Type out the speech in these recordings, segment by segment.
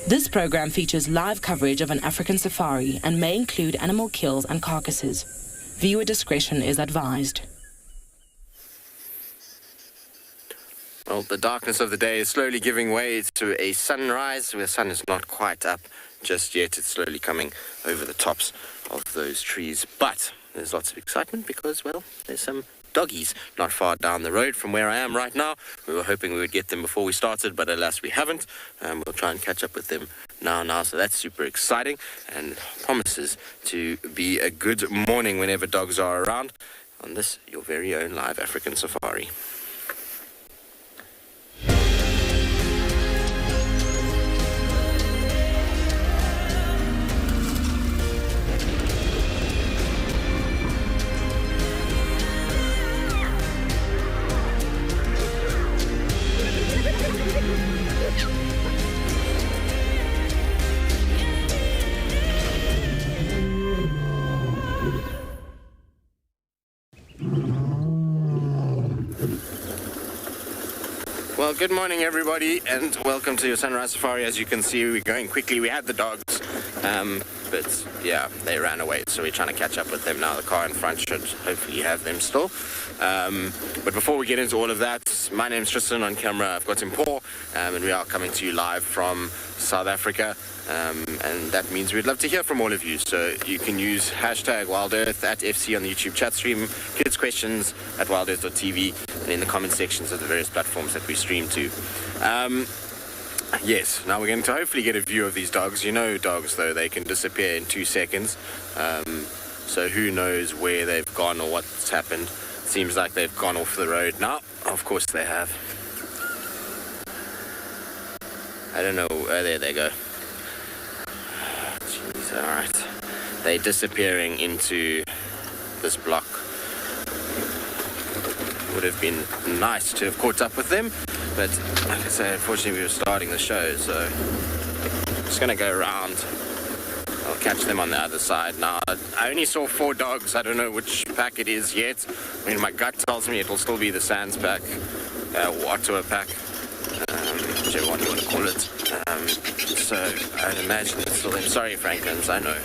This program features live coverage of an African safari and may include animal kills and carcasses. Viewer discretion is advised. Well, the darkness of the day is slowly giving way to a sunrise. The sun is not quite up just yet. It's slowly coming over the tops of those trees. But there's lots of excitement because, well, there's some doggies not far down the road from where I am right now. We were hoping we would get them before we started, but alas we haven't. We'll try and catch up with them now, so that's super exciting and promises to be a good morning whenever dogs are around on this, your very own live African safari. Well, good morning everybody and welcome to your Sunrise Safari. As you can see, we're going quickly. We had the dogs, but yeah, they ran away, so we're trying to catch up with them now. The car in front should hopefully have them still. But before we get into all of that, my name's Tristan. On camera I've got Paul, and we are coming to you live from South Africa. And that means we'd love to hear from all of you. So you can use hashtag WildEarth at FC on the YouTube chat stream, kids questions at wildearth.tv, and in the comment sections of the various platforms that we stream to. Yes, now we're going to hopefully get a view of these dogs. You know dogs, though, they can disappear in 2 seconds. So who knows where they've gone or what's happened. Seems like they've gone off the road now. Of course they have. I don't know. Oh, there they go. Jeez, alright. They're disappearing into this block. Would have been nice to have caught up with them, but like I say, unfortunately we were starting the show, so I'm just going to go around. I'll catch them on the other side. Now, I only saw 4 dogs. I don't know which pack it is yet. I mean, my gut tells me it'll still be the Sands pack, or Ottawa pack, whichever one you want to call it. So I'd imagine it's still them. Sorry, Franklins, I know.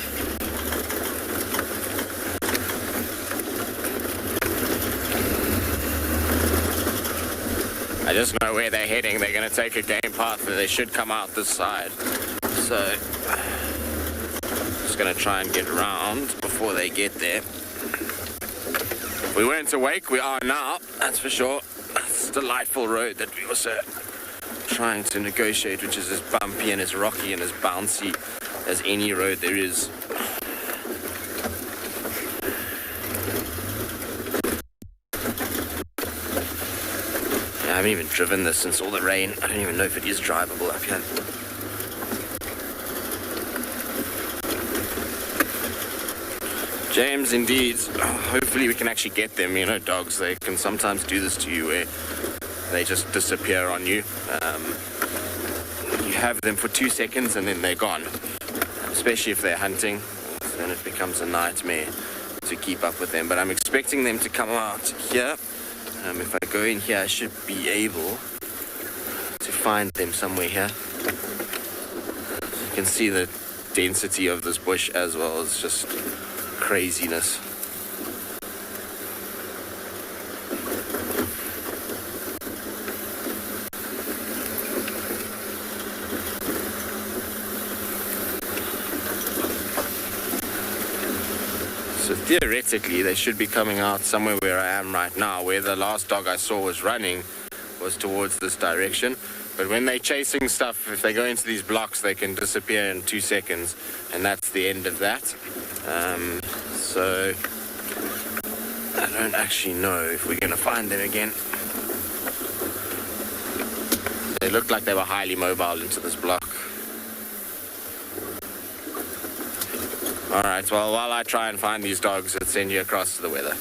I just know where they're heading. They're going to take a game path, and they should come out this side. So just going to try and get around before they get there. If we weren't awake, we are now, that's for sure. It's a delightful road that we also trying to negotiate, which is as bumpy and as rocky and as bouncy as any road there is. I haven't even driven this since all the rain. I don't even know if it is drivable up here. James, indeed. Hopefully we can actually get them. You know, dogs, they can sometimes do this to you where they just disappear on you. You have them for 2 seconds and then they're gone. Especially if they're hunting. Then it becomes a nightmare to keep up with them. But I'm expecting them to come out here. If I go in here, I should be able to find them somewhere here. You can see the density of this bush as well. It's just craziness. So theoretically, they should be coming out somewhere where I am right now. Where the last dog I saw was running was towards this direction. But when they're chasing stuff, if they go into these blocks, they can disappear in 2 seconds. And that's the end of that. So I don't actually know if we're going to find them again. They looked like they were highly mobile into this block. Alright, well, while I try and find these dogs, let's send you across to the weather.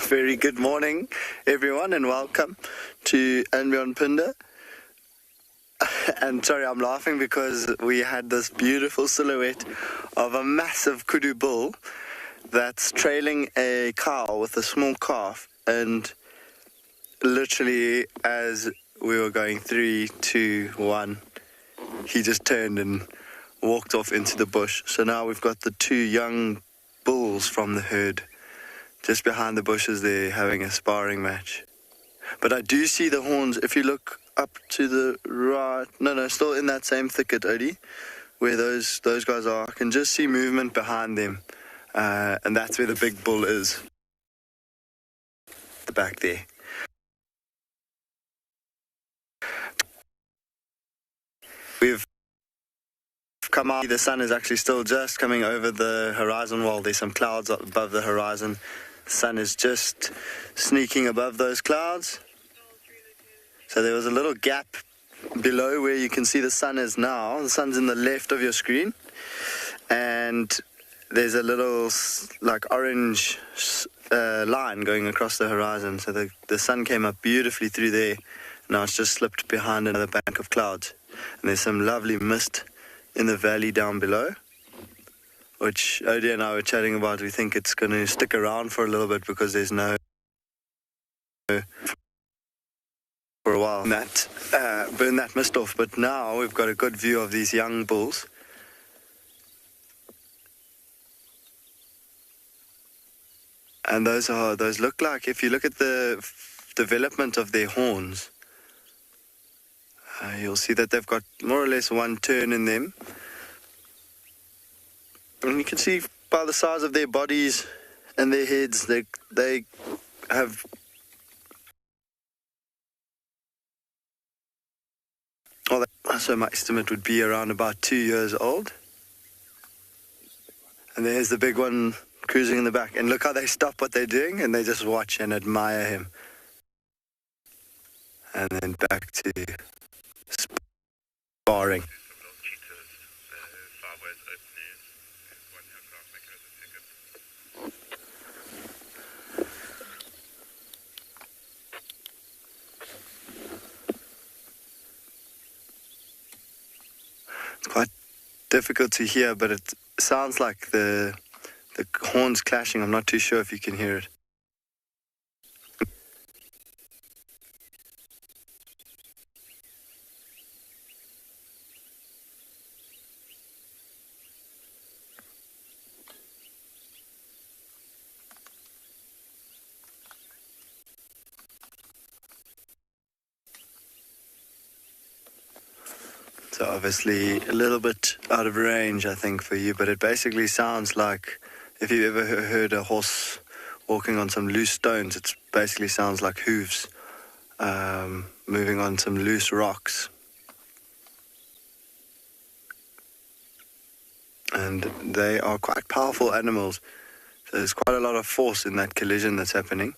Very good morning, everyone, and welcome to Anbion Pinda. And sorry, I'm laughing because we had this beautiful silhouette of a massive kudu bull that's trailing a cow with a small calf, and literally as we were going 3, 2, 1, he just turned and walked off into the bush. So now we've got the 2 young bulls from the herd just behind the bushes there having a sparring match. But I do see the horns. If you look up to the right, no, still in that same thicket, Odie, where those guys are, I can just see movement behind them, and that's where the big bull is, the back there. We've come out. The sun is actually still just coming over the horizon wall. There's some clouds up above the horizon. The sun is just sneaking above those clouds. So there was a little gap below where you can see the sun is now. The sun's in the left of your screen. And there's a little like orange line going across the horizon. So the sun came up beautifully through there. Now it's just slipped behind another bank of clouds. And there's some lovely mist in the valley down below, which Odie and I were chatting about. We think it's going to stick around for a little bit because there's no for a while that burn that mist off. But now we've got a good view of these young bulls. And those look like, if you look at the development of their horns, you'll see that they've got more or less one turn in them. And you can see by the size of their bodies and their heads, they have... So my estimate would be around about 2 years old. And there's the big one cruising in the back. And look how they stop what they're doing and they just watch and admire him. And then back to sparring. It's quite difficult to hear, but it sounds like the horns clashing. I'm not too sure if you can hear it. So obviously a little bit out of range, I think, for you, but it basically sounds like, if you've ever heard a horse walking on some loose stones, it basically sounds like hooves moving on some loose rocks. And they are quite powerful animals. So there's quite a lot of force in that collision that's happening.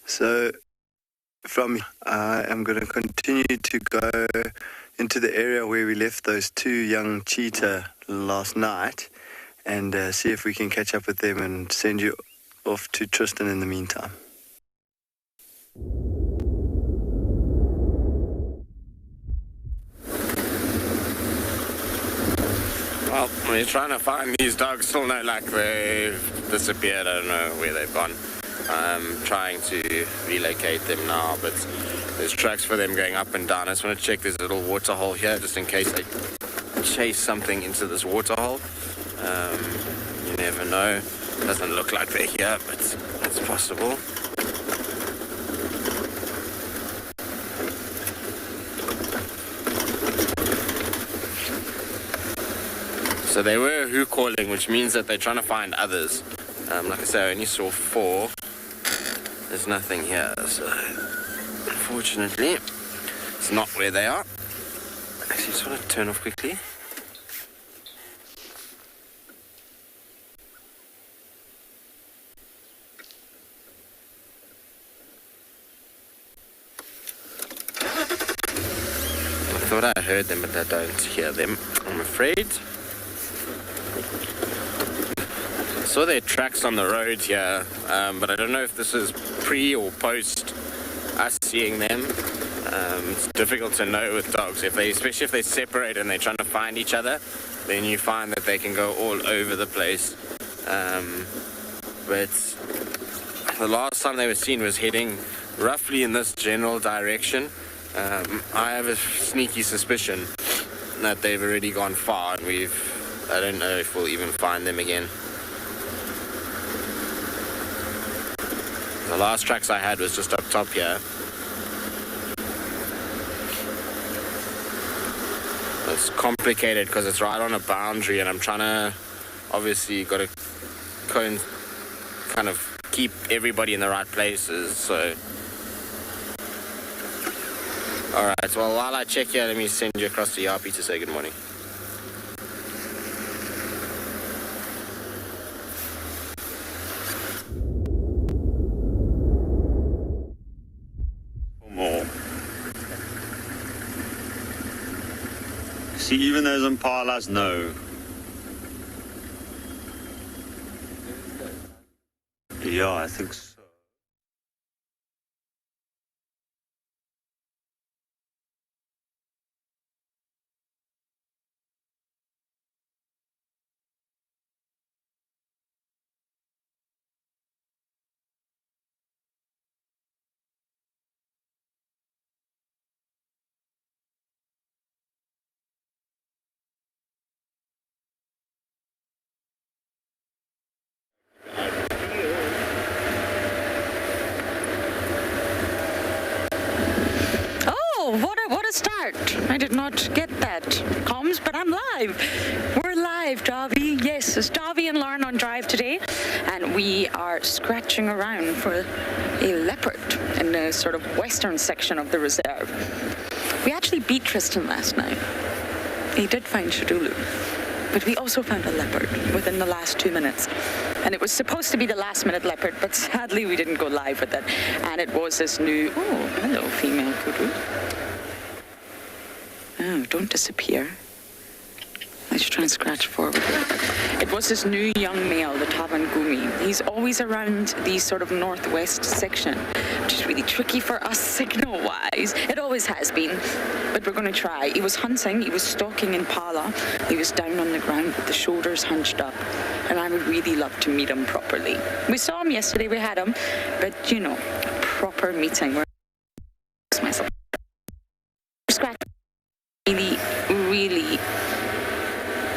So from I am going to continue to go into the area where we left those 2 young cheetah last night and see if we can catch up with them and send you off to Tristan in the meantime. Well, we're trying to find these dogs. Still no luck. They've disappeared. I don't know where they've gone. I'm trying to relocate them now, but there's tracks for them going up and down. I just want to check there's a little water hole here, just in case they chase something into this water hole. You never know. Doesn't look like they're here, but it's possible. So they were who calling, which means that they're trying to find others. Like I say, I only saw 4. There's nothing here, so unfortunately, it's not where they are. Actually, just want to turn off quickly. I thought I heard them, but I don't hear them, I'm afraid. saw their tracks on the road here, but I don't know if this is pre or post us seeing them. It's difficult to know with dogs. Especially if they separate and they're trying to find each other, then you find that they can go all over the place. But the last time they were seen was heading roughly in this general direction. I have a sneaky suspicion that they've already gone far, and I don't know if we'll even find them again. The last tracks I had was just up top here. It's complicated because it's right on a boundary, and I'm trying to, obviously, got to kind of keep everybody in the right places, so. Alright, well, while I check here, let me send you across to Yapi to say good morning. More. See, even those impalas know. Yeah, I think so. What a start. I did not get that comms, but I'm live. We're live, Davi. Yes, it's Davi and Lauren on drive today, and we are scratching around for a leopard in the sort of western section of the reserve. We actually beat Tristan last night. He did find Shadulu, but we also found a leopard within the last 2 minutes. And it was supposed to be the last minute leopard, but sadly we didn't go live with it. And it was this new, oh, hello, female kudu. Oh, don't disappear. Let's try and scratch forward. It was this new young male, the Tavangumi. He's always around the sort of northwest section, which is really tricky for us signal-wise. It always has been, but we're going to try. He was hunting, he was stalking Impala. He was down on the ground with the shoulders hunched up, and I would really love to meet him properly. We saw him yesterday, we had him, but, you know, proper meeting. We're myself. Scratch really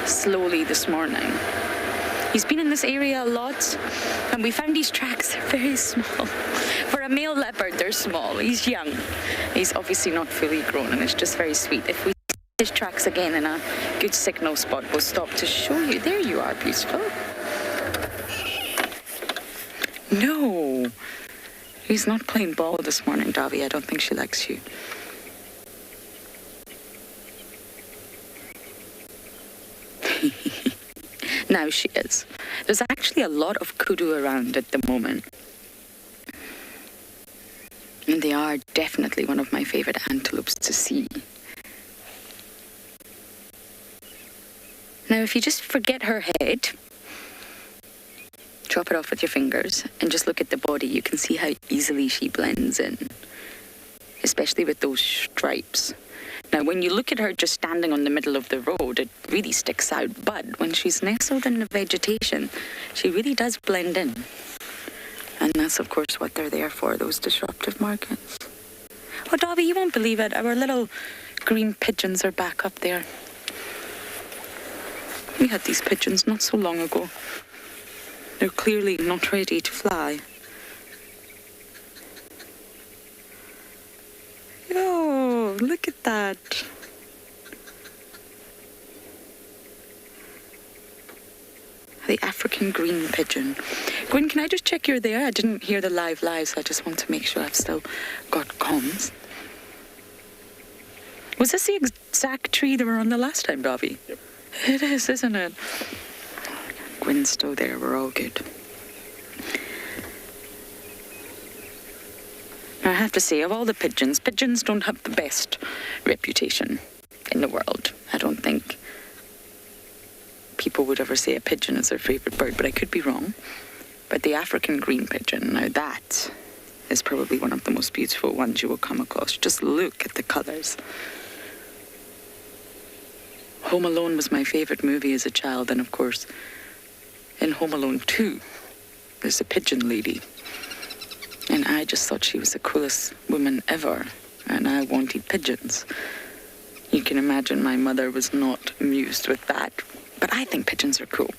slowly this morning. He's been in this area a lot, and we found these tracks are very small. For a male leopard, they're small. He's young. He's obviously not fully grown, and it's just very sweet. If we see his tracks again in a good signal spot, we'll stop to show you. There you are, beautiful. No. He's not playing ball this morning, Davi. I don't think she likes you. Now she is. There's actually a lot of kudu around at the moment. And they are definitely one of my favorite antelopes to see. Now, if you just forget her head, chop it off with your fingers, and just look at the body, you can see how easily she blends in, especially with those stripes. Now, when you look at her just standing on the middle of the road, it really sticks out. But when she's nestled in the vegetation, she really does blend in. And that's, of course, what they're there for, those disruptive markets. Oh, Davi, you won't believe it. Our little green pigeons are back up there. We had these pigeons not so long ago. They're clearly not ready to fly. Oh, look at that. The African green pigeon. Gwen, can I just check you're there? I didn't hear the live, so I just want to make sure I've still got comms. Was this the exact tree that we were on the last time, Davi? Yep. It is, isn't it? Gwen's still there. We're all good. I have to say, of all the pigeons don't have the best reputation in the world. I don't think people would ever say a pigeon is their favourite bird, but I could be wrong. But the African green pigeon, now that is probably one of the most beautiful ones you will come across. Just look at the colours. Home Alone was my favourite movie as a child, and of course, in Home Alone 2, there's a pigeon lady. And I just thought she was the coolest woman ever, and I wanted pigeons. You can imagine my mother was not amused with that, but I think pigeons are cool.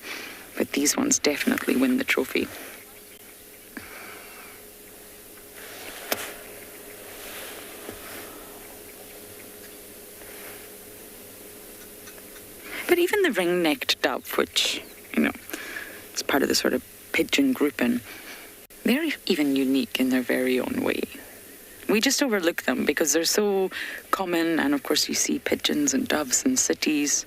But these ones definitely win the trophy. But even the ring-necked dove, which, is part of the sort of pigeon grouping, they're even unique in their very own way. We just overlook them because they're so common, and of course you see pigeons and doves in cities.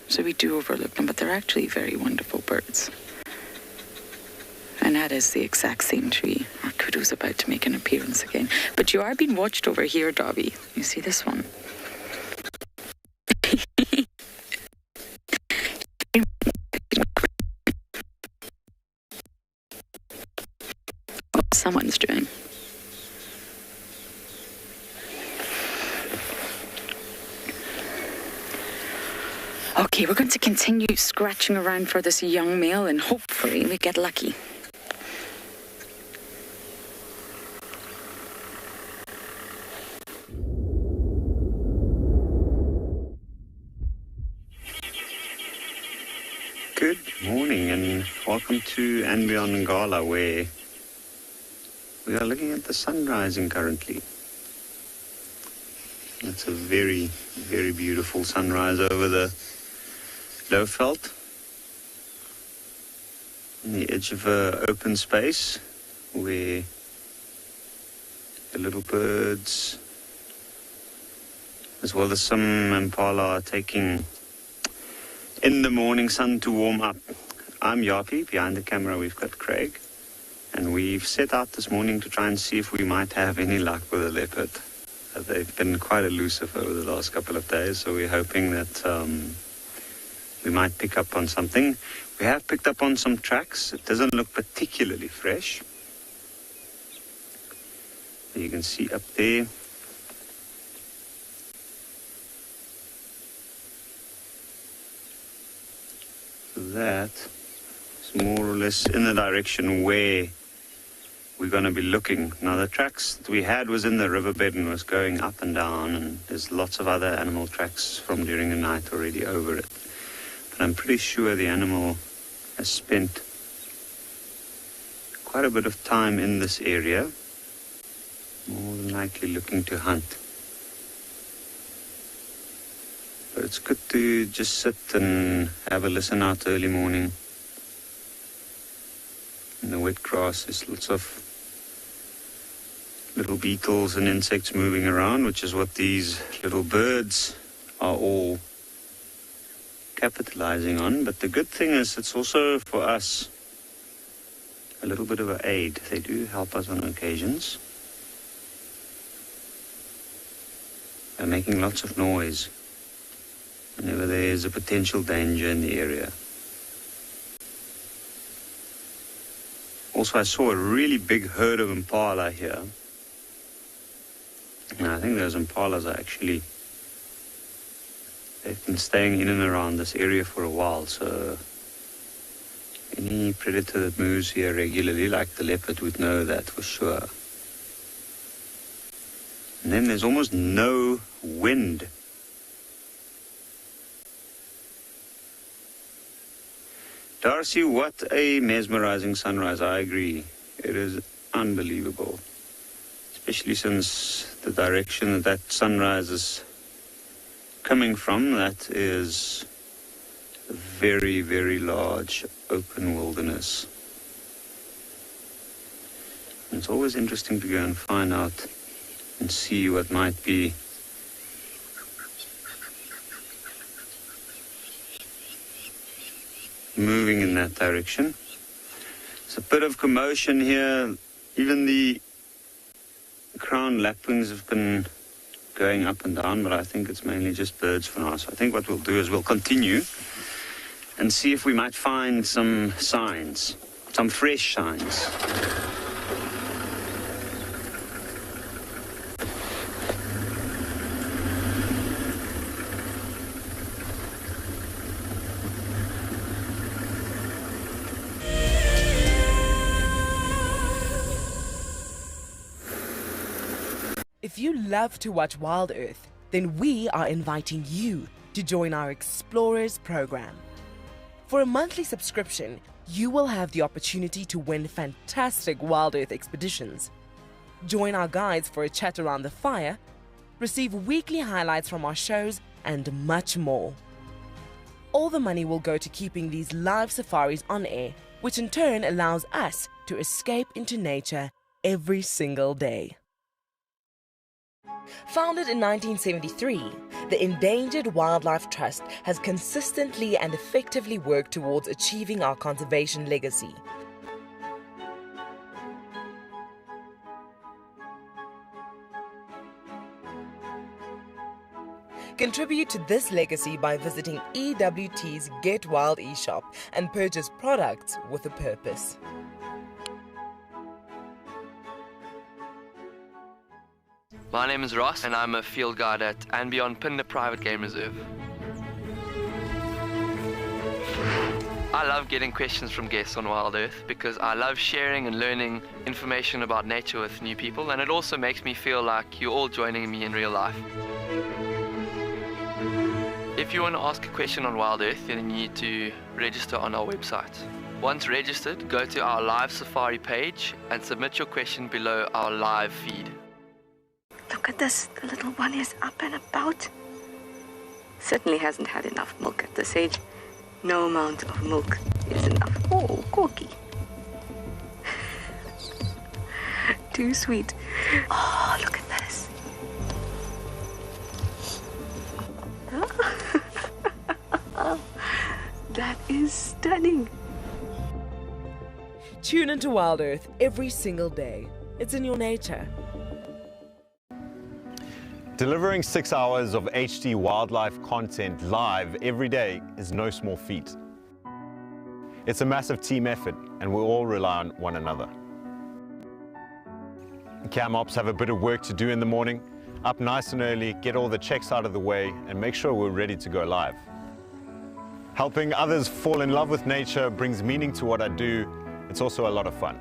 So we do overlook them, but they're actually very wonderful birds. And that is the exact same tree. Our kudu's about to make an appearance again. But you are being watched over here, Dobby. You see this one? What someone's doing. Okay, we're going to continue scratching around for this young male and hopefully we get lucky. Good morning and welcome to Anbion Ngala, where we are looking at the sun rising currently. It's a very, very beautiful sunrise over the Lowveld, on the edge of an open space where the little birds, as well as some impala, are taking in the morning sun to warm up. I'm Yapi. Behind the camera we've got Craig, and we've set out this morning to try and see if we might have any luck with a leopard. They've been quite elusive over the last couple of days, so we're hoping that we might pick up on something. We have picked up on some tracks. It doesn't look particularly fresh. You can see up there. So that is more or less in the direction where we're going to be looking. Now the tracks that we had was in the riverbed and was going up and down, and there's lots of other animal tracks from during the night already over it. But I'm pretty sure the animal has spent quite a bit of time in this area, more than likely looking to hunt. But it's good to just sit and have a listen out early morning. In the wet grass, there's lots of little beetles and insects moving around, which is what these little birds are all capitalizing on. But the good thing is it's also for us a little bit of an aid. They do help us on occasions. They're making lots of noise whenever there is a potential danger in the area. Also, I saw a really big herd of impala here. And I think those impalas are actually, they've been staying in and around this area for a while, so any predator that moves here regularly, like the leopard, would know that for sure. And then there's almost no wind. Darcy, what a mesmerizing sunrise. I agree. It is unbelievable. Especially since the direction that that sunrise is coming from, that is a very, very large open wilderness. And it's always interesting to go and find out and see what might be moving in that direction. There's a bit of commotion here. Even the crown lapwings have been going up and down, but I think it's mainly just birds for now. So I think what we'll do is we'll continue and see if we might find some signs, some fresh signs. If you love to watch Wild Earth, then we are inviting you to join our Explorers program. For a monthly subscription, you will have the opportunity to win fantastic Wild Earth expeditions, join our guides for a chat around the fire, receive weekly highlights from our shows, and much more. All the money will go to keeping these live safaris on air, which in turn allows us to escape into nature every single day. Founded in 1973, the Endangered Wildlife Trust has consistently and effectively worked towards achieving our conservation legacy. Contribute to this legacy by visiting EWT's Get Wild eShop and purchase products with a purpose. My name is Ross and I'm a field guide at and beyond Pinde Private Game Reserve. I love getting questions from guests on Wild Earth because I love sharing and learning information about nature with new people, and it also makes me feel like you're all joining me in real life. If you want to ask a question on Wild Earth, then you need to register on our website. Once registered, go to our live safari page and submit your question below our live feed. Look at this, the little one is up and about. Certainly hasn't had enough milk at this age. No amount of milk is enough. Oh, Corky. Too sweet. Oh, look at this. That is stunning. Tune into Wild Earth every single day. It's in your nature. Delivering 6 hours of HD wildlife content live every day is no small feat. It's a massive team effort, and we all rely on one another. Cam Ops have a bit of work to do in the morning, up nice and early, get all the checks out of the way, and make sure we're ready to go live. Helping others fall in love with nature brings meaning to what I do. It's also a lot of fun.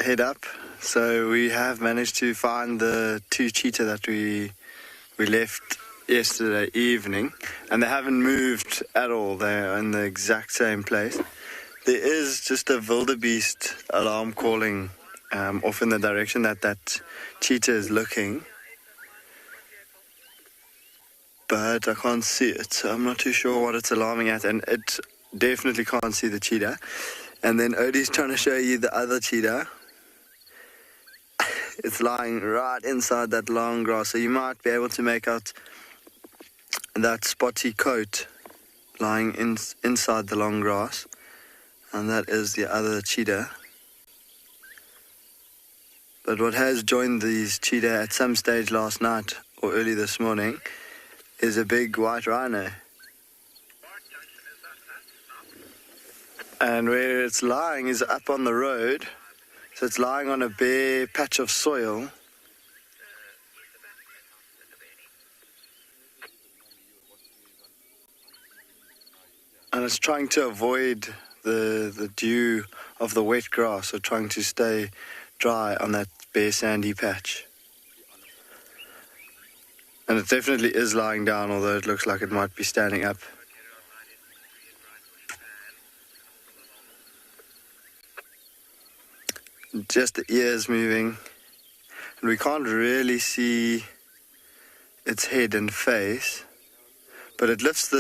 Head up. So we have managed to find the 2 cheetah that we left yesterday evening, and they haven't moved at all. They're in the exact same place. There is just a wildebeest alarm calling off in the direction that cheetah is looking, but I can't see it, so I'm not too sure what it's alarming at, and it definitely can't see the cheetah. And then Odie's trying to show you the other cheetah. It's lying right inside that long grass, so you might be able to make out that spotty coat lying inside the long grass, and that is the other cheetah. But what has joined these cheetah at some stage last night or early this morning is a big white rhino. And where it's lying is up on the road. So it's lying on a bare patch of soil. And it's trying to avoid the dew of the wet grass, or trying to stay dry on that bare sandy patch. And it definitely is lying down, although it looks like it might be standing up. Just the ears moving, and we can't really see its head and face, but it lifts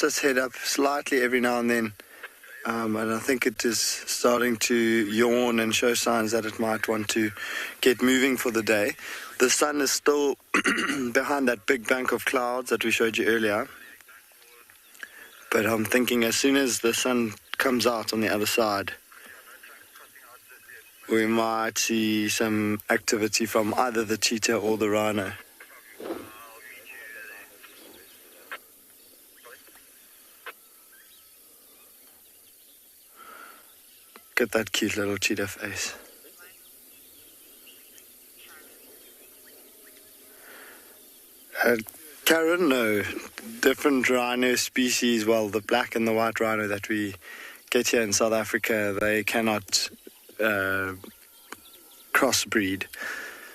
its head up slightly every now and then, and I think it is starting to yawn and show signs that it might want to get moving for the day. The sun is still behind that big bank of clouds that we showed you earlier. But I'm thinking as soon as the sun comes out on the other side, we might see some activity from either the cheetah or the rhino. Look at that cute little cheetah face. Karen, no. Different rhino species, well, the black and the white rhino that we get here in South Africa, they cannot crossbreed.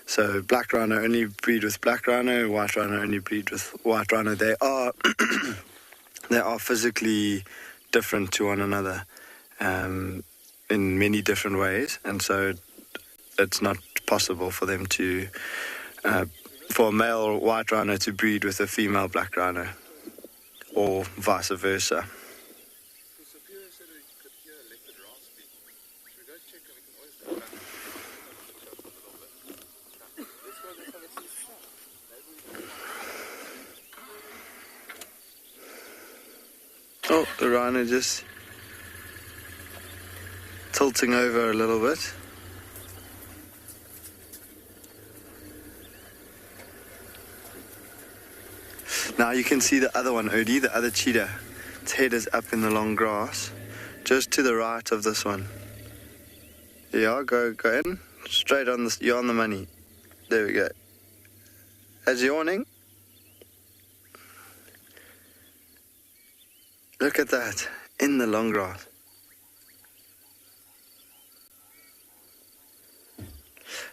So black rhino only breed with black rhino, white rhino only breed with white rhino. They are they are physically different to one another in many different ways, and so it's not possible for them to for a male white rhino to breed with a female black rhino, or vice versa. Oh, the rhino just tilting over a little bit. Now you can see the other one, Odie, the other cheetah. Its head is up in the long grass, just to the right of this one. Yeah, go in, straight on this. You're on the money. There we go. As yawning. Look at that, in the long grass.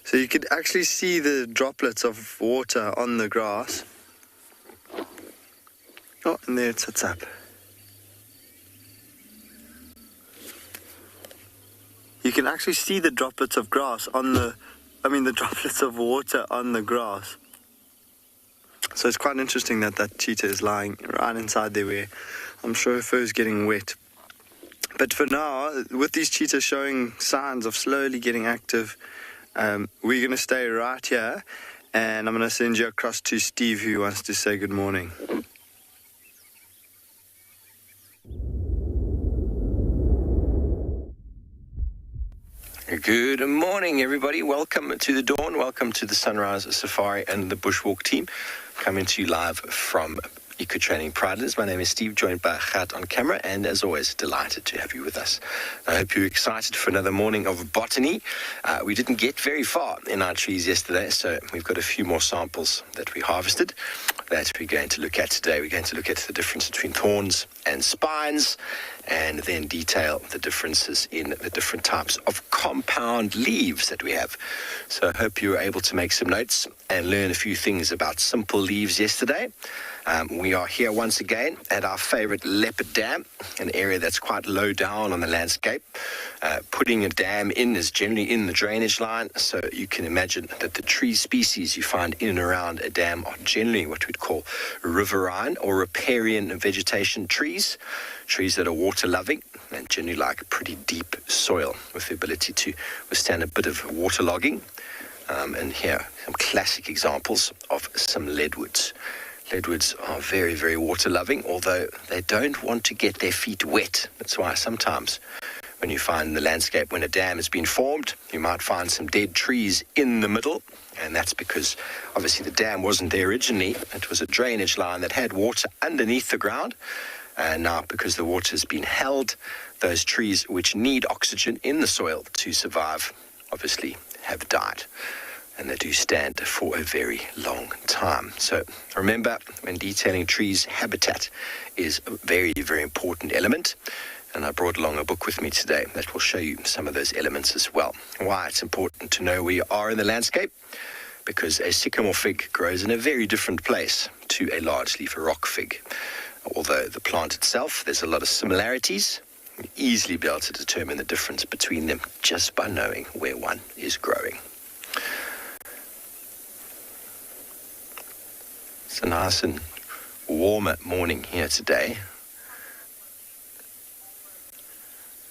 So you could actually see the droplets of water on the grass. Oh, and there it sits up. You can actually see the droplets of grass on the droplets of water on the grass. So it's quite interesting that that cheetah is lying right inside there where I'm sure her fur is getting wet. But for now, with these cheetahs showing signs of slowly getting active, we're going to stay right here, and I'm going to send you across to Steve, who wants to say good morning. Good morning, everybody. Welcome to the dawn. Welcome to the Sunrise Safari and the Bushwalk team. Coming to you live from Eco Training Prideless. My name is Steve, joined by Gert on camera, and as always, delighted to have you with us. I hope you're excited for another morning of botany. We didn't get very far in our trees yesterday, so we've got a few more samples that we harvested that we're going to look at today. We're going to look at the difference between thorns and spines, and then detail the differences in the different types of compound leaves that we have. So I hope you were able to make some notes and learn a few things about simple leaves yesterday. We are here once again at our favorite leopard dam, an area that's quite low down on the landscape. Putting a dam in is generally in the drainage line, so you can imagine that the tree species you find in and around a dam are generally what we'd call riverine or riparian vegetation trees that are water-loving and generally like pretty deep soil with the ability to withstand a bit of waterlogging. And here, some classic examples of some leadwoods. Leadwoods are very, very water-loving, although they don't want to get their feet wet. That's why sometimes when you find in the landscape when a dam has been formed, you might find some dead trees in the middle, and that's because obviously the dam wasn't there originally. It was a drainage line that had water underneath the ground, and now because the water has been held, those trees which need oxygen in the soil to survive obviously have died. And they do stand for a very long time. So remember, when detailing trees, habitat is a very, very important element. And I brought along a book with me today that will show you some of those elements as well. Why it's important to know where you are in the landscape, because a sycamore fig grows in a very different place to a large leaf rock fig. Although the plant itself, there's a lot of similarities, you easily be able to determine the difference between them just by knowing where one is growing. It's a nice and warmer morning here today.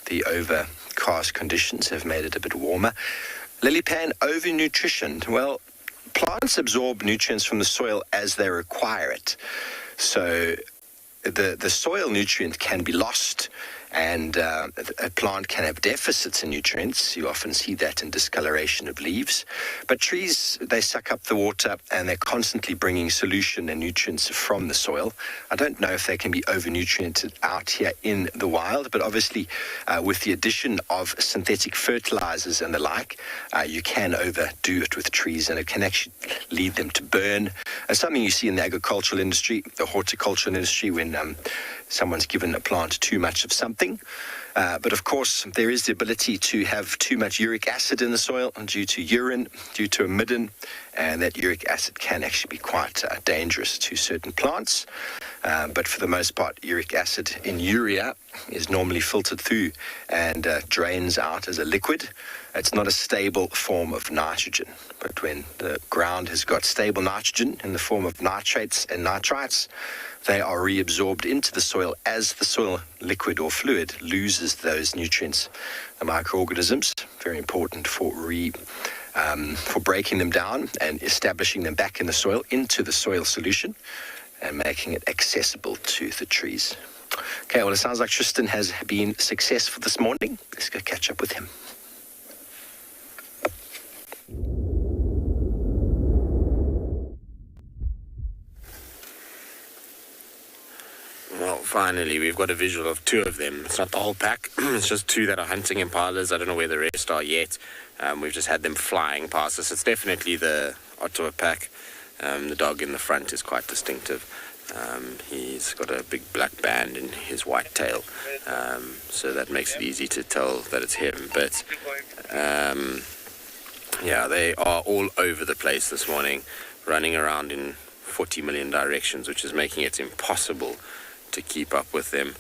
The overcast conditions have made it a bit warmer. Lily pan overnutrition. Well, plants absorb nutrients from the soil as they require it. So the soil nutrient can be lost, and a plant can have deficits in nutrients. You often see that in discoloration of leaves. But trees, they suck up the water, and they're constantly bringing solution and nutrients from the soil. I don't know if they can be over-nutriented out here in the wild, but obviously with the addition of synthetic fertilizers and the like, you can overdo it with trees, and it can actually lead them to burn. It's something you see in the agricultural industry, the horticultural industry, when someone's given a plant too much of something. But of course, there is the ability to have too much uric acid in the soil due to urine, due to amidon, and that uric acid can actually be quite dangerous to certain plants. But for the most part, uric acid in urea is normally filtered through and drains out as a liquid. It's not a stable form of nitrogen. But when the ground has got stable nitrogen in the form of nitrates and nitrites, they are reabsorbed into the soil as the soil liquid or fluid loses those nutrients. The microorganisms, very important for breaking them down and establishing them back in the soil into the soil solution and making it accessible to the trees. Okay, well, it sounds like Tristan has been successful this morning. Let's go catch up with him. Well, finally, we've got a visual of two of them. It's not the whole pack. It's just two that are hunting impalas. I don't know where the rest are yet. We've just had them flying past us. It's definitely the Ottawa pack. The dog in the front is quite distinctive. He's got a big black band in his white tail. So that makes it easy to tell that it's him. But, yeah, they are all over the place this morning, running around in 40 million directions, which is making it impossible to keep up with them.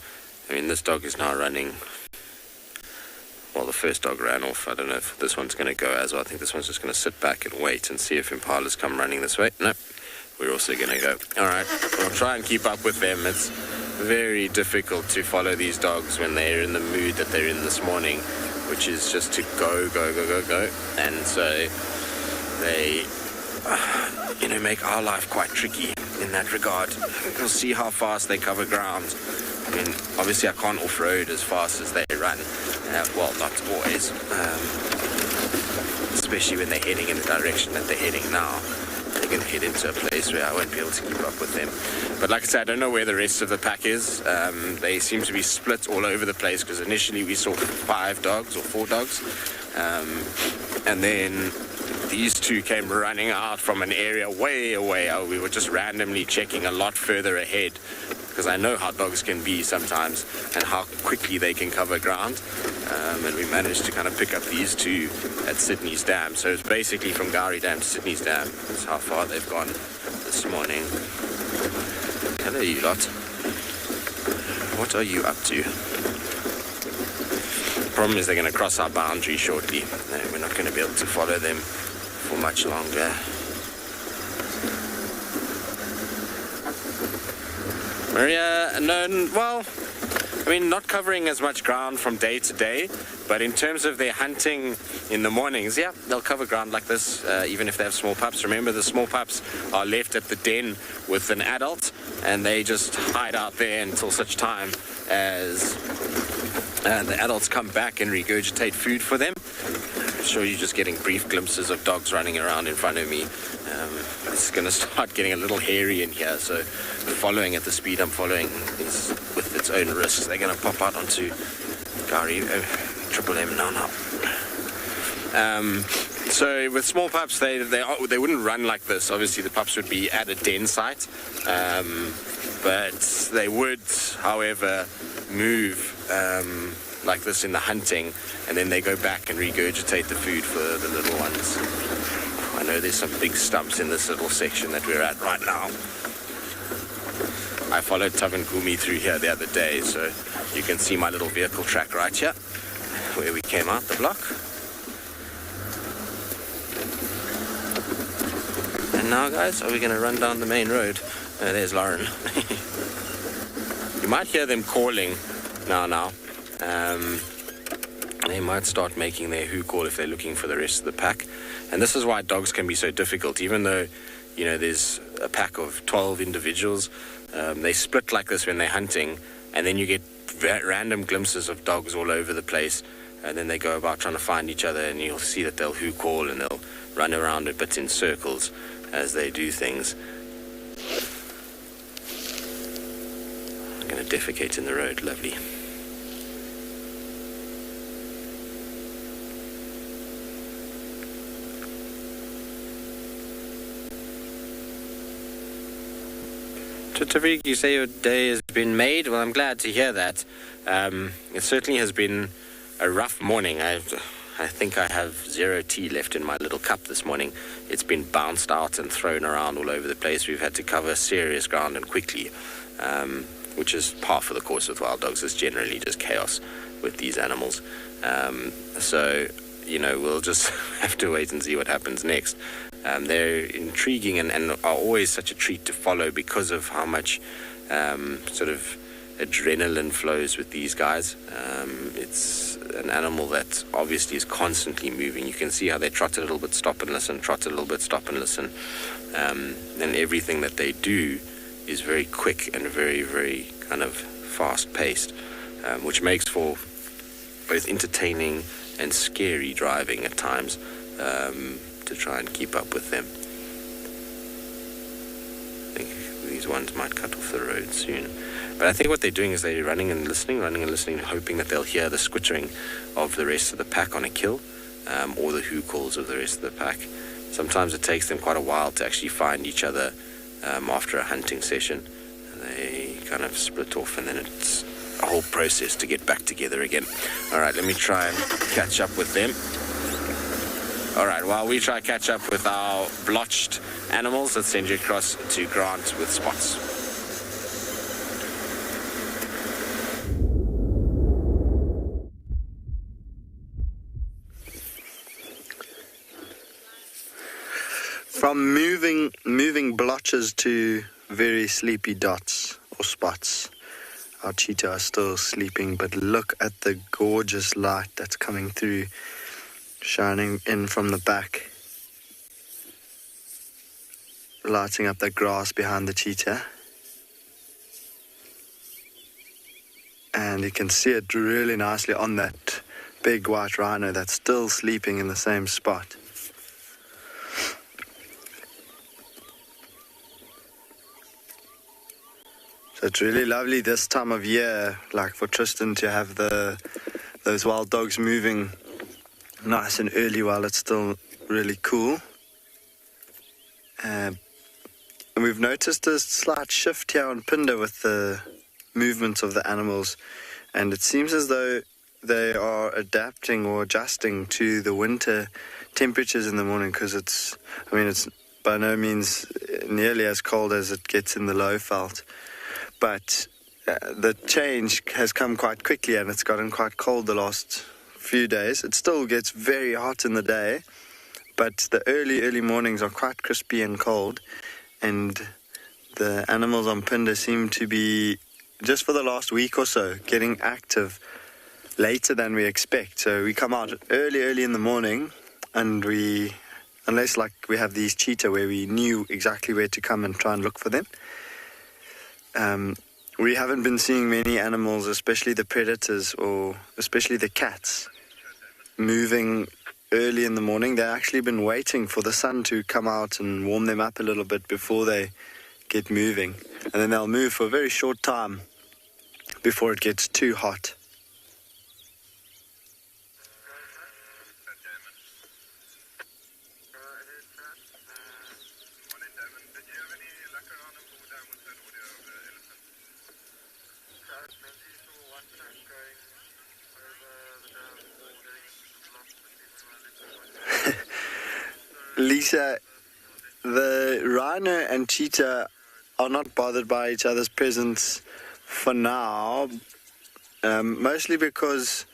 I mean, this dog is now running. Well, the first dog ran off. I don't know if this one's going to go as well. I think this one's just going to sit back and wait and see if impalas come running this way. No, we're also going to go. All right, we'll try and keep up with them. It's very difficult to follow these dogs when they're in the mood that they're in this morning, which is just to go, go, go, go, go. And so they make our life quite tricky in that regard. We'll see how fast they cover ground. I mean, obviously I can't off-road as fast as they run. Well, not always. Especially when they're heading in the direction that they're heading now. They're going to head into a place where I won't be able to keep up with them. But like I said, I don't know where the rest of the pack is. They seem to be split all over the place, because initially we saw 5 dogs or 4 dogs. And then these two came running out from an area way away. We were just randomly checking a lot further ahead, because I know how dogs can be sometimes and how quickly they can cover ground. And we managed to kind of pick up these two at Sydney's Dam. So it's basically from Gowrie Dam to Sydney's Dam. That's how far they've gone this morning. Hello, you lot. What are you up to? The problem is they're going to cross our boundary shortly. We're not going to be able to follow them for much longer. Maria, no, well, I mean, not covering as much ground from day to day, but in terms of their hunting in the mornings, yeah, they'll cover ground like this, even if they have small pups. Remember, the small pups are left at the den with an adult, and they just hide out there until such time as the adults come back and regurgitate food for them. I'm sure you're just getting brief glimpses of dogs running around in front of me. It's going to start getting a little hairy in here, so following at the speed I'm following is with its own risks. They're going to pop out onto Gowrie Triple M now. So with small pups, they wouldn't run like this. Obviously, the pups would be at a den site, but they would, however, move like this in the hunting, and then they go back and regurgitate the food for the little ones. I know there's some big stumps in this little section that we're at right now. I followed Tavan Kumi through here the other day, so you can see my little vehicle track right here, where we came out the block. And now, guys, are we going to run down the main road? There's Lauren. You might hear them calling now. they might start making their who call if they're looking for the rest of the pack. And this is why dogs can be so difficult, even though, there's a pack of 12 individuals. They split like this when they're hunting, and then you get random glimpses of dogs all over the place, and then they go about trying to find each other, and you'll see that they'll who call and they'll run around a bit in circles as they do things. I'm going to defecate in the road. Lovely. Tavik, you say your day has been made. Well, I'm glad to hear that. It certainly has been a rough morning. I think I have 0 tea left in my little cup this morning. It's been bounced out and thrown around all over the place. We've had to cover serious ground and quickly, which is par for the course with wild dogs. It's generally just chaos with these animals. So, we'll just have to wait and see what happens next. They're intriguing and are always such a treat to follow because of how much sort of adrenaline flows with these guys. It's an animal that obviously is constantly moving. You can see how they trot a little bit, stop and listen, trot a little bit, stop and listen. And everything that they do is very quick and very, very kind of fast-paced, which makes for both entertaining and scary driving at times. To try and keep up with them. I think these ones might cut off the road soon. But I think what they're doing is they're running and listening, hoping that they'll hear the squittering of the rest of the pack on a kill, or the who calls of the rest of the pack. Sometimes it takes them quite a while to actually find each other after a hunting session. They kind of split off, and then it's a whole process to get back together again. All right, let me try and catch up with them. All right, while we try to catch up with our blotched animals, let's send you across to Grant with spots. From moving blotches to very sleepy dots or spots, our cheetah are still sleeping, but look at the gorgeous light that's coming through, shining in from the back, lighting up the grass behind the cheetah. And you can see it really nicely on that big white rhino that's still sleeping in the same spot. So it's really lovely this time of year, like for Tristan, to have those wild dogs moving nice and early while it's still really cool. And we've noticed a slight shift here on Pinder with the movements of the animals, and it seems as though they are adapting or adjusting to the winter temperatures in the morning, because it's by no means nearly as cold as it gets in the Lowveld, but the change has come quite quickly, and it's gotten quite cold the last few days. It still gets very hot in the day, but the early mornings are quite crispy and cold, and the animals on Pinder seem to be, just for the last week or so, getting active later than we expect. So we come out early in the morning, and unless like we have these cheetah where we knew exactly where to come and try and look for them, we haven't been seeing many animals, especially the predators or especially the cats, moving early in the morning. They've actually been waiting for the sun to come out and warm them up a little bit before they get moving. And then they'll move for a very short time before it gets too hot. Lisa, the rhino and cheetah are not bothered by each other's presence for now, mostly because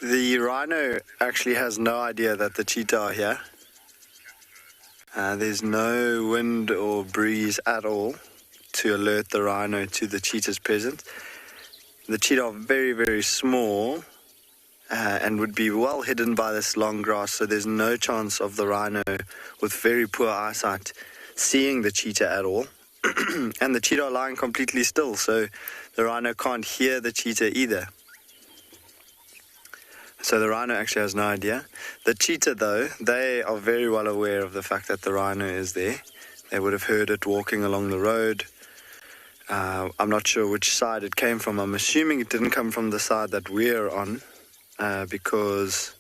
the rhino actually has no idea that the cheetah are here. There's no wind or breeze at all to alert the rhino to the cheetah's presence. The cheetah are very, very small, and would be well hidden by this long grass, so there's no chance of the rhino with very poor eyesight seeing the cheetah at all. And the cheetah are lying completely still, so the rhino can't hear the cheetah either. So the rhino actually has no idea. The cheetah, though, they are very well aware of the fact that the rhino is there. They would have heard it walking along the road. I'm not sure which side it came from. I'm assuming it didn't come from the side that we're on, because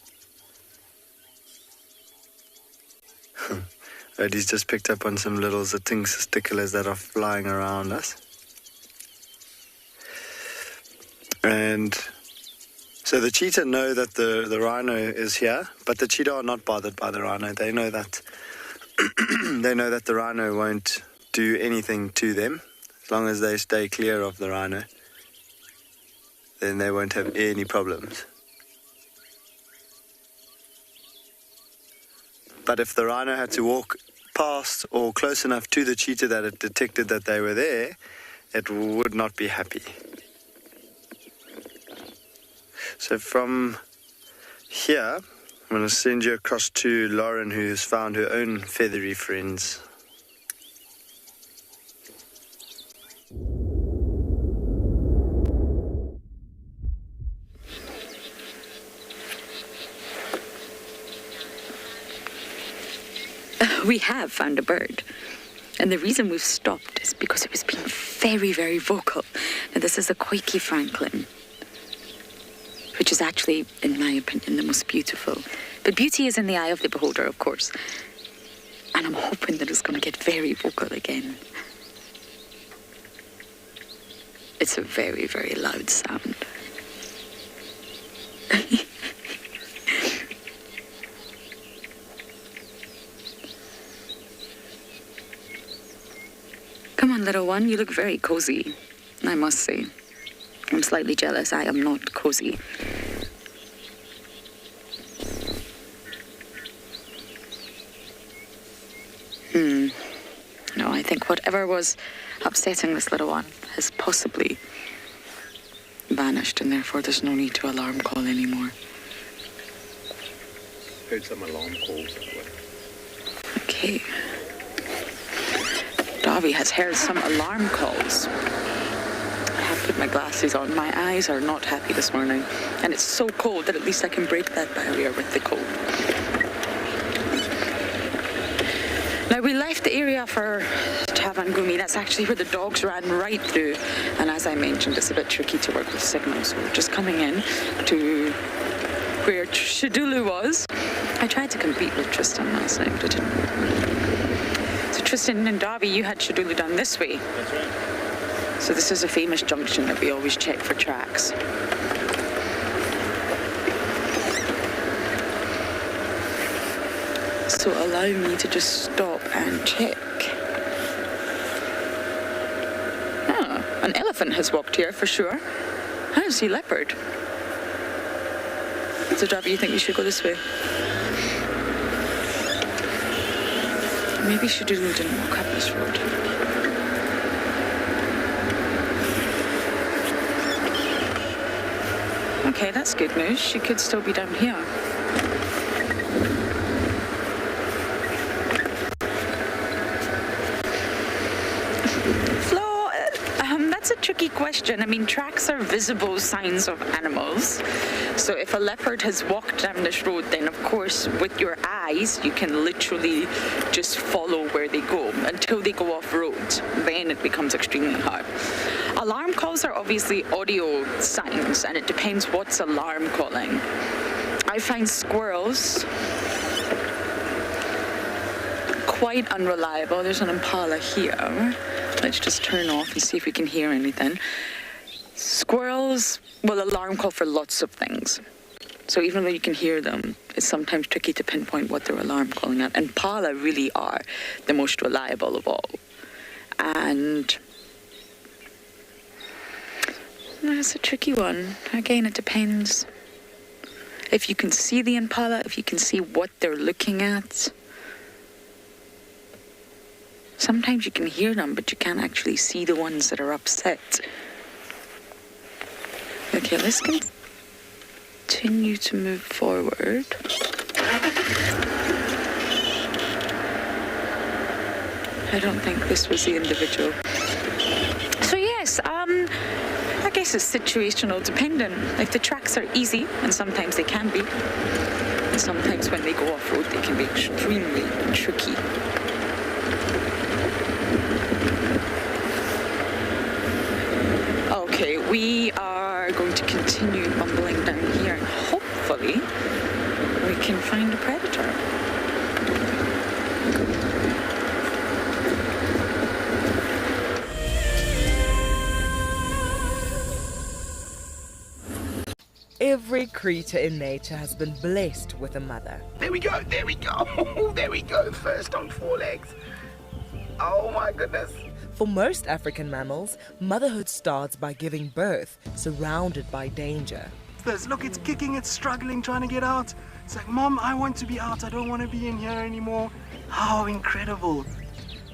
Eddie's just picked up on some little stickers that are flying around us. And so the cheetah know that the rhino is here, but the cheetah are not bothered by the rhino. They know that they know that the rhino won't do anything to them. As long as they stay clear of the rhino, then they won't have any problems. But if the rhino had to walk past or close enough to the cheetah that it detected that they were there, it would not be happy. So from here, I'm going to send you across to Lauren, who has found her own feathery friends. We have found a bird. And the reason we've stopped is because it was being very, very vocal. And this is a Koiki Franklin, which is actually, in my opinion, the most beautiful. But beauty is in the eye of the beholder, of course. And I'm hoping that it's going to get very vocal again. It's a very, very loud sound. Come on, little one, you look very cozy, I must say. I'm slightly jealous. I am not cozy. No, I think whatever was upsetting this little one has possibly vanished, and therefore there's no need to alarm call anymore. Heard some alarm calls that way. Okay. Davi has heard some alarm calls. I have put my glasses on. My eyes are not happy this morning. And it's so cold that at least I can break that barrier with the cold. Now, we left the area for Tavangumi. That's actually where the dogs ran right through. And as I mentioned, it's a bit tricky to work with signals. So we're just coming in to where Shadulu was. I tried to compete with Tristan last night, but I didn't. So Tristan and Davi, you had Shadulu down this way. That's right. So this is a famous junction that we always check for tracks. So allow me to just stop and check. Oh, an elephant has walked here for sure. I don't see leopard. So Davi, you think we should go this way? Maybe Shadulu didn't walk up this road. Okay, that's good news. She could still be down here. Flo, that's a tricky question. I mean, tracks are visible signs of animals. So if a leopard has walked down this road, then of course with your eyes you can literally just follow where they go until they go off road. Then it becomes extremely hard. Alarm calls are obviously audio signs, and it depends what's alarm calling. I find squirrels quite unreliable. There's an impala here. Let's just turn off and see if we can hear anything. Squirrels will alarm call for lots of things. So even though you can hear them, it's sometimes tricky to pinpoint what they're alarm calling at. And impala really are the most reliable of all. And that's a tricky one. Again, it depends if you can see the impala, if you can see what they're looking at. Sometimes you can hear them, but you can't actually see the ones that are upset. Okay, let's continue to move forward. I don't think this was the individual. So yes, I guess it's situational dependent. Like the tracks are easy, and sometimes they can be. And sometimes when they go off-road, they can be extremely tricky. Okay, we are going to continue bumbling down here, and hopefully we can find a predator. Every creature in nature has been blessed with a mother. There we go, there we go, there we go, first on 4 legs. Oh my goodness. For most African mammals, motherhood starts by giving birth, surrounded by danger. Look, it's kicking, it's struggling, trying to get out. It's like, Mom, I want to be out, I don't want to be in here anymore. How incredible.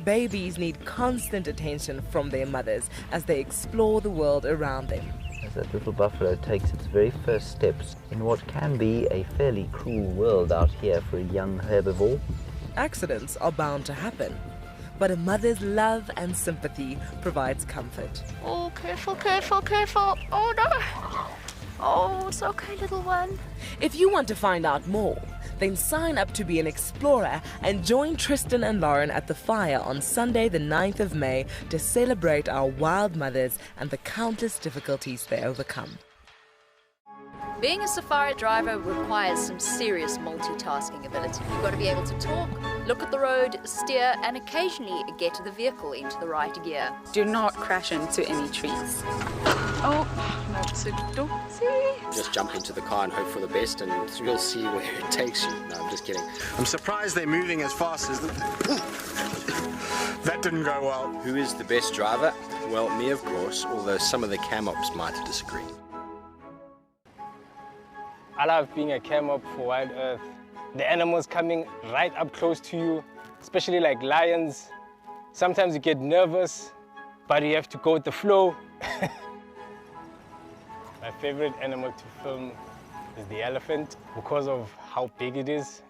Babies need constant attention from their mothers as they explore the world around them. As that little buffalo takes its very first steps in what can be a fairly cruel world out here for a young herbivore. Accidents are bound to happen, but a mother's love and sympathy provides comfort. Oh, careful, careful, careful. Oh no. Oh, it's okay, little one. If you want to find out more, then sign up to be an explorer and join Tristan and Lauren at the fire on Sunday the 9th of May to celebrate our wild mothers and the countless difficulties they overcome. Being a safari driver requires some serious multitasking ability. You've got to be able to talk, look at the road, steer, and occasionally get the vehicle into the right gear. Do not crash into any trees. Oh, not so don't Just jump into the car and hope for the best, and you'll see where it takes you. No, I'm just kidding. I'm surprised they're moving as fast as that didn't go well. Who is the best driver? Well, me, of course, although some of the cam-ops might disagree. I love being a cam op for Wild Earth. The animals coming right up close to you, especially like lions. Sometimes you get nervous, but you have to go with the flow. My favorite animal to film is the elephant because of how big it is.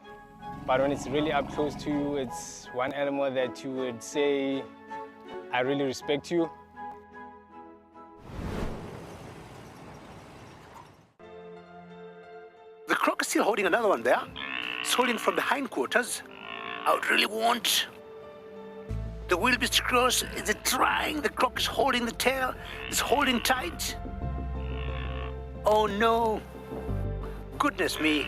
But when it's really up close to you, it's one animal that you would say, I really respect you. The croc is still holding another one there. It's holding from the hindquarters. I would really want the wildebeest to cross. Is it trying? The croc is holding the tail. It's holding tight. Oh no. Goodness me.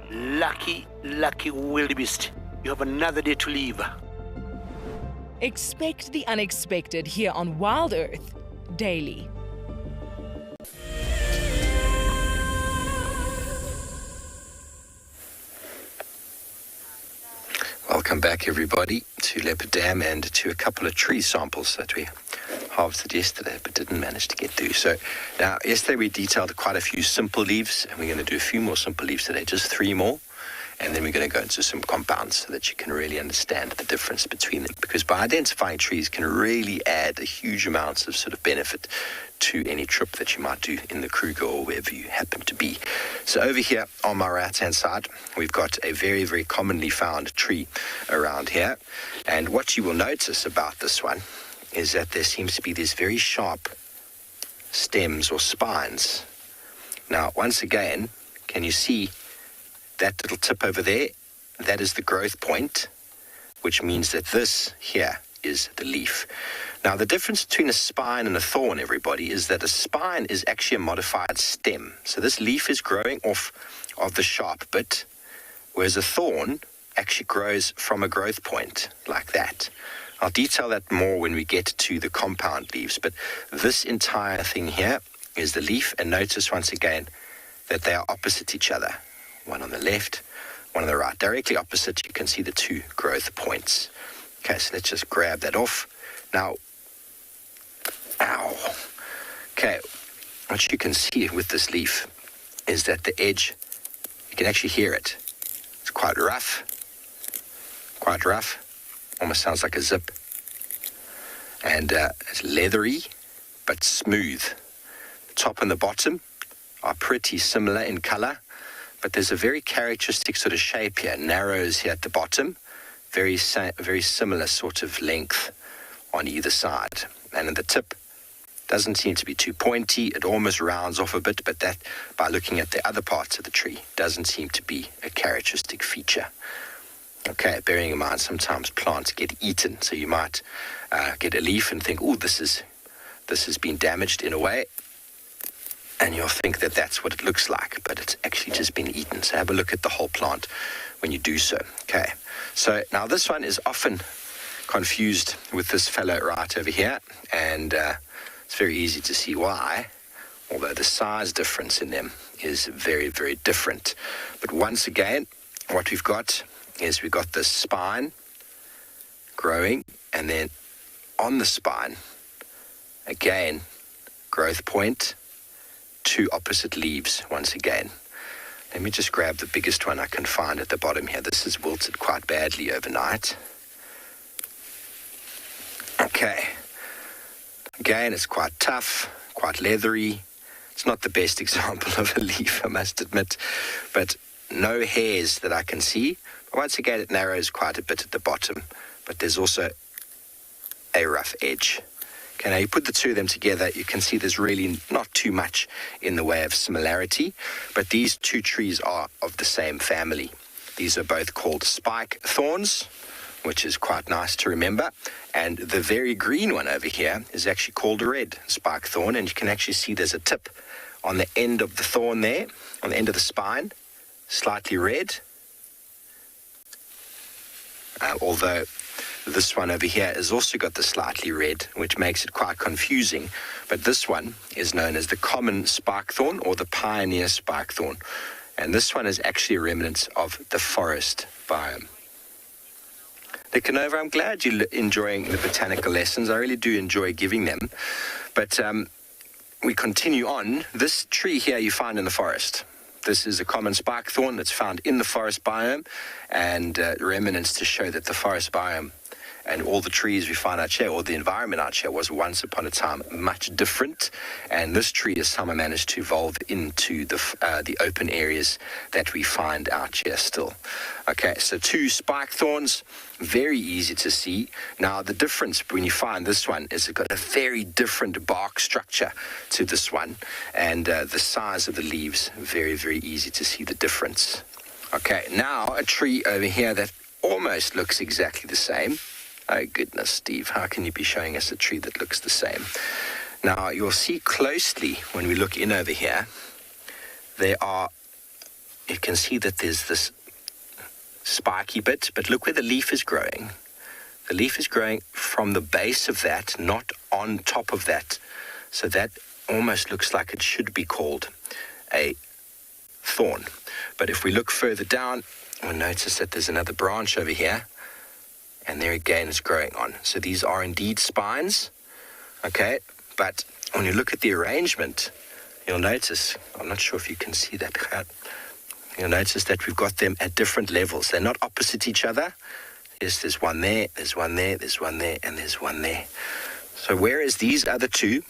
Lucky, lucky wildebeest. You have another day to leave. Expect the unexpected here on Wild Earth daily. Welcome back, everybody, to Leopard Dam and to a couple of tree samples that we harvested yesterday but didn't manage to get through. So now, yesterday we detailed quite a few simple leaves, and we're going to do a few more simple leaves today, just 3 more. And then we're going to go into some compounds so that you can really understand the difference between them. Because by identifying trees can really add a huge amounts of sort of benefit to any trip that you might do in the Kruger or wherever you happen to be. So over here on my right-hand side, we've got a very, very commonly found tree around here. And what you will notice about this one is that there seems to be these very sharp stems or spines. Now, once again, can you see that little tip over there? That is the growth point, which means that this here is the leaf. Now, the difference between a spine and a thorn, everybody, is that a spine is actually a modified stem. So this leaf is growing off of the sharp bit, whereas a thorn actually grows from a growth point like that. I'll detail that more when we get to the compound leaves, but this entire thing here is the leaf, and notice once again that they are opposite each other. One on the left, one on the right. Directly opposite, you can see the 2 growth points. Okay, so let's just grab that off. Now, ow. Okay, what you can see with this leaf is that the edge, you can actually hear it. It's quite rough, almost sounds like a zip. And it's leathery, but smooth. The top and the bottom are pretty similar in color, but there's a very characteristic sort of shape here, narrows here at the bottom, very similar sort of length on either side. And at the tip, doesn't seem to be too pointy. It almost rounds off a bit, but that, by looking at the other parts of the tree, doesn't seem to be a characteristic feature. Okay, bearing in mind sometimes plants get eaten, so you might get a leaf and think, oh, this has been damaged in a way, and you'll think that that's what it looks like, but it's actually just been eaten. So have a look at the whole plant when you do so. Okay, so now this one is often confused with this fellow right over here, and it's very easy to see why, although the size difference in them is very, very different. But once again, what we've got is we've got this spine growing, and then on the spine, again, growth point, two opposite leaves once again. Let me just grab the biggest one I can find at the bottom here. This is wilted quite badly overnight. Okay. Again, it's quite tough, quite leathery. It's not the best example of a leaf, I must admit, but no hairs that I can see. But once again, it narrows quite a bit at the bottom, but there's also a rough edge. Okay, now you put the two of them together, you can see there's really not too much in the way of similarity, but these two trees are of the same family. These are both called spike thorns, which is quite nice to remember. And the very green one over here is actually called a red spike thorn, and you can actually see there's a tip on the end of the thorn there, on the end of the spine, slightly red. Although this one over here has also got the slightly red, which makes it quite confusing. But this one is known as the common spike thorn or the pioneer spike thorn. And this one is actually a remnant of the forest biome. Canova, I'm glad you're enjoying the botanical lessons. I really do enjoy giving them. But we continue on. This tree here you find in the forest. This is a common spike thorn that's found in the forest biome, and remnants to show that the forest biome and all the trees we find out here, or the environment out here, was once upon a time much different. And this tree has somehow managed to evolve into the open areas that we find out here still. Okay, so two spike thorns, very easy to see. Now, the difference when you find this one is it's got a very different bark structure to this one, and the size of the leaves, very, very easy to see the difference. Okay, now a tree over here that almost looks exactly the same. Oh goodness, Steve, how can you be showing us a tree that looks the same? Now, you'll see closely when we look in over here, you can see that there's this spiky bit, but look where the leaf is growing. The leaf is growing from the base of that, not on top of that. So that almost looks like it should be called a thorn. But if we look further down, we'll notice that there's another branch over here, and there again is growing on. So these are indeed spines, okay? But when you look at the arrangement, you'll notice, I'm not sure if you can see that, you'll notice that we've got them at different levels. They're not opposite each other. Yes, there's one there, there's one there, there's one there, and there's one there. So whereas these other two,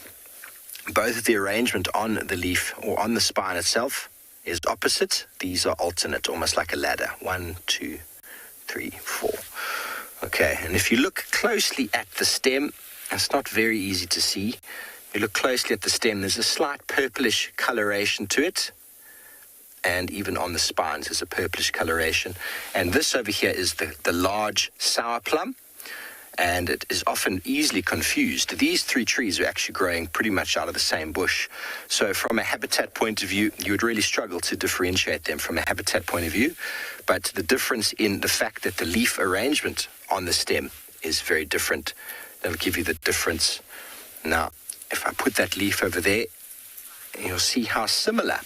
both of the arrangement on the leaf or on the spine itself is opposite, these are alternate, almost like a ladder. 1, 2, 3, 4. Okay, and if you look closely at the stem, it's not very easy to see. If you look closely at the stem, there's a slight purplish coloration to it. And even on the spines, there's a purplish coloration. And this over here is the large sour plum. And it is often easily confused. These three trees are actually growing pretty much out of the same bush. So from a habitat point of view, you would really struggle to differentiate them from a habitat point of view. But the difference in the fact that the leaf arrangement on the stem is very different, that'll give you the difference. Now, if I put that leaf over there, you'll see how similar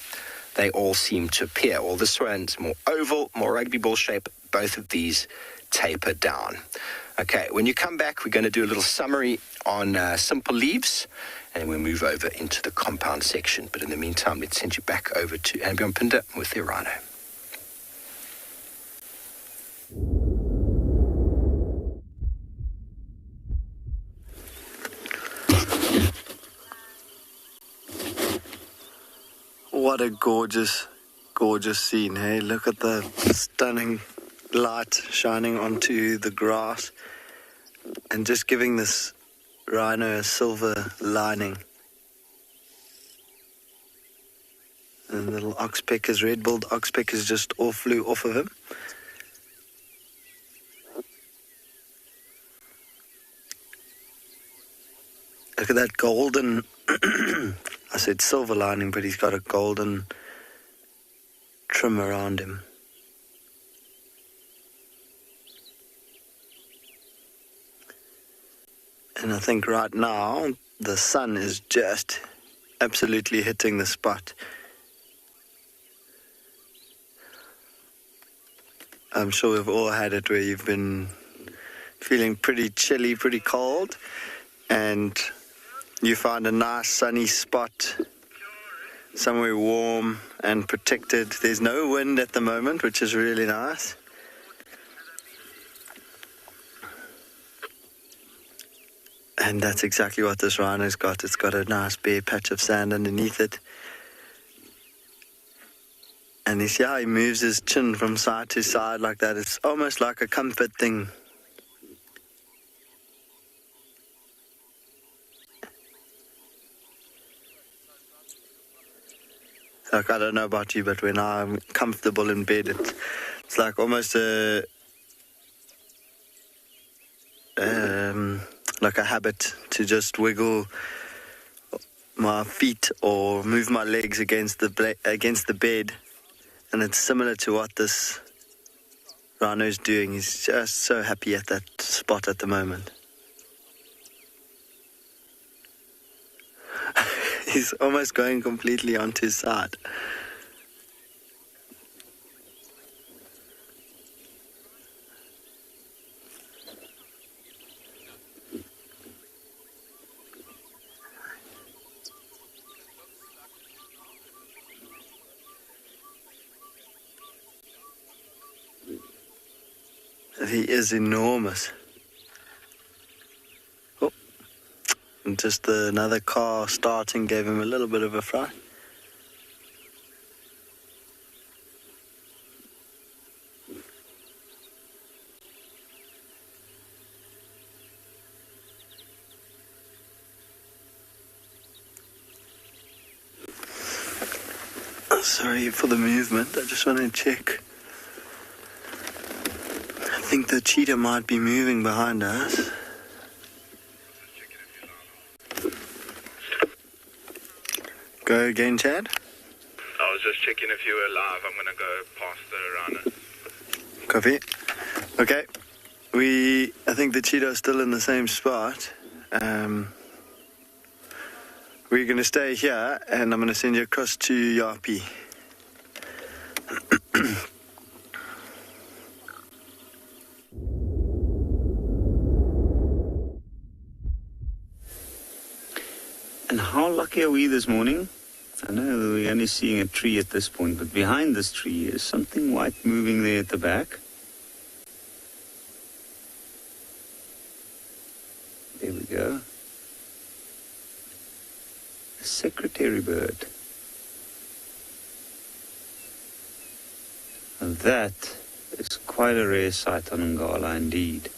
they all seem to appear. Well, this one's more oval, more rugby ball shape. Both of these taper down. Okay, when you come back, we're going to do a little summary on simple leaves, and then we'll move over into the compound section. But in the meantime, let's send you back over to Ambjorn Pinder with the rhino. What a gorgeous, gorgeous scene, hey? Look at the stunning light shining onto the grass and just giving this rhino a silver lining. And the little oxpeckers, red-billed oxpeckers just all flew off of him. Look at that golden, I said silver lining, but he's got a golden trim around him. And I think right now, the sun is just absolutely hitting the spot. I'm sure we've all had it where you've been feeling pretty chilly, pretty cold, and you find a nice sunny spot, somewhere warm and protected. There's no wind at the moment, which is really nice. And that's exactly what this rhino's got. It's got a nice bare patch of sand underneath it. And you see how he moves his chin from side to side like that. It's almost like a comfort thing. Like, I don't know about you, but when I'm comfortable in bed, it's like almost like a habit to just wiggle my feet or move my legs against the bed. And it's similar to what this rhino's doing. He's just so happy at that spot at the moment. He's almost going completely onto his side. He is enormous. Oh, and just another car starting gave him a little bit of a fright. Sorry for the movement, I just want to check. I think the cheetah might be moving behind us. Go again, Chad. I was just checking if you were live. I'm going to go past the rhino. Copy. Okay. I think the cheetah is still in the same spot. We're going to stay here, and I'm going to send you across to Yapi. And how lucky are we this morning? I know that we're only seeing a tree at this point, but behind this tree is something white moving there at the back. There we go. A secretary bird. And that is quite a rare sight on Ngala indeed.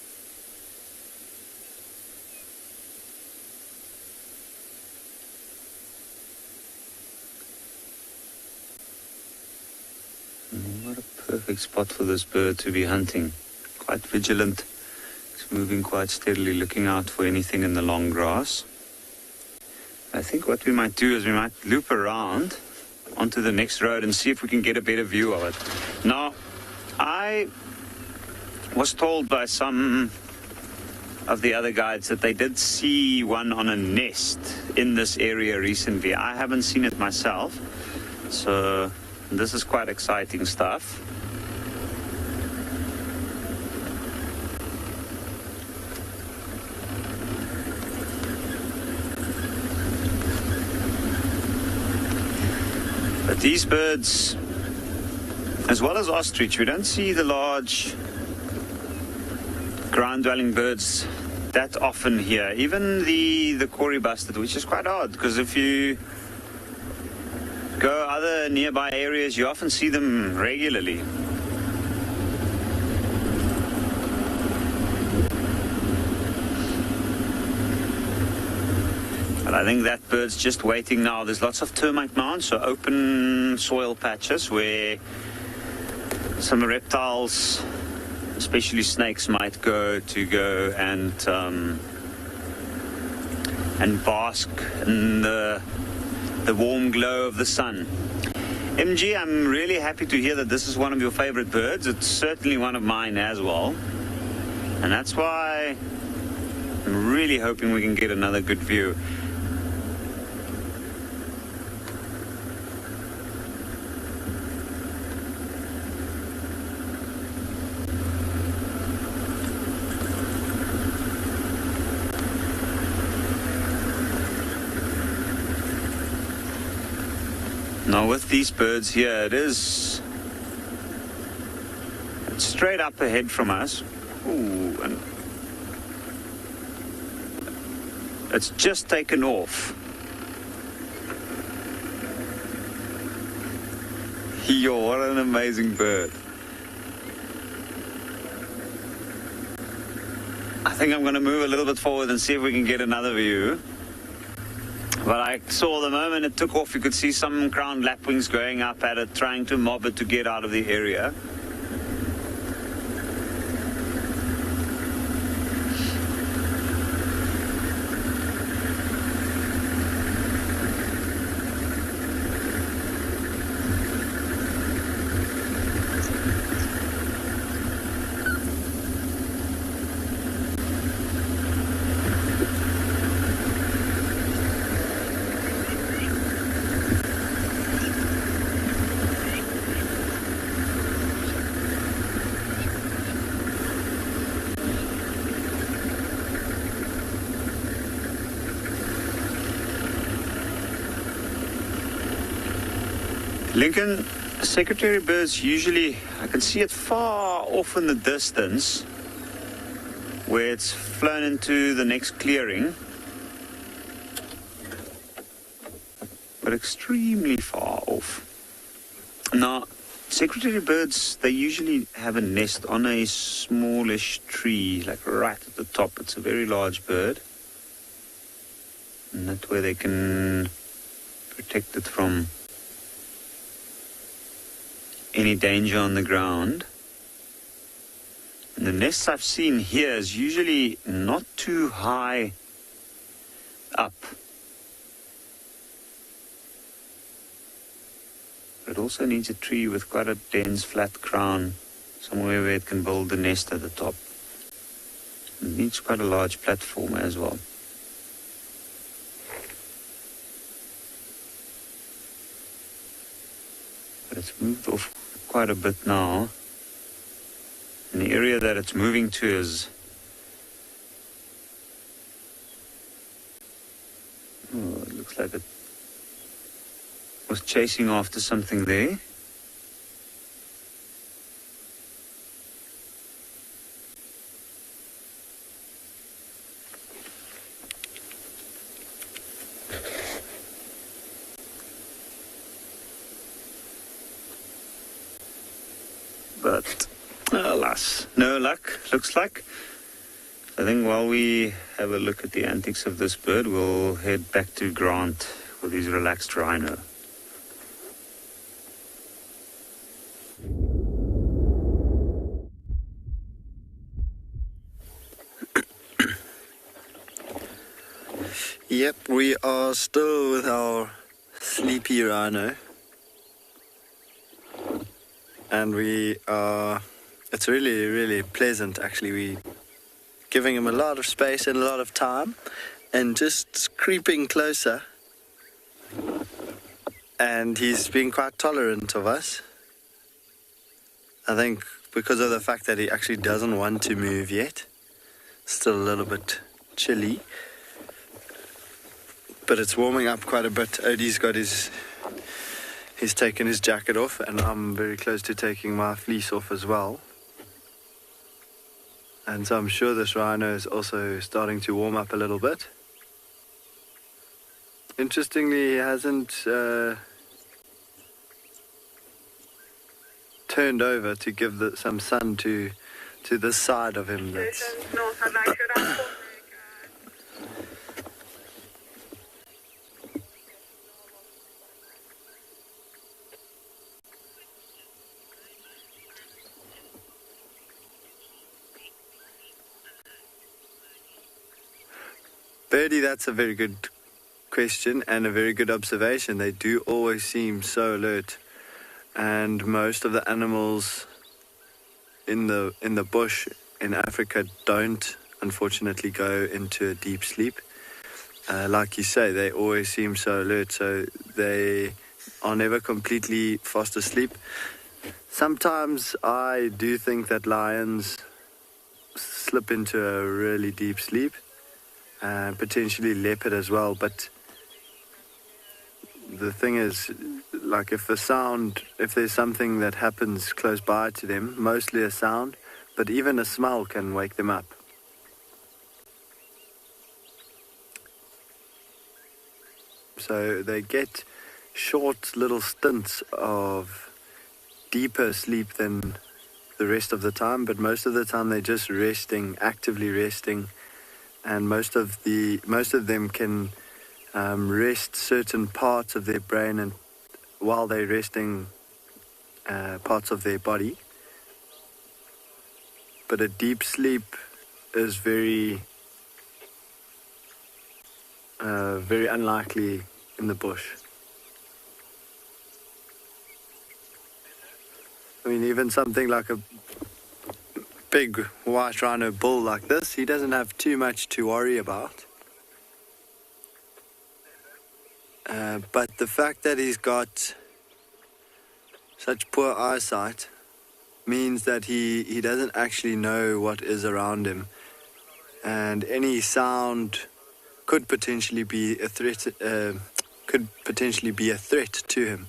What a perfect spot for this bird to be hunting. Quite vigilant. It's moving quite steadily, looking out for anything in the long grass. I think what we might do is we might loop around onto the next road and see if we can get a better view of it. Now, I was told by some of the other guides that they did see one on a nest in this area recently. I haven't seen it myself, so this is quite exciting stuff. But these birds, as well as ostrich, we don't see the large ground-dwelling birds that often here. Even the Kori bustard, which is quite odd, because if you go other nearby areas, you often see them regularly. But I think that bird's just waiting now. There's lots of termite mounds, so open soil patches where some reptiles, especially snakes, might go and bask in the warm glow of the sun. MG, I'm really happy to hear that this is one of your favorite birds. It's certainly one of mine as well. And that's why I'm really hoping we can get another good view. Now with these birds here, it's straight up ahead from us. Ooh, and it's just taken off. Yo, what an amazing bird. I think I'm going to move a little bit forward and see if we can get another view. But I saw the moment it took off, you could see some crowned lapwings going up at it, trying to mob it to get out of the area. Lincoln, secretary birds usually, I can see it far off in the distance where it's flown into the next clearing, but extremely far off. Now, secretary birds, they usually have a nest on a smallish tree, like right at the top. It's a very large bird, and that's where they can protect it from any danger on the ground. And the nests I've seen here is usually not too high up. But it also needs a tree with quite a dense flat crown, somewhere where it can build the nest at the top. It needs quite a large platform as well. But it's moved off quite a bit now. And the area that it's moving to is... oh, it looks like it was chasing after something there. But alas, no luck, looks like. I think while we have a look at the antics of this bird, we'll head back to Grant with his relaxed rhino. Yep, we are still with our sleepy rhino. And it's really, really pleasant actually. We're giving him a lot of space and a lot of time and just creeping closer. And he's been quite tolerant of us. I think because of the fact that he actually doesn't want to move yet. Still a little bit chilly. But it's warming up quite a bit. Odie's got he's taken his jacket off, and I'm very close to taking my fleece off as well. And so I'm sure this rhino is also starting to warm up a little bit. Interestingly, he hasn't turned over to give some sun to this side of him. Birdie, that's a very good question and a very good observation. They do always seem so alert, and most of the animals in the bush in Africa don't unfortunately go into a deep sleep. Like you say, they always seem so alert, so they are never completely fast asleep. Sometimes I do think that lions slip into a really deep sleep, and potentially leopard as well, but the thing is, like if there's something that happens close by to them, mostly a sound, but even a smell can wake them up. So they get short little stints of deeper sleep than the rest of the time, but most of the time they're just resting, actively resting, and most of them can rest certain parts of their brain and while they're resting parts of their body. But a deep sleep is very unlikely in the bush. I mean, even something like a big white rhino bull like this, he doesn't have too much to worry about. But the fact that he's got such poor eyesight means that he doesn't actually know what is around him, and any sound could potentially be a threat. To him.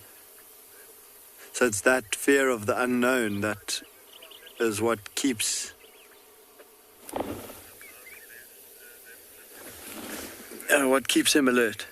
So it's that fear of the unknown that is what keeps him alert.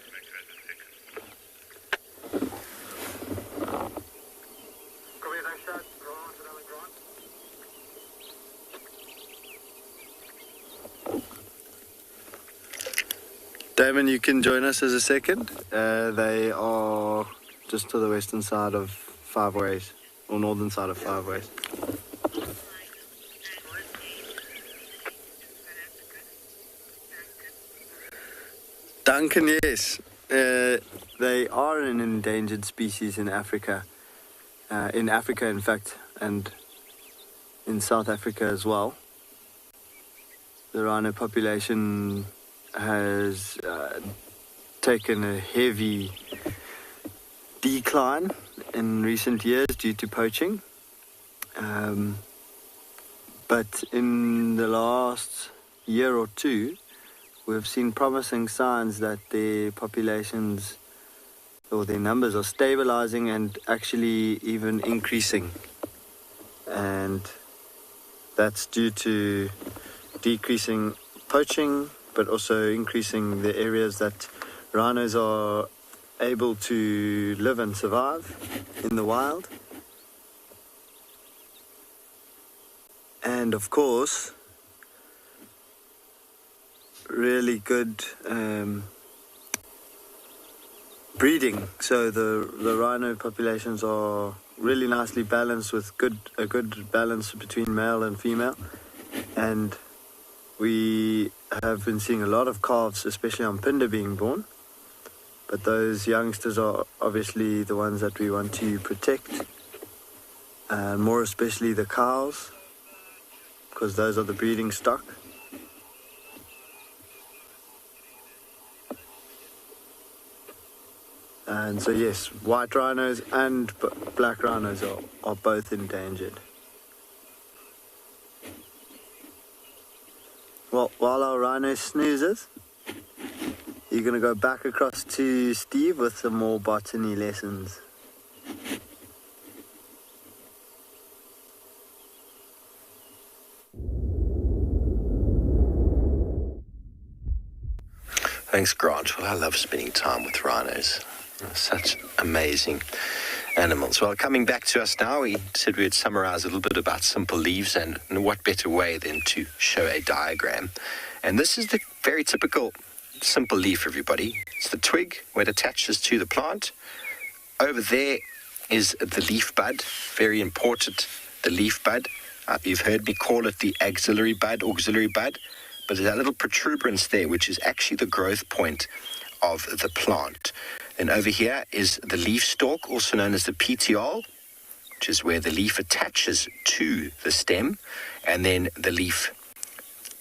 Damon, you can join us as a second. They are just to the western side of Five Ways, or northern side of Five Ways. Duncan, yes. They are an endangered species in Africa. In fact, and in South Africa as well. The rhino population has taken a heavy decline in recent years due to poaching. But in the last year or two, we've seen promising signs that their populations or their numbers are stabilizing and actually even increasing. And that's due to decreasing poaching, but also increasing the areas that rhinos are able to live and survive in the wild. And of course, really good breeding. So the rhino populations are really nicely balanced with a good balance between male and female. And we have been seeing a lot of calves, especially on Pinder, being born. But those youngsters are obviously the ones that we want to protect. More especially the cows, because those are the breeding stock. And so yes, white rhinos and black rhinos are both endangered. Well, while our rhino snoozes, you're going to go back across to Steve with some more botany lessons. Thanks, Grant. Well, I love spending time with rhinos. Such amazing animals. Well, coming back to us now, we said we'd summarize a little bit about simple leaves, and what better way than to show a diagram. And this is the very typical simple leaf, everybody. It's the twig where it attaches to the plant. Over there is the leaf bud, very important, the leaf bud. You've heard me call it the auxiliary bud, but there's a little protuberance there, which is actually the growth point of the plant. And over here is the leaf stalk, also known as the petiole, which is where the leaf attaches to the stem, and then the leaf.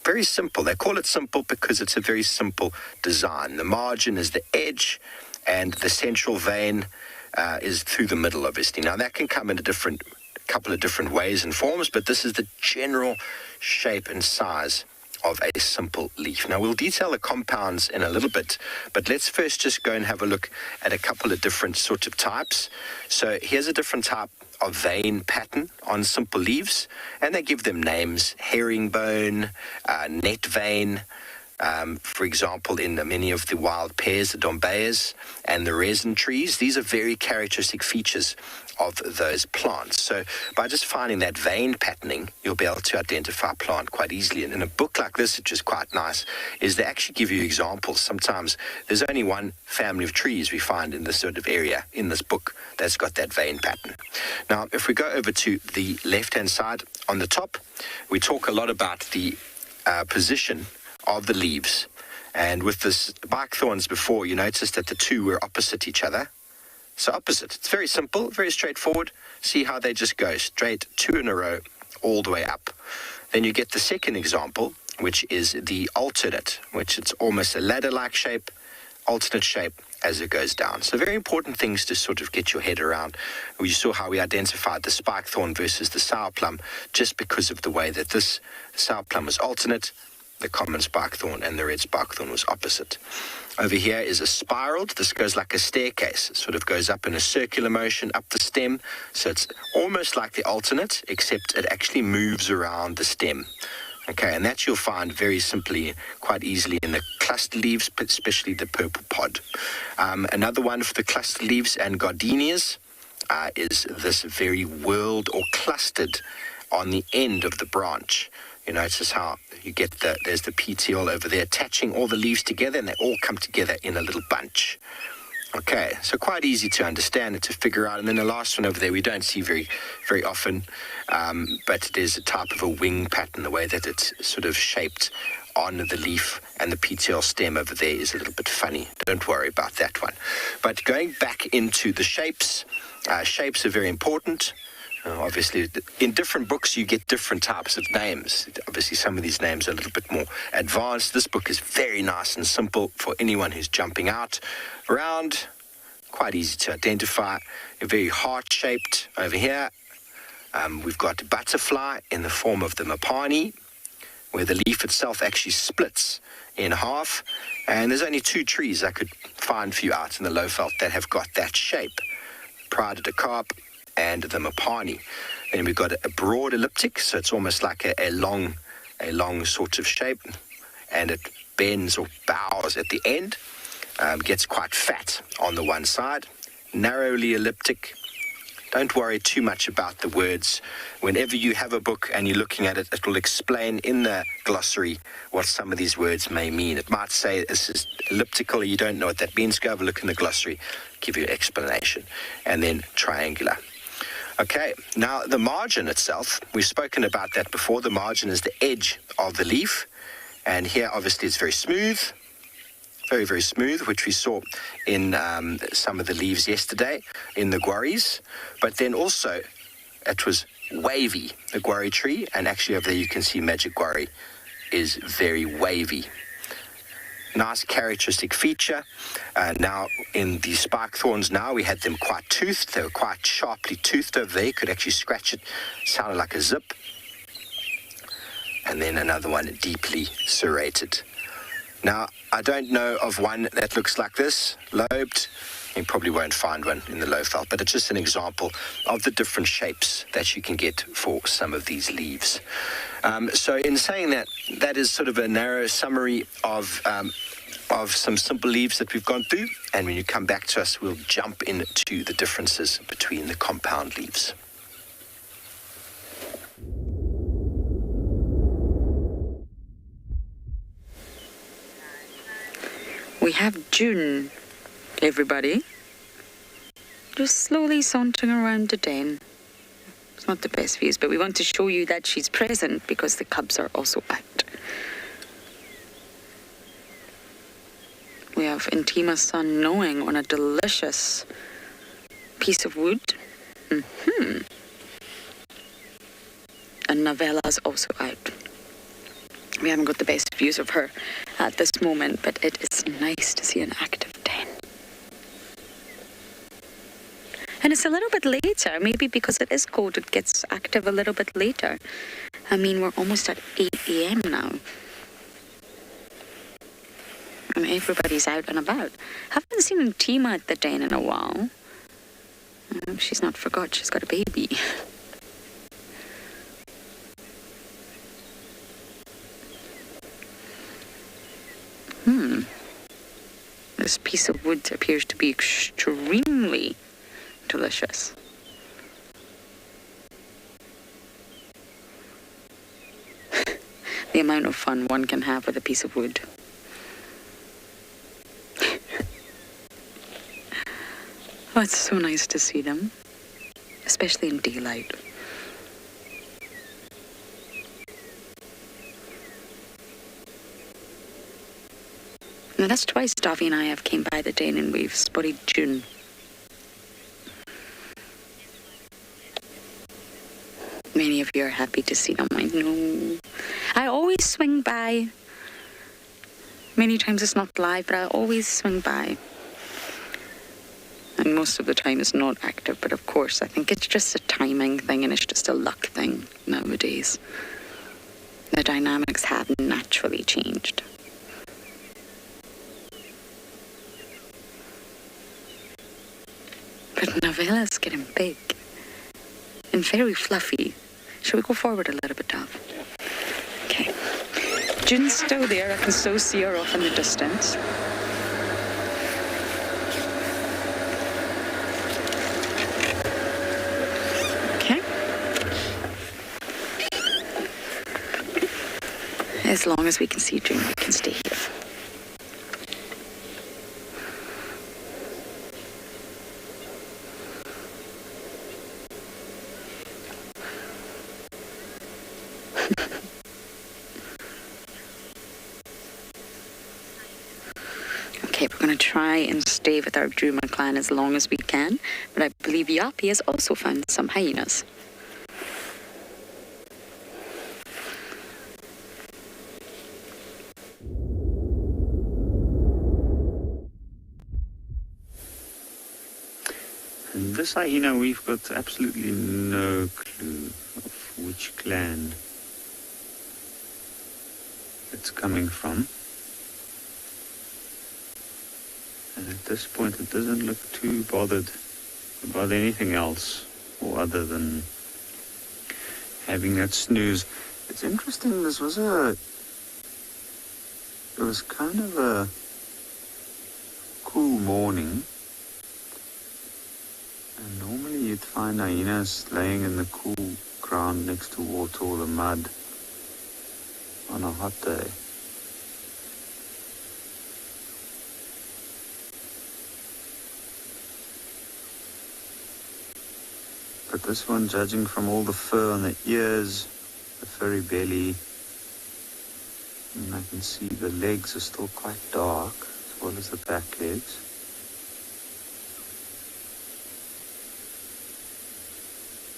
Very simple. They call it simple because it's a very simple design. The margin is the edge, and the central vein is through the middle, obviously. Now, that can come in a couple of different ways and forms, but this is the general shape and size of a simple leaf. Now, we'll detail the compounds in a little bit, but let's first just go and have a look at a couple of different sort of types. So here's a different type of vein pattern on simple leaves, and they give them names: herringbone, net vein. For example, in many of the wild pears, the dombeas, and the resin trees, these are very characteristic features of those plants. So by just finding that vein patterning, you'll be able to identify a plant quite easily. And in a book like this, which is quite nice, is they actually give you examples. Sometimes there's only one family of trees we find in this sort of area in this book that's got that vein pattern. Now, if we go over to the left-hand side on the top, we talk a lot about the position of the leaves. And with the spike thorns before, you noticed that the two were opposite each other. So opposite. It's very simple, very straightforward. See how they just go straight, two in a row, all the way up. Then you get the second example, which is the alternate, which it's almost a ladder-like shape, alternate shape as it goes down. So very important things to sort of get your head around. You saw how we identified the spike thorn versus the sour plum, just because of the way that this sour plum was alternate, the common spike thorn and the red spike thorn was opposite. Over here is a spiraled. This goes like a staircase. It sort of goes up in a circular motion up the stem. So it's almost like the alternate, except it actually moves around the stem. Okay, and that you'll find very simply, quite easily in the cluster leaves, but especially the purple pod. Another one for the cluster leaves and gardenias is this very whorled or clustered on the end of the branch. You notice how you get there's the petiole over there attaching all the leaves together, and they all come together in a little bunch. Okay, so quite easy to understand and to figure out. And then the last one over there we don't see very, very often, but it is a type of a wing pattern. The way that it's sort of shaped on the leaf and the petiole stem over there is a little bit funny. Don't worry about that one. But going back into the shapes, shapes are very important. Obviously, in different books, you get different types of names. Obviously, some of these names are a little bit more advanced. This book is very nice and simple for anyone who's jumping out. Round, quite easy to identify. Very heart-shaped over here. We've got butterfly in the form of the mapani, where the leaf itself actually splits in half. And there's only two trees I could find for you out in the Lowveld that have got that shape. Carp and the mapani. Then we've got a broad elliptic, so it's almost like a long sort of shape, and it bends or bows at the end, gets quite fat on the one side. Narrowly elliptic. Don't worry too much about the words. Whenever you have a book and you're looking at it, it will explain in the glossary what some of these words may mean. It might say this is elliptical, you don't know what that means. Go have a look in the glossary, give you an explanation. And then triangular. Okay, now the margin itself, we've spoken about that before. The margin is the edge of the leaf, and here obviously it's very smooth, very, very smooth, which we saw in some of the leaves yesterday in the guaris, but then also it was wavy, the guari tree, and actually over there you can see magic guari is very wavy. Nice characteristic feature. Now in the spike thorns now we had them quite toothed. They were quite sharply toothed over there. You could actually scratch it. Sounded like a zip. And then another one deeply serrated. Now I don't know of one that looks like this, lobed. You probably won't find one in the Lowveld, but it's just an example of the different shapes that you can get for some of these leaves. So in saying that, that is sort of a narrow summary of of some simple leaves that we've gone through, and when you come back to us, we'll jump into the differences between the compound leaves. We have June, everybody. Just slowly sauntering around the den. It's not the best views, but we want to show you that she's present because the cubs are also out. We have Intima's son gnawing on a delicious piece of wood. And Navella's also out. We haven't got the best views of her at this moment, but it is nice to see an active den. And it's a little bit later, maybe because it is cold, it gets active a little bit later. I mean, we're almost at 8 a.m. now. And everybody's out and about. Haven't seen Intima at the den in a while. She's not forgot, she's got a baby. This piece of wood appears to be extremely delicious. The amount of fun one can have with a piece of wood. Oh, it's so nice to see them, especially in daylight. Now that's twice Davi and I have came by the den and we've spotted June. Many of you are happy to see them, I know. I always swing by. Many times it's not live, but I always swing by. And most of the time it's not active, but of course I think it's just a timing thing and it's just a luck thing nowadays. The dynamics have naturally changed. But Navella's getting big and very fluffy. Shall we go forward a little bit, Dove? Okay. June's still there. I can still see her off in the distance. Okay. As long as we can see June, we can stay here. Okay, we're going to try and stay with our Druma clan as long as we can, but I believe Yapi has also found some hyenas. And this hyena, we've got absolutely no clue of which clan it's coming from. And at this point, it doesn't look too bothered about anything else or other than having that snooze. It's interesting, it was kind of a cool morning. And normally you'd find hyenas laying in the cool ground next to water or the mud on a hot day. But this one, judging from all the fur on the ears, the furry belly, and I can see the legs are still quite dark, as well as the back legs.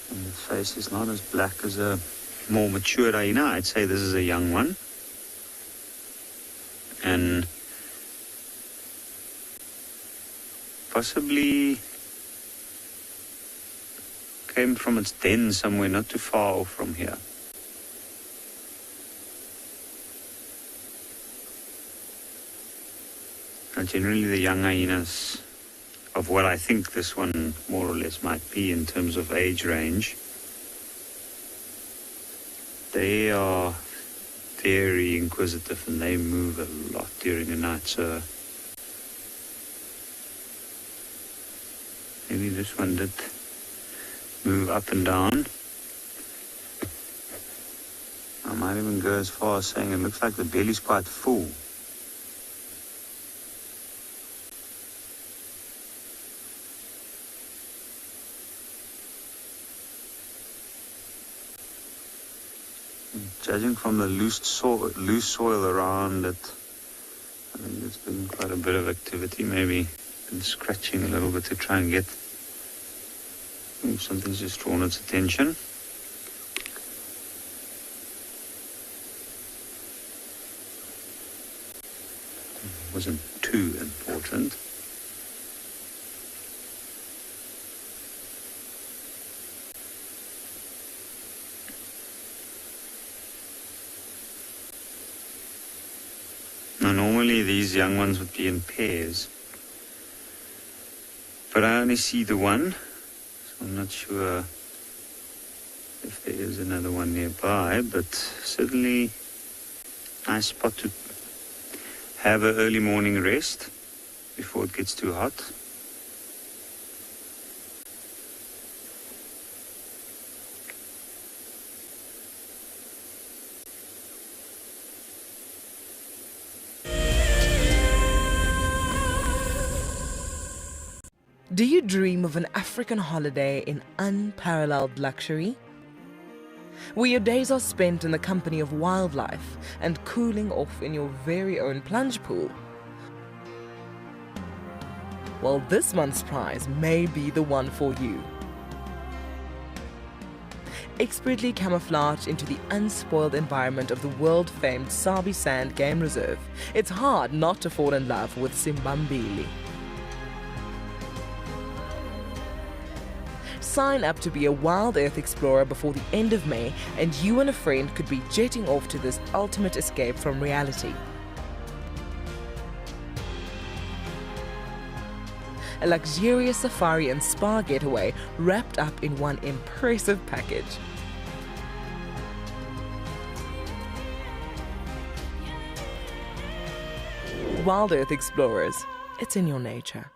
And the face is not as black as a more mature hyena. I'd say this is a young one. And possibly came from its den somewhere not too far off from here. Now, generally the young hyenas of what I think this one more or less might be in terms of age range, they are very inquisitive and they move a lot during the night, so maybe this one did move up and down. I might even go as far as saying it looks like the belly's quite full. Judging from the loose soil around it, I think there's been quite a bit of activity, maybe been scratching a little bit to try and get... Ooh, something's just drawn its attention. Wasn't too important. Now normally these young ones would be in pairs, but I only see the one, so I'm not sure if there is another one nearby, but certainly nice spot to have an early morning rest before it gets too hot. Do you dream of an African holiday in unparalleled luxury? Where your days are spent in the company of wildlife and cooling off in your very own plunge pool? Well, this month's prize may be the one for you. Expertly camouflaged into the unspoiled environment of the world-famed Sabi Sand Game Reserve, it's hard not to fall in love with Simbambili. Sign up to be a Wild Earth explorer before the end of May, and you and a friend could be jetting off to this ultimate escape from reality. A luxurious safari and spa getaway wrapped up in one impressive package. Wild Earth explorers, it's in your nature.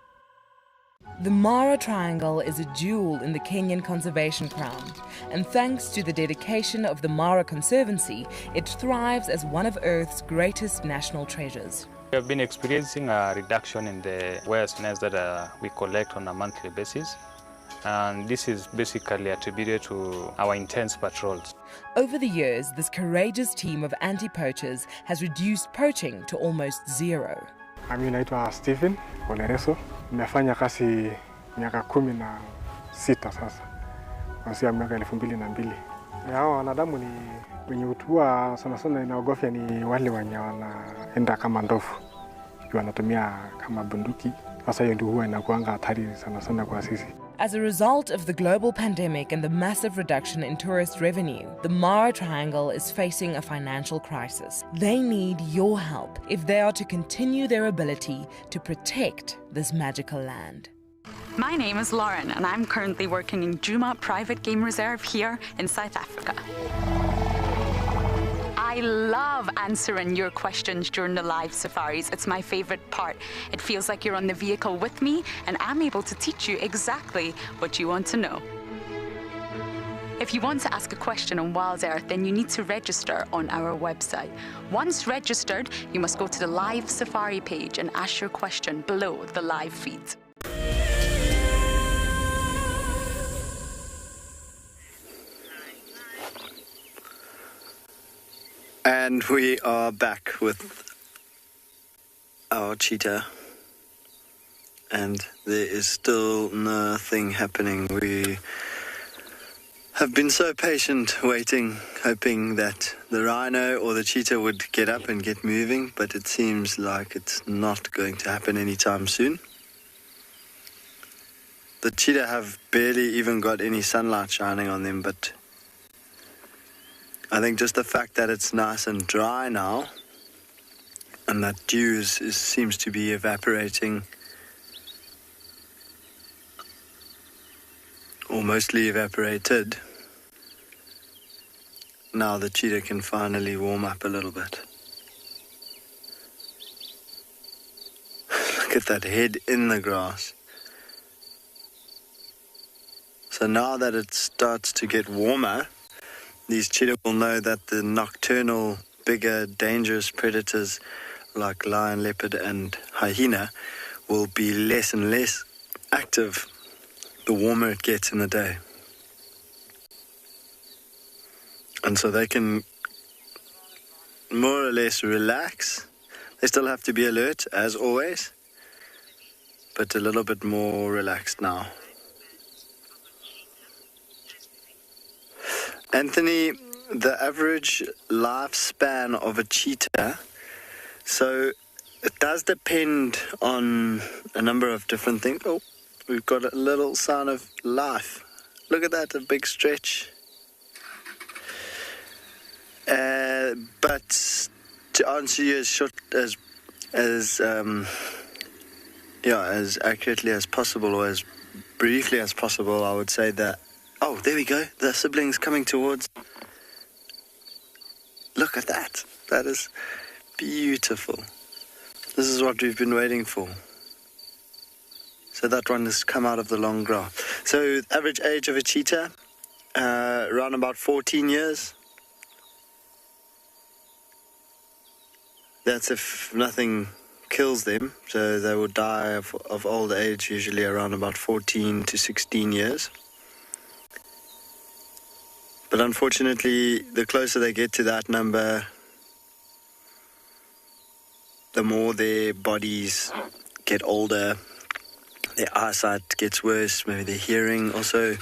The Mara Triangle is a jewel in the Kenyan conservation crown, and thanks to the dedication of the Mara Conservancy, it thrives as one of Earth's greatest national treasures. We have been experiencing a reduction in the whale snails that we collect on a monthly basis, and this is basically attributed to our intense patrols. Over the years, this courageous team of anti-poachers has reduced poaching to almost zero. Mimi naitwa Stephen Olereso. Nimefanya kazi miaka 16 sasa. Kuanzia miaka 2002. Hao wanadamu ni wenye utua sana sana inaogofya ni wale wenye wanaenda kama ndovu. Wanatumia kama bunduki. Sasa hiyo ndio huwa inakuanga hatari sana sana kwa sisi. As a result of the global pandemic and the massive reduction in tourist revenue, the Mara Triangle is facing a financial crisis. They need your help if they are to continue their ability to protect this magical land. My name is Lauren, and I'm currently working in Djuma Private Game Reserve here in South Africa. I love answering your questions during the live safaris. It's my favorite part. It feels like you're on the vehicle with me, and I'm able to teach you exactly what you want to know. If you want to ask a question on Wild Earth, then you need to register on our website. Once registered, you must go to the live safari page and ask your question below the live feed. And we are back with our cheetah, and there is still nothing happening. We have been so patient waiting, hoping that the rhino or the cheetah would get up and get moving, but it seems like it's not going to happen anytime soon. The cheetah have barely even got any sunlight shining on them, but I think just the fact that it's nice and dry now, and that dew seems to be evaporating, or mostly evaporated, now the cheetah can finally warm up a little bit. Look at that head in the grass. So now that it starts to get warmer, these cheetah will know that the nocturnal, bigger, dangerous predators like lion, leopard and hyena will be less and less active the warmer it gets in the day. And so they can more or less relax. They still have to be alert, as always, but a little bit more relaxed now. Anthony, the average lifespan of a cheetah, so it does depend on a number of different things. Oh, we've got a little sign of life. Look at that, a big stretch. But to answer you as accurately as possible, or as briefly as possible, I would say that, oh, there we go, the siblings coming towards. Look at that. That is beautiful. This is what we've been waiting for. So that one has come out of the long grass. So average age of a cheetah, around about 14 years. That's if nothing kills them. So they will die of old age, usually around about 14 to 16 years. But unfortunately, the closer they get to that number, the more their bodies get older, their eyesight gets worse, maybe their hearing also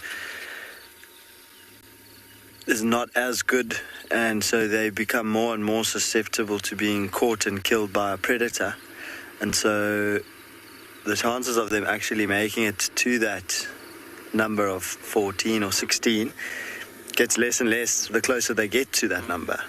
is not as good, and so they become more and more susceptible to being caught and killed by a predator. And so the chances of them actually making it to that number of 14 or 16 gets less and less the closer they get to that number.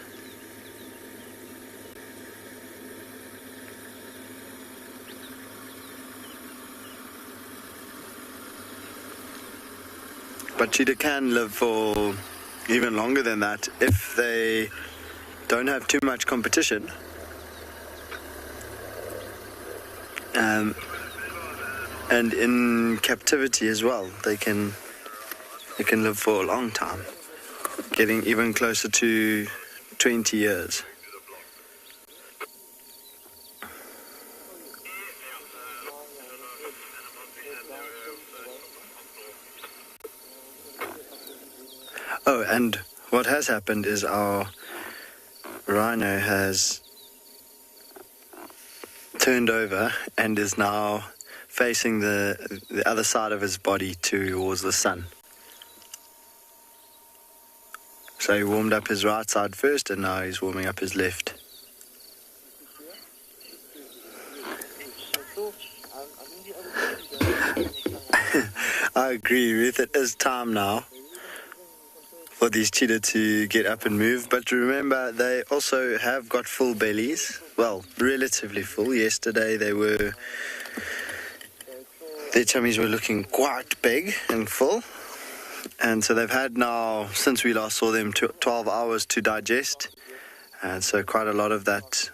But cheetah can live for even longer than that if they don't have too much competition. And in captivity as well, they can live for a long time, getting even closer to 20 years. Oh, and what has happened is our rhino has turned over and is now facing the other side of his body towards the sun. So he warmed up his right side first, and now he's warming up his left. I agree, Ruth. It is time now for these cheetah to get up and move. But remember, they also have got full bellies. Well, relatively full. Yesterday their tummies were looking quite big and full. And so they've had now, since we last saw them, 12 hours to digest. And so quite a lot of that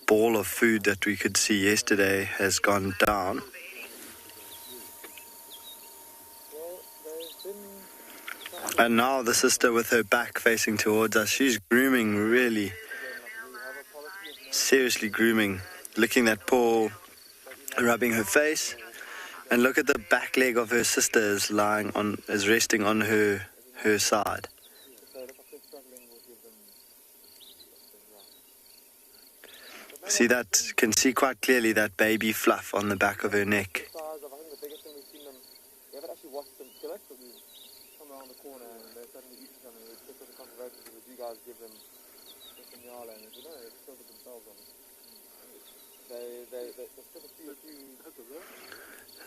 ball of food that we could see yesterday has gone down. And now the sister with her back facing towards us, she's grooming, really seriously grooming, licking that paw, rubbing her face. And look at the back leg of her sister is resting on her side. See that, can see quite clearly that baby fluff on the back of her neck.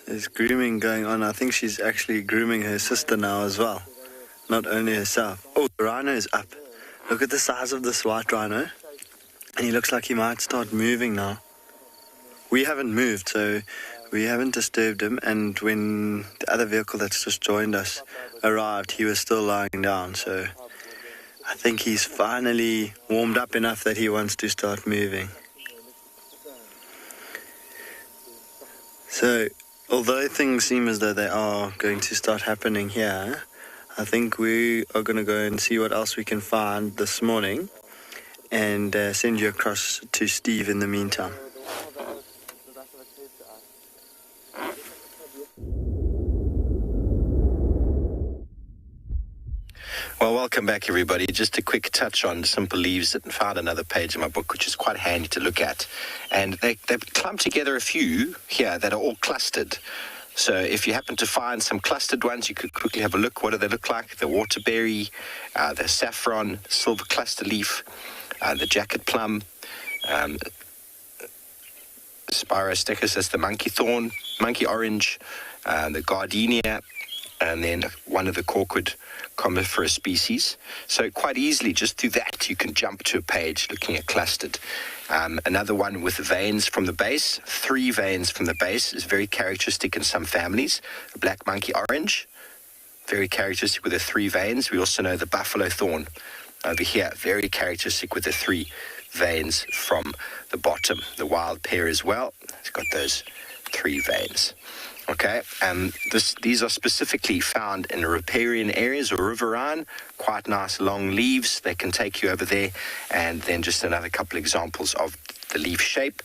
There's grooming going on. I think she's actually grooming her sister now as well, not only herself. Oh, the rhino is up. Look at the size of this white rhino. And he looks like he might start moving now. We haven't moved, so we haven't disturbed him. And when the other vehicle that's just joined us arrived, he was still lying down. So I think he's finally warmed up enough that he wants to start moving. So, although things seem as though they are going to start happening here, I think we are going to go and see what else we can find this morning and send you across to Steve in the meantime. Well, welcome back, everybody. Just a quick touch on simple leaves. I found another page in my book, which is quite handy to look at. And they've clumped together a few here that are all clustered. So if you happen to find some clustered ones, you could quickly have a look. What do they look like? The waterberry, the saffron, silver cluster leaf, the jacket plum, Spirostechus, that's the monkey thorn, monkey orange, the gardenia, and then one of the corkwood coniferous species. So quite easily, just through that, you can jump to a page looking at clustered. Another one with veins from the base, 3 veins from the base, is very characteristic in some families. The black monkey orange, very characteristic with the 3 veins. We also know the buffalo thorn over here, very characteristic with the 3 veins from the bottom. The wild pear as well, it's got those 3 veins. Okay, these are specifically found in riparian areas or riverine, quite nice long leaves. They can take you over there. And then just another couple examples of the leaf shape.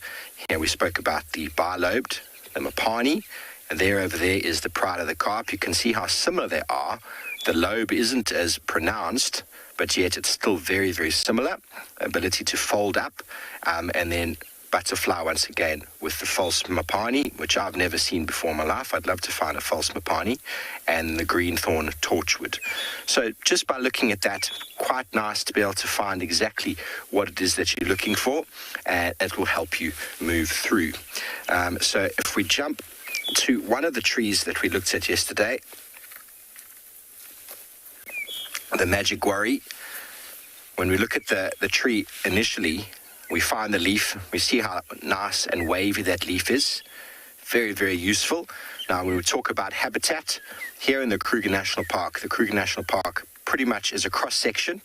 Here we spoke about the bilobed, the mapani, and over there is the pride of the carp. You can see how similar they are. The lobe isn't as pronounced, but yet it's still very, very similar. Ability to fold up, and then butterfly once again with the false mapani, which I've never seen before in my life. I'd love to find a false mapani, and the green thorn torchwood. So just by looking at that, quite nice to be able to find exactly what it is that you're looking for, and it will help you move through. So if we jump to one of the trees that we looked at yesterday, the magic worry, when we look at the tree initially, we find the leaf, we see how nice and wavy that leaf is. Very, very useful. Now, when we talk about habitat, here in the Kruger National Park, the Kruger National Park pretty much is a cross-section.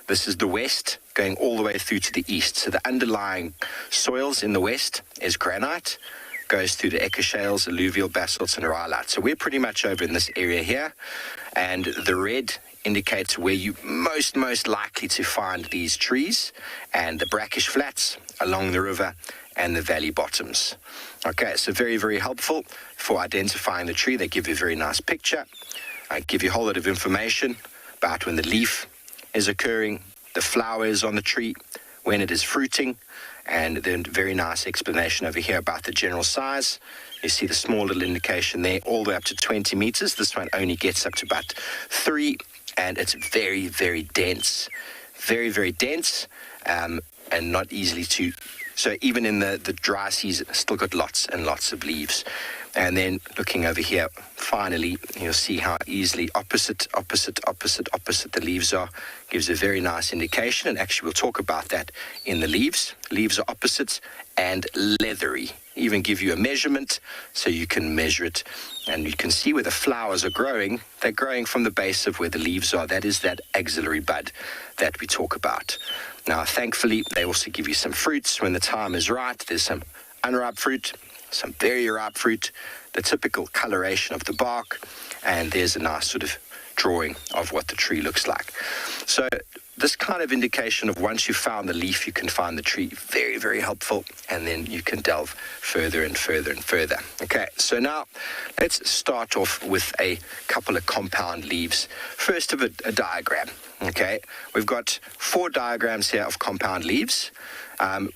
This is the west, going all the way through to the east. So the underlying soils in the west is granite, goes through to ecoshales, alluvial basalts, and rhyolite. So we're pretty much over in this area here, and the red indicates where you most likely to find these trees, and the brackish flats along the river and the valley bottoms. Okay, so very, very helpful for identifying the tree. They give you a very nice picture, give you a whole lot of information about when the leaf is occurring, the flowers on the tree, when it is fruiting, and then very nice explanation over here about the general size. You see the small little indication there, all the way up to 20 meters. This one only gets up to about 3, and it's very, very dense. Very, very dense, and not easily to... So even in the dry season, it's still got lots and lots of leaves. And then looking over here, finally, you'll see how easily opposite the leaves are. Gives a very nice indication, and actually we'll talk about that in the leaves. Leaves are opposites and leathery. Even give you a measurement so you can measure it, and you can see where the flowers are growing. They're growing from the base of where the leaves are. That is that axillary bud that we talk about. Now, thankfully, they also give you some fruits when the time is right. There's some unripe fruit, some very ripe fruit, the typical coloration of the bark, and there's a nice sort of drawing of what the tree looks like. So this kind of indication of once you've found the leaf, you can find the tree, very, very helpful, and then you can delve further and further and further. Okay, so now let's start off with a couple of compound leaves. First of a diagram, okay? We've got 4 diagrams here of compound leaves.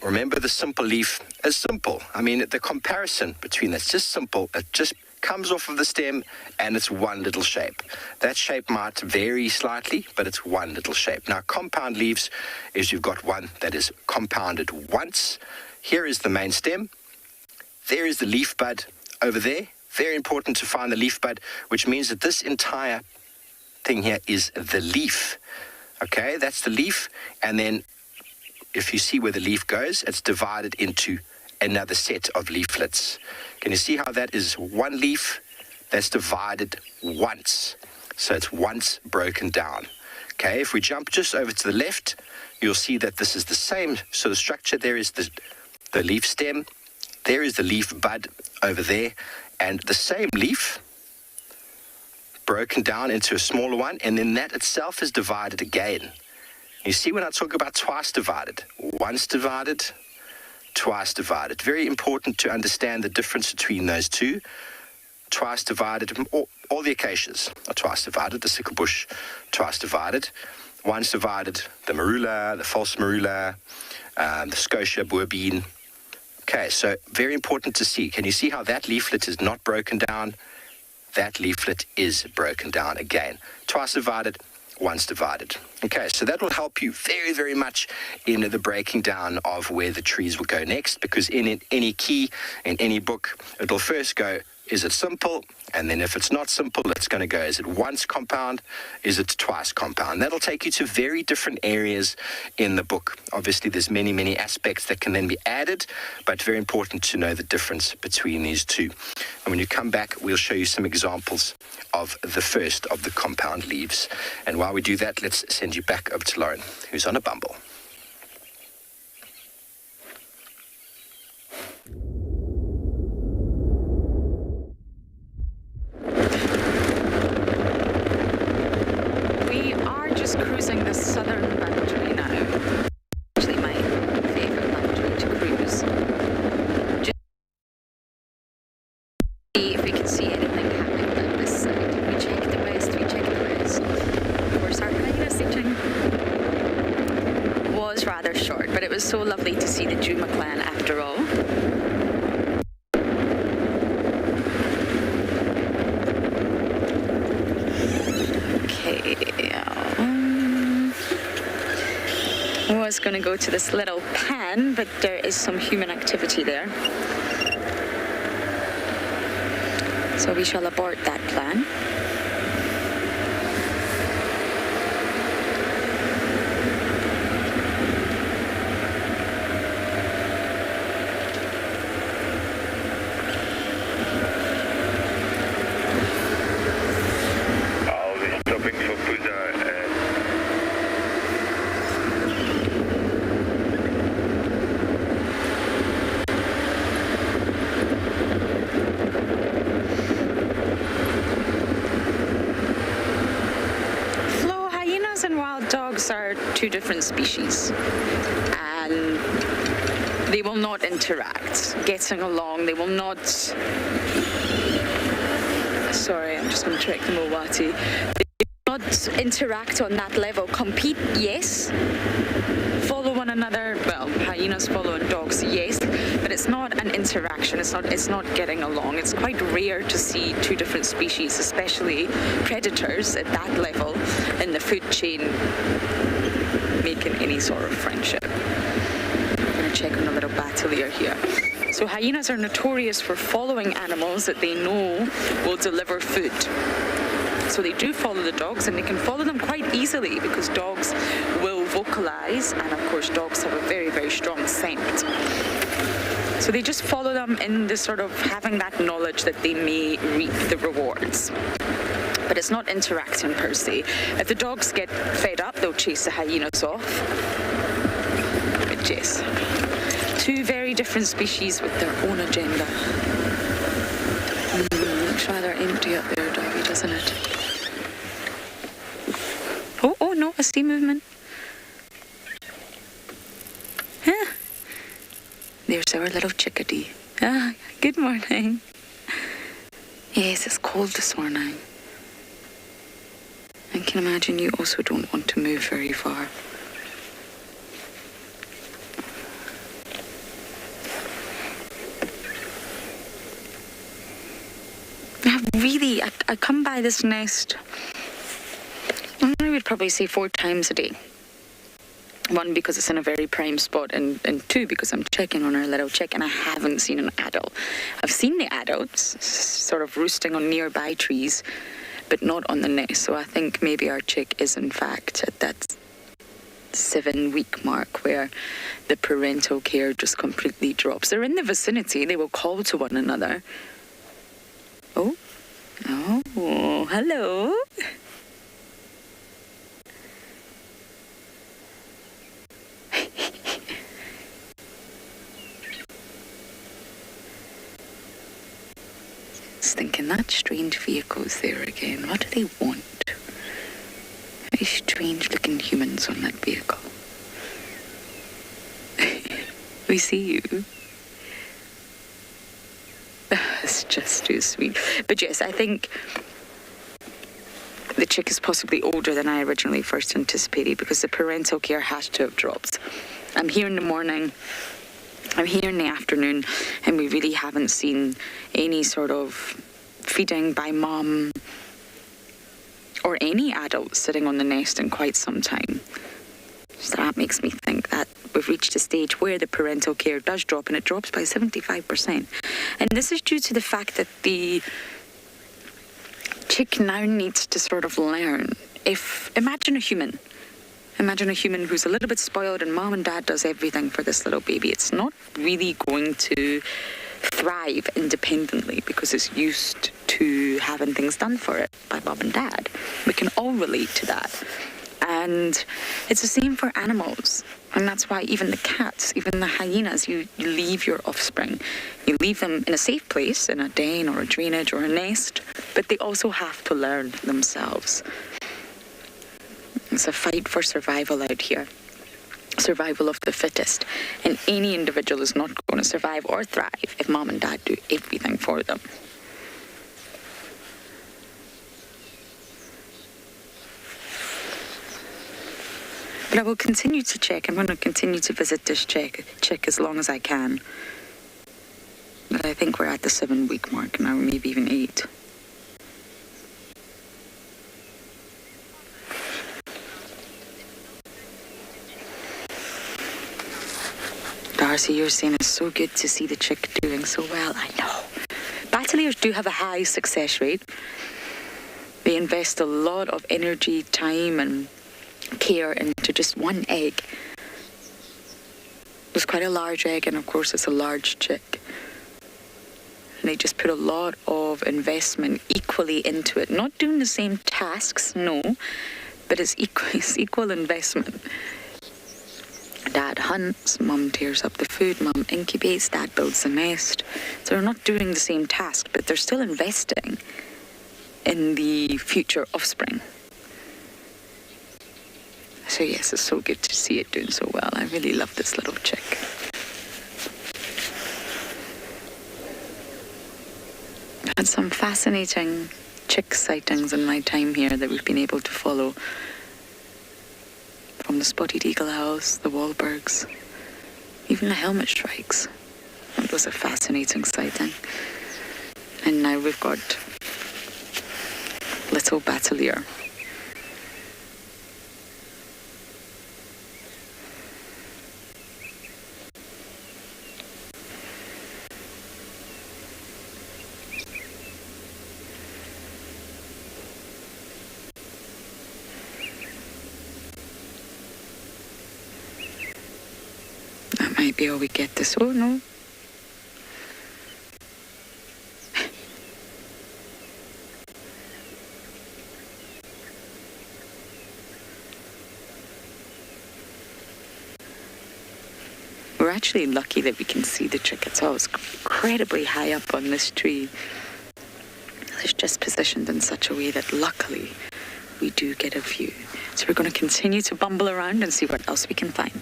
Remember, the simple leaf is simple. I mean, the comparison between that's just simple. It just comes off of the stem, and it's one little shape. That shape might vary slightly, but it's one little shape. Now, compound leaves is you've got one that is compounded once. Here is the main stem. There is the leaf bud over there. Very important to find the leaf bud, which means that this entire thing here is the leaf. Okay, that's the leaf, and then if you see where the leaf goes, it's divided into another set of leaflets. Can you see how that is one leaf that's divided once? So it's once broken down. Okay, if we jump just over to the left, you'll see that this is the same sort of structure. There is the leaf stem, there is the leaf bud over there, and the same leaf broken down into a smaller one, and then that itself is divided again. You see when I talk about twice divided, once divided, twice divided. Very important to understand the difference between those two. Twice divided, all the acacias are twice divided, the sickle bush twice divided. Once divided, the marula, the false marula, the scotia, boerbean. Okay, so very important to see. Can you see how that leaflet is not broken down? That leaflet is broken down again. Twice divided, once divided. Okay, so that will help you very, very much in the breaking down of where the trees will go next, because in any key, in any book, it'll first go, is it simple? And then if it's not simple, it's going to go, is it once compound? Is it twice compound? That'll take you to very different areas in the book. Obviously, there's many, many aspects that can then be added, but very important to know the difference between these two. And when you come back, we'll show you some examples of the first of the compound leaves. And while we do that, let's send you back over to Lauren, who's on a bumble. Cruising the southern boundary now. Actually, my favorite boundary to cruise. Just see if we can see anything happening on this side. We check the west, we check the west. Of course, our hyena sighting was rather short, but it was so lovely to see the Juma clan after all. I was going to go to this little pan, but there is some human activity there. So we shall abort that plan. Are two different species, and they will not interact getting along. They will not, sorry, I'm just going to check the Mowati. They will not interact on that level. Compete, yes. Follow one another, well, hyenas following dogs, yes, but it's not an interaction. It's not getting along. It's quite rare to see two different species, especially predators at that level in the food chain, making any sort of friendship. I'm going to check on a little batelier here. So hyenas are notorious for following animals that they know will deliver food. So they do follow the dogs, and they can follow them quite easily because dogs will vocalize, and of course dogs have a very, very strong scent. So they just follow them in the sort of having that knowledge that they may reap the rewards. But it's not interacting per se. If the dogs get fed up, they'll chase the hyenas off. But yes, two very different species with their own agenda. Looks rather empty up there, Dobby, doesn't it? Oh no, I see movement. Huh. There's our little chickadee. Ah, good morning. Yes, it's cold this morning. I can imagine you also don't want to move very far. I come by this nest, I would probably say 4 times a day. 1, because it's in a very prime spot, and 2, because I'm checking on our little chick and I haven't seen an adult. I've seen the adults sort of roosting on nearby trees, but not on the nest. So I think maybe our chick is in fact at that 7-week mark where the parental care just completely drops. They're in the vicinity, they will call to one another. Oh, hello. just thinking, that strange vehicle's there again. What do they want? Very strange looking humans on that vehicle. We see you. It's just too sweet. But yes, I think the chick is possibly older than I originally first anticipated, because the parental care has to have dropped. I'm here in the morning, I'm here in the afternoon, and we really haven't seen any sort of feeding by mum or any adult sitting on the nest in quite some time. So that makes me think that we've reached a stage where the parental care does drop, and it drops by 75%. And this is due to the fact that the chick now needs to sort of learn. Imagine a human who's a little bit spoiled, and mom and dad does everything for this little baby. It's not really going to thrive independently because it's used to having things done for it by mom and dad. We can all relate to that. And it's the same for animals. And that's why even the cats, even the hyenas, you leave your offspring. You leave them in a safe place, in a den or a drainage or a nest, but they also have to learn themselves. It's a fight for survival out here. Survival of the fittest. And any individual is not going to survive or thrive if mom and dad do everything for them. But I will continue to check. I'm going to continue to visit this chick as long as I can. But I think we're at the 7-week mark now, maybe even 8. Darcy, you're saying it's so good to see the chick doing so well. I know. Battaliers do have a high success rate. They invest a lot of energy, time, and care into just one egg. It's quite a large egg, and of course it's a large chick. And they just put a lot of investment equally into it. Not doing the same tasks, no, but it's equal investment. Dad hunts, mum tears up the food, mum incubates, dad builds the nest. So they're not doing the same task, but they're still investing in the future offspring. So yes, it's so good to see it doing so well. I really love this little chick. I had some fascinating chick sightings in my time here that we've been able to follow. From the spotted eagle owls, the Wahlbergs, even the helmet shrikes. It was a fascinating sighting. And now we've got little Battalier. Might be all we get this. Oh no. We're actually lucky that we can see the chick. It's always incredibly high up on this tree. It's just positioned in such a way that luckily we do get a view. So we're going to continue to bumble around and see what else we can find.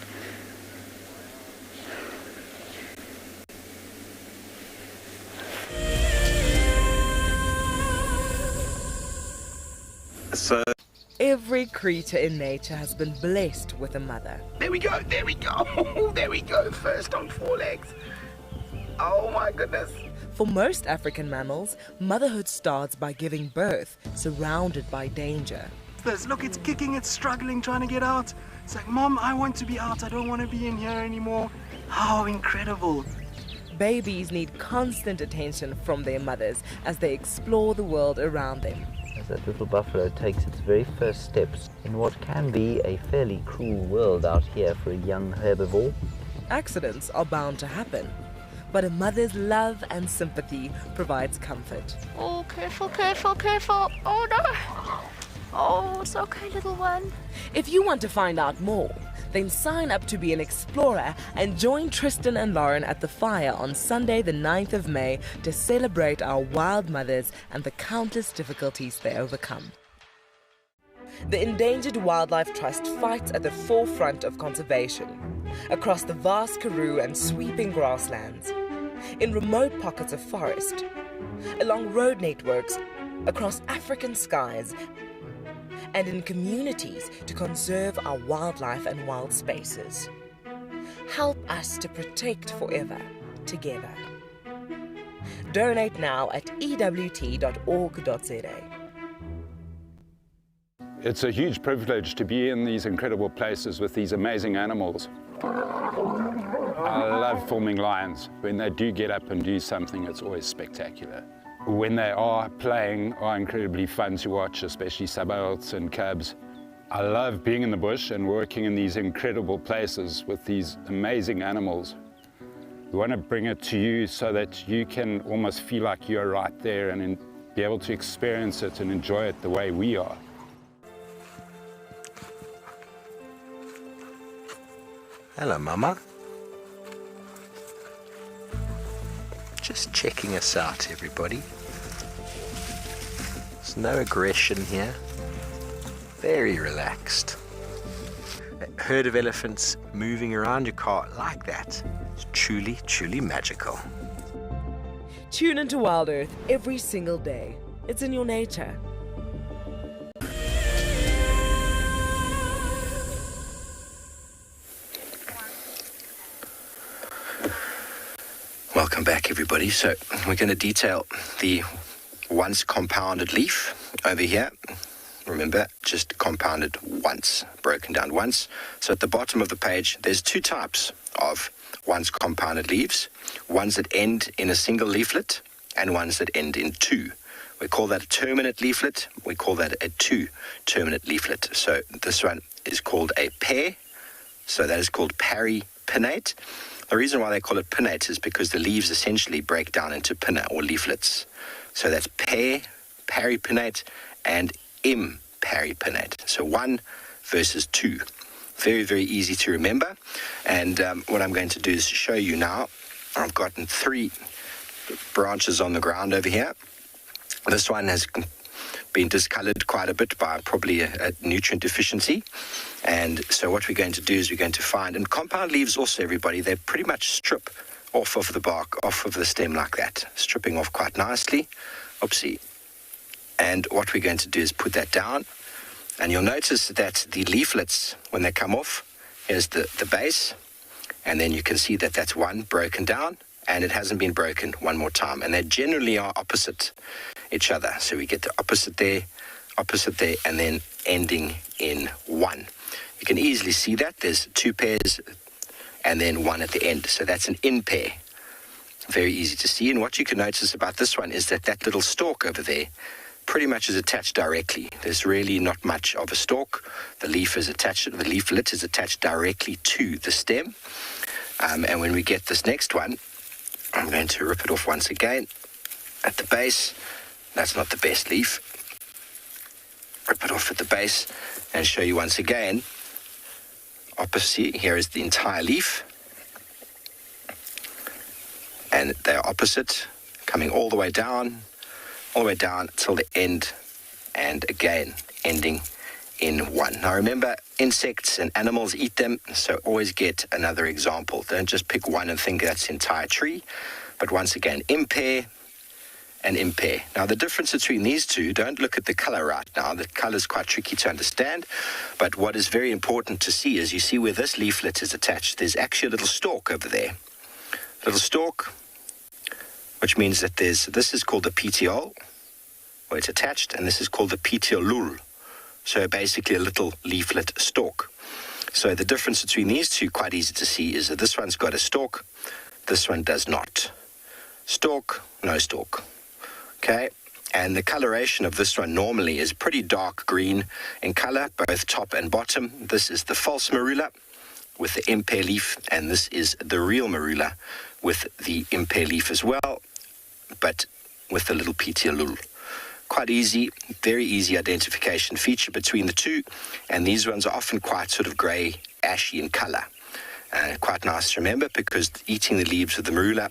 So every creature in nature has been blessed with a mother. There we go, there we go, there we go. First on 4 legs. Oh my goodness. For most African mammals, motherhood starts by giving birth, surrounded by danger. Look, it's kicking, it's struggling, trying to get out. It's like, Mom, I want to be out. I don't want to be in here anymore. How incredible. Babies need constant attention from their mothers as they explore the world around them. As that little buffalo takes its very first steps in what can be a fairly cruel world out here for a young herbivore. Accidents are bound to happen, but a mother's love and sympathy provides comfort. Oh, careful, careful, careful. Oh no. Oh, it's okay, little one. If you want to find out more, then sign up to be an explorer and join Tristan and Lauren at the fire on Sunday the 9th of May to celebrate our wild mothers and the countless difficulties they overcome. The Endangered Wildlife Trust fights at the forefront of conservation, across the vast Karoo and sweeping grasslands, in remote pockets of forest, along road networks, across African skies, and in communities to conserve our wildlife and wild spaces. Help us to protect forever, together. Donate now at ewt.org.za. It's a huge privilege to be in these incredible places with these amazing animals. I love filming lions. When they do get up and do something, it's always spectacular. When they are playing, are incredibly fun to watch, especially subalterns and cubs. I love being in the bush and working in these incredible places with these amazing animals. We want to bring it to you so that you can almost feel like you're right there and be able to experience it and enjoy it the way we are. Hello, Mama. Just checking us out, everybody. There's no aggression here. Very relaxed. A herd of elephants moving around your car like that is truly, truly magical. Tune into Wild Earth every single day. It's in your nature. Welcome back, everybody. So we're going to detail the once compounded leaf over here. Remember, just compounded once, broken down once. So at the bottom of the page, there's two types of once compounded leaves. Ones that end in a single leaflet and ones that end in two. We call that a terminate leaflet. We call that a two-terminate leaflet. So this one is called a pair. So that is called peripinnate. The reason why they call it pinnate is because the leaves essentially break down into pinna or leaflets. So that's pair, peripinnate, and imperipinnate. So one versus two. Very, very easy to remember. And what I'm going to do is show you now. I've gotten 3 branches on the ground over here. This one has been discolored quite a bit by probably a nutrient deficiency. And so what we're going to do is we're going to find, and compound leaves also, everybody, they pretty much strip off of the bark, off of the stem like that, stripping off quite nicely. Oopsie. And what we're going to do is put that down, and you'll notice that the leaflets, when they come off, here's the base, and then you can see that that's one broken down, and it hasn't been broken one more time, and they generally are opposite each other. So we get the opposite there, and then ending in one. You can easily see that there's 2 pairs and then one at the end. So that's an in pair. Very easy to see. And what you can notice about this one is that that little stalk over there pretty much is attached directly. There's really not much of a stalk. The leaflet is attached directly to the stem. And when we get this next one, I'm going to rip it off once again at the base. That's not the best leaf. Rip it off at the base and show you once again. Opposite, here is the entire leaf. And they're opposite, coming all the way down till the end, and again, ending in one. Now remember, insects and animals eat them, so always get another example. Don't just pick one and think that's the entire tree, but once again, impair and impair. Now the difference between these two, don't look at the color right now. The color is quite tricky to understand, but what is very important to see is you see where this leaflet is attached. There's actually a little stalk over there. Little stalk, which means that this is called the petiole, where it's attached, and this is called the petiolule. So basically a little leaflet stalk. So the difference between these two, quite easy to see, is that this one's got a stalk, this one does not. Stalk, no stalk. Okay, and the coloration of this one normally is pretty dark green in color, both top and bottom. This is the false marula with the impair leaf, and this is the real marula with the impair leaf as well, but with the little petiolule. quite easy, very easy identification feature between the two, and these ones are often quite sort of grey, ashy in colour. Quite nice to remember, because eating the leaves of the marula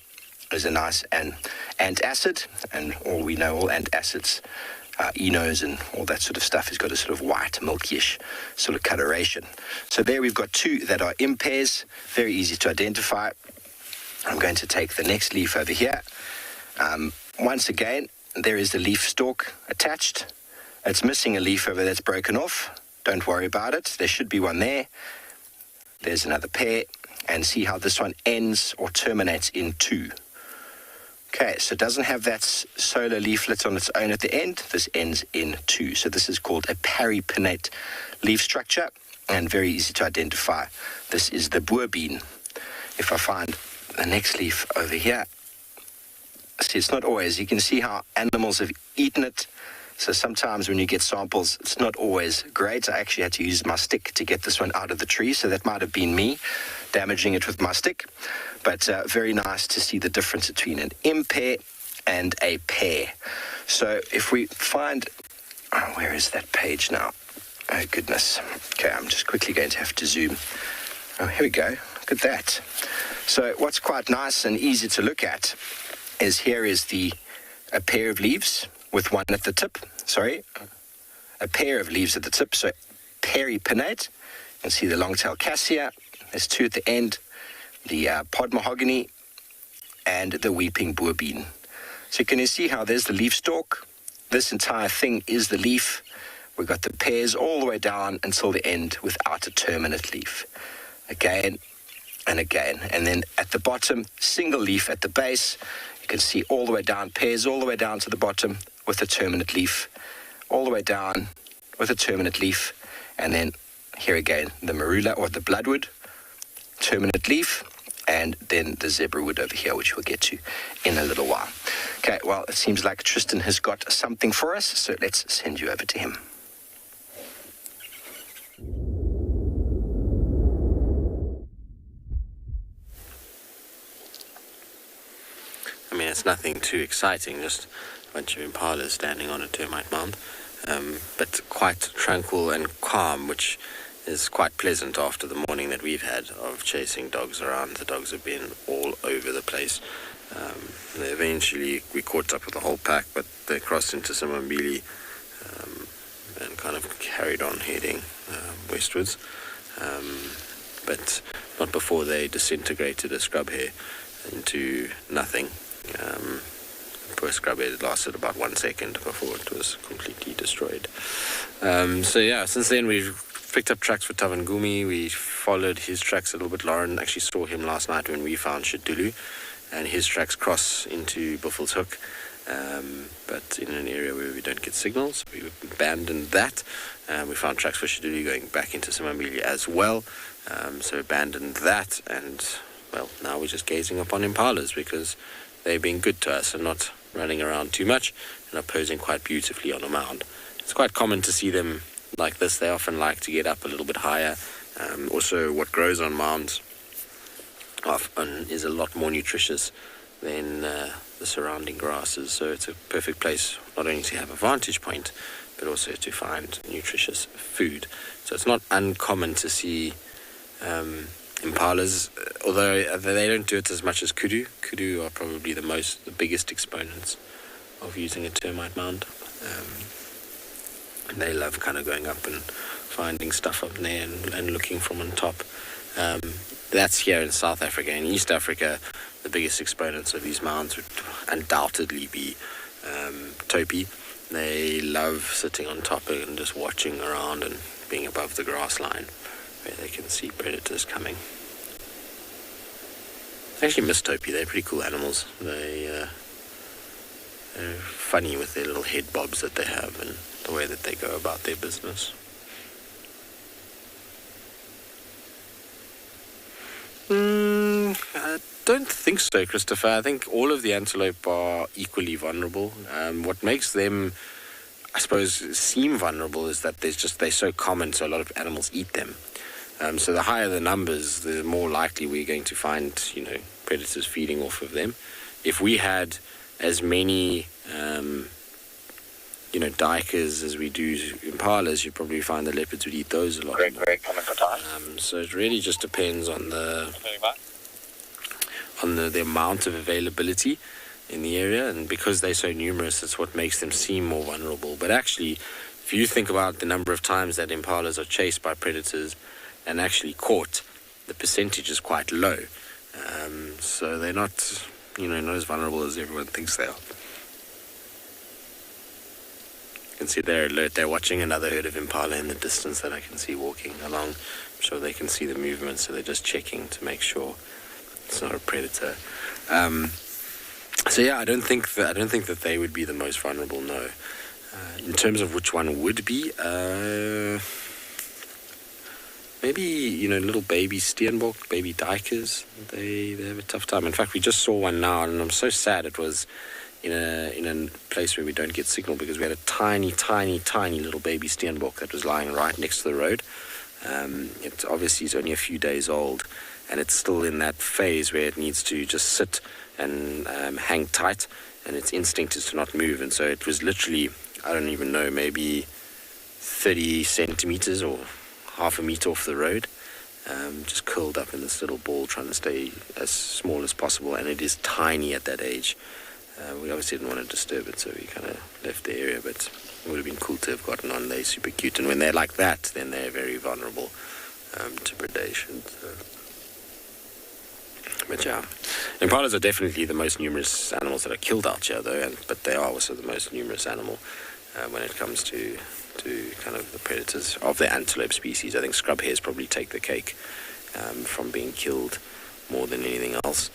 is a nice antacid, and all we know, all antacids, enos and all that sort of stuff has got a sort of white, milky-ish sort of coloration. So there we've got two that are impairs, very easy to identify. I'm going to take the next leaf over here. Once again, there is the leaf stalk attached. It's missing a leaf over that's broken off. Don't worry about it. There should be one there. There's another pair. And see how this one ends or terminates in two. Okay, so it doesn't have that solar leaflet on its own at the end. This ends in two. So this is called a peripinnate leaf structure, and very easy to identify. This is the boerbean. If I find the next leaf over here, see, it's not always. You can see how animals have eaten it. So sometimes when you get samples, it's not always great. I actually had to use my stick to get this one out of the tree, so that might have been me damaging it with my stick. But very nice to see the difference between an impair and a pair. So if we find... Oh, where is that page now? Oh, goodness. Okay, I'm just quickly going to have to zoom. Oh, here we go. Look at that. So what's quite nice and easy to look at is here is a pair of leaves with one at the tip. A pair of leaves at the tip. So peripinnate. You can see the long-tail cassia. There's two at the end. The pod mahogany and the weeping boerbean. So can you see how there's the leaf stalk? This entire thing is the leaf. We've got the pairs all the way down until the end without a terminate leaf. Again and again. And then at the bottom, single leaf at the base. You can see all the way down, pairs all the way down to the bottom with a terminate leaf. All the way down with a terminate leaf. And then here again, the marula or the bloodwood, terminate leaf. And then the zebra wood over here, which we'll get to in a little while. Okay, well, it seems like Tristan has got something for us, so let's send you over to him. I mean, it's nothing too exciting, just a bunch of impalas standing on a termite mound, but quite tranquil and calm, which is quite pleasant after the morning that we've had of chasing dogs around. The dogs have been all over the place. Eventually we caught up with the whole pack, but they crossed into Simambili and kind of carried on heading westwards, but not before they disintegrated a scrub hare into nothing. Poor scrub hare lasted about 1 second before it was completely destroyed. So yeah, since then we've picked up tracks for Tavangumi. We followed his tracks a little bit. Lauren actually saw him last night when we found Shidulu, and his tracks cross into Buffels Hook, but in an area where we don't get signals. We abandoned that. We found tracks for Shidulu going back into Simambili as well, so abandoned that, and well, now we're just gazing upon impalas because they've been good to us and not running around too much and are posing quite beautifully on a mound. It's quite common to see them like this. They often like to get up a little bit higher. Also, what grows on mounds often is a lot more nutritious than the surrounding grasses, so it's a perfect place not only to have a vantage point but also to find nutritious food. So it's not uncommon to see impalas, although they don't do it as much as kudu. Kudu are probably the biggest exponents of using a termite mound. And they love kind of going up and finding stuff up there and looking from on top. That's here in South Africa. In East Africa, the biggest exponents of these mounds would undoubtedly be topi. They love sitting on top and just watching around and being above the grass line where they can see predators coming. I actually miss topi. They're pretty cool animals. They're funny with their little head bobs that they have and the way that they go about their business. I don't think so, Christopher. I think all of the antelope are equally vulnerable. What makes them, I suppose, seem vulnerable is that they're so common, so a lot of animals eat them. So the higher the numbers, the more likely we're going to find, predators feeding off of them. If we had as many duikers as we do impalas, you probably find the leopards would eat those a lot. So it really just depends on the amount of availability in the area, and because they're so numerous, it's what makes them seem more vulnerable. But actually, if you think about the number of times that impalas are chased by predators and actually caught, the percentage is quite low. So they're not, not as vulnerable as everyone thinks they are. You can see they're alert. They're watching another herd of impala in the distance that I can see walking along. I'm sure they can see the movement, so they're just checking to make sure it's not a predator. So yeah, I don't think that they would be the most vulnerable. No. In terms of which one would be, maybe little baby steenbok, baby duikers. They have a tough time. In fact, we just saw one now, and I'm so sad. It was in a place where we don't get signal, because we had a tiny little baby steenbok that was lying right next to the road. It obviously is only a few days old, and it's still in that phase where it needs to just sit and hang tight, and its instinct is to not move. And so it was literally, I don't even know, maybe 30 centimeters or half a meter off the road, just curled up in this little ball, trying to stay as small as possible. And it is tiny at that age. We obviously didn't want to disturb it, so we kind of left the area, but it would have been cool to have gotten on. They're super cute, and when they're like that, then they're very vulnerable to predation. So. But yeah, impalas are definitely the most numerous animals that are killed out here, though, but they are also the most numerous animal when it comes to kind of the predators of the antelope species. I think scrub hares probably take the cake from being killed more than anything else.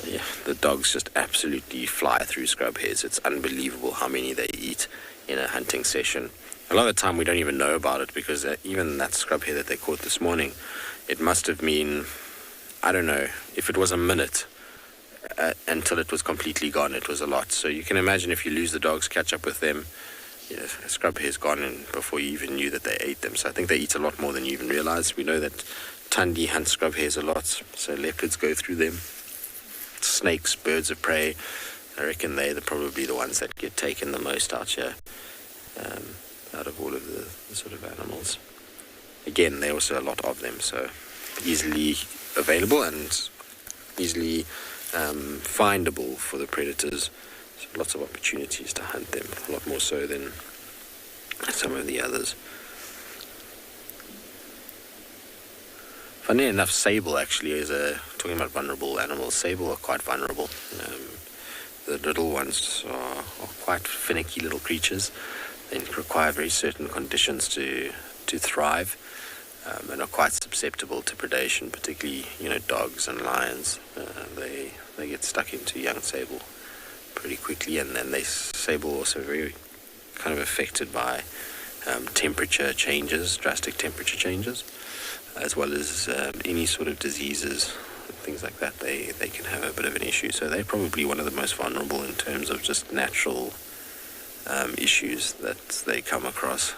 Yeah, the dogs just absolutely fly through scrub hares. It's unbelievable how many they eat in a hunting session. A lot of the time we don't even know about it, because even that scrub hare that they caught this morning, it must have been, I don't know, if it was a minute until it was completely gone, it was a lot. So you can imagine if you lose the dogs, catch up with them, a scrub hare's gone in before you even knew that they ate them. So I think they eat a lot more than you even realize. We know that Tundi hunts scrub hares a lot, so leopards go through them. Snakes, birds of prey, I reckon they're probably the ones that get taken the most out here, out of all of the sort of animals. Again, there are also a lot of them, so easily available and easily findable for the predators. So lots of opportunities to hunt them, a lot more so than some of the others. Funny enough, sable actually is talking about vulnerable animals. Sable are quite vulnerable. The little ones are quite finicky little creatures. They require very certain conditions to thrive, and are quite susceptible to predation, particularly dogs and lions. They get stuck into young sable pretty quickly, and then sable also very kind of affected by temperature changes, drastic temperature changes, as well as any sort of diseases, things like that. They can have a bit of an issue. So they're probably one of the most vulnerable in terms of just natural issues that they come across.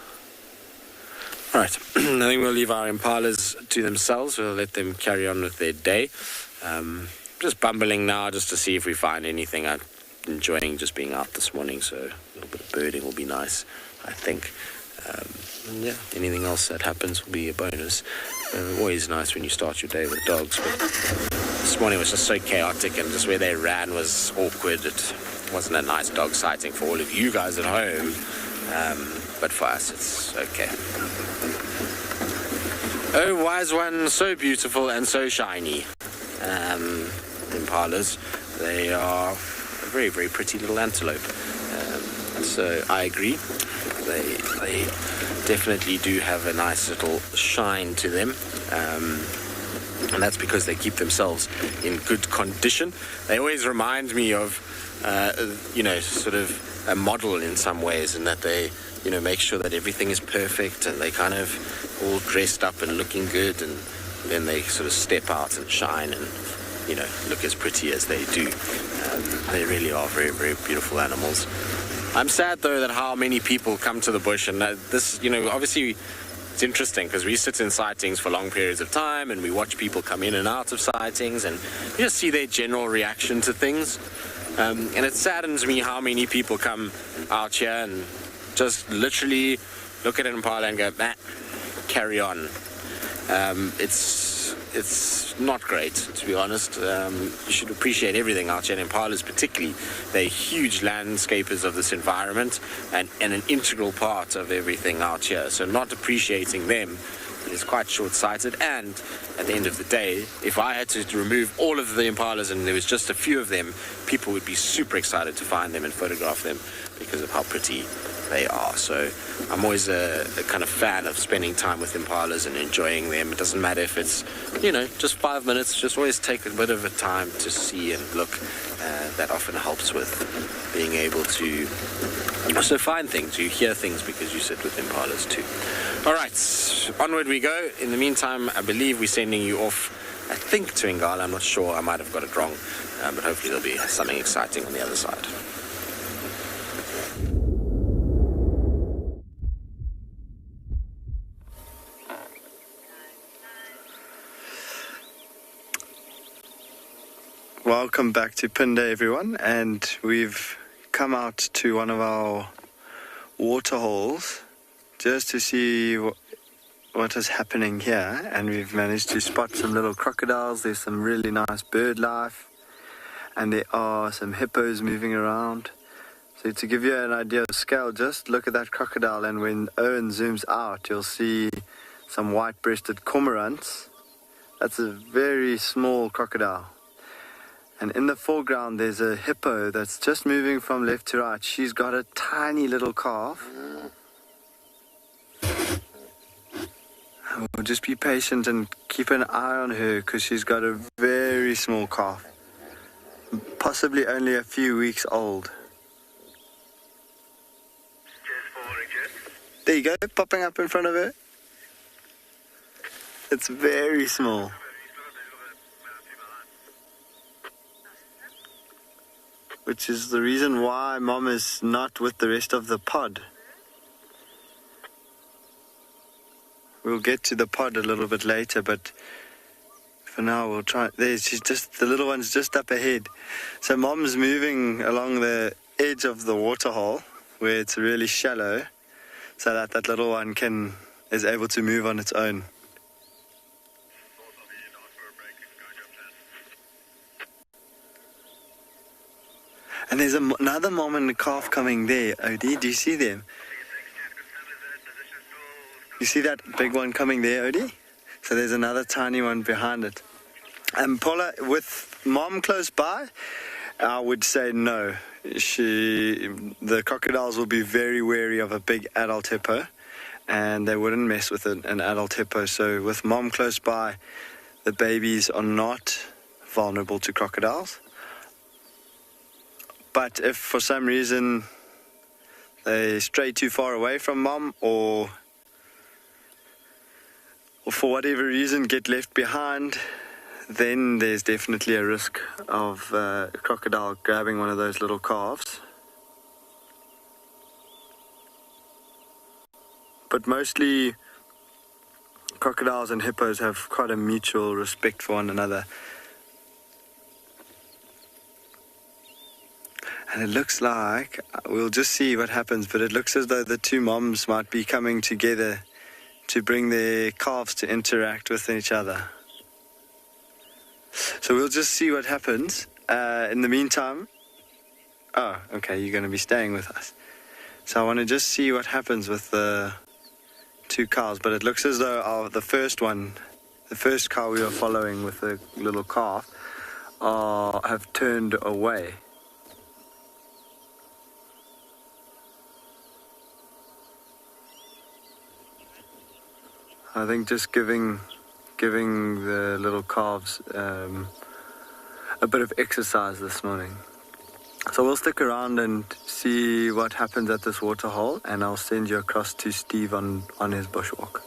All right, I think we'll leave our impalas to themselves. We'll let them carry on with their day. Just bumbling now just to see if we find anything. I'm enjoying just being out this morning, so a little bit of birding will be nice, I think. And yeah, anything else that happens will be a bonus. Always nice when you start your day with dogs, but this morning was just so chaotic, and just where they ran was awkward. It wasn't a nice dog sighting for all of you guys at home, but for us it's okay. Oh, wise one, so beautiful and so shiny. Impalas, they are a very, very pretty little antelope. So I agree. They definitely do have a nice little shine to them, and that's because they keep themselves in good condition. They always remind me of, sort of a model in some ways, in that they, make sure that everything is perfect, and they kind of all dressed up and looking good, and then they sort of step out and shine and, look as pretty as they do. They really are very, very beautiful animals. I'm sad, though, that how many people come to the bush, and this, obviously it's interesting because we sit in sightings for long periods of time, and we watch people come in and out of sightings, and you just see their general reaction to things. And it saddens me how many people come out here and just literally look at an impala and go, nah, carry on. It's not great, to be honest. You should appreciate everything out here, and impalas particularly. They're huge landscapers of this environment and an integral part of everything out here. So not appreciating them is quite short-sighted. And at the end of the day, if I had to remove all of the impalas and there was just a few of them, people would be super excited to find them and photograph them because of how pretty they are. So I'm always a kind of fan of spending time with impalas and enjoying them. It doesn't matter if it's, just 5 minutes. Just always take a bit of a time to see and look. That often helps with being able to also find things. You hear things because you sit with impalas too. All right, onward we go. In the meantime, I believe we're sending you off, I think, to Ingala. I'm not sure. I might have got it wrong. But hopefully there'll be something exciting on the other side. Welcome back to Pinde, everyone, and we've come out to one of our water holes just to see what is happening here, and we've managed to spot some little crocodiles. There's some really nice bird life, and there are some hippos moving around. So to give you an idea of scale, just look at that crocodile, and when Owen zooms out, you'll see some white-breasted cormorants. That's a very small crocodile. And in the foreground, there's a hippo that's just moving from left to right. She's got a tiny little calf. We'll just be patient and keep an eye on her because she's got a very small calf. Possibly only a few weeks old. There you go, popping up in front of her. It's very small. Which is the reason why Mom is not with the rest of the pod. We'll get to the pod a little bit later, but for now we'll try. There, the little one's just up ahead. So Mom's moving along the edge of the water hole where it's really shallow, so that little one is able to move on its own. And there's another mom and a calf coming there, Odie. Do you see them? You see that big one coming there, Odie? So there's another tiny one behind it. And Paula, with Mom close by, I would say no. The crocodiles will be very wary of a big adult hippo, and they wouldn't mess with an adult hippo. So with Mom close by, the babies are not vulnerable to crocodiles. But if for some reason they stray too far away from Mom, or for whatever reason get left behind, then there's definitely a risk of a crocodile grabbing one of those little calves. But mostly crocodiles and hippos have quite a mutual respect for one another. And it looks like, we'll just see what happens, but it looks as though the two moms might be coming together to bring their calves to interact with each other. So we'll just see what happens. In the meantime, oh, okay, you're going to be staying with us. So I want to just see what happens with the two cows, but it looks as though the first cow we were following with the little calf, have turned away. I think just giving the little calves a bit of exercise this morning. So we'll stick around and see what happens at this waterhole, and I'll send you across to Steve on his bushwalk.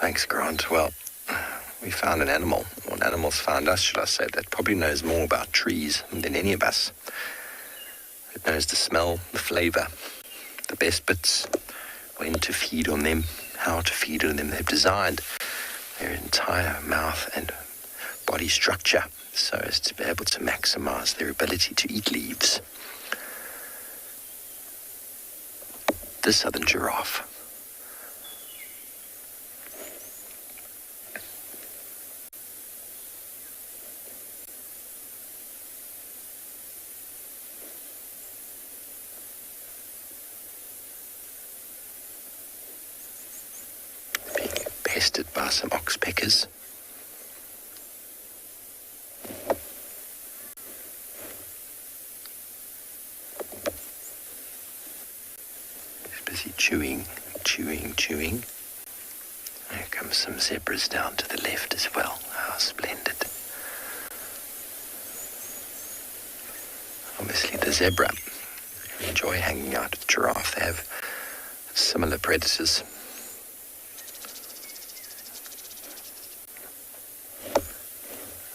Thanks, Grant. Well, we found an animal, or an animal's found us, should I say, that probably knows more about trees than any of us. It knows the smell, the flavour, the best bits, when to feed on them, how to feed on them. They've designed their entire mouth and body structure so as to be able to maximize their ability to eat leaves. The southern giraffe. Being pestered by some oxpeckers. Busy chewing. There comes some zebras down to the left as well. How splendid. Obviously the zebra enjoy hanging out with giraffe. They have similar predators.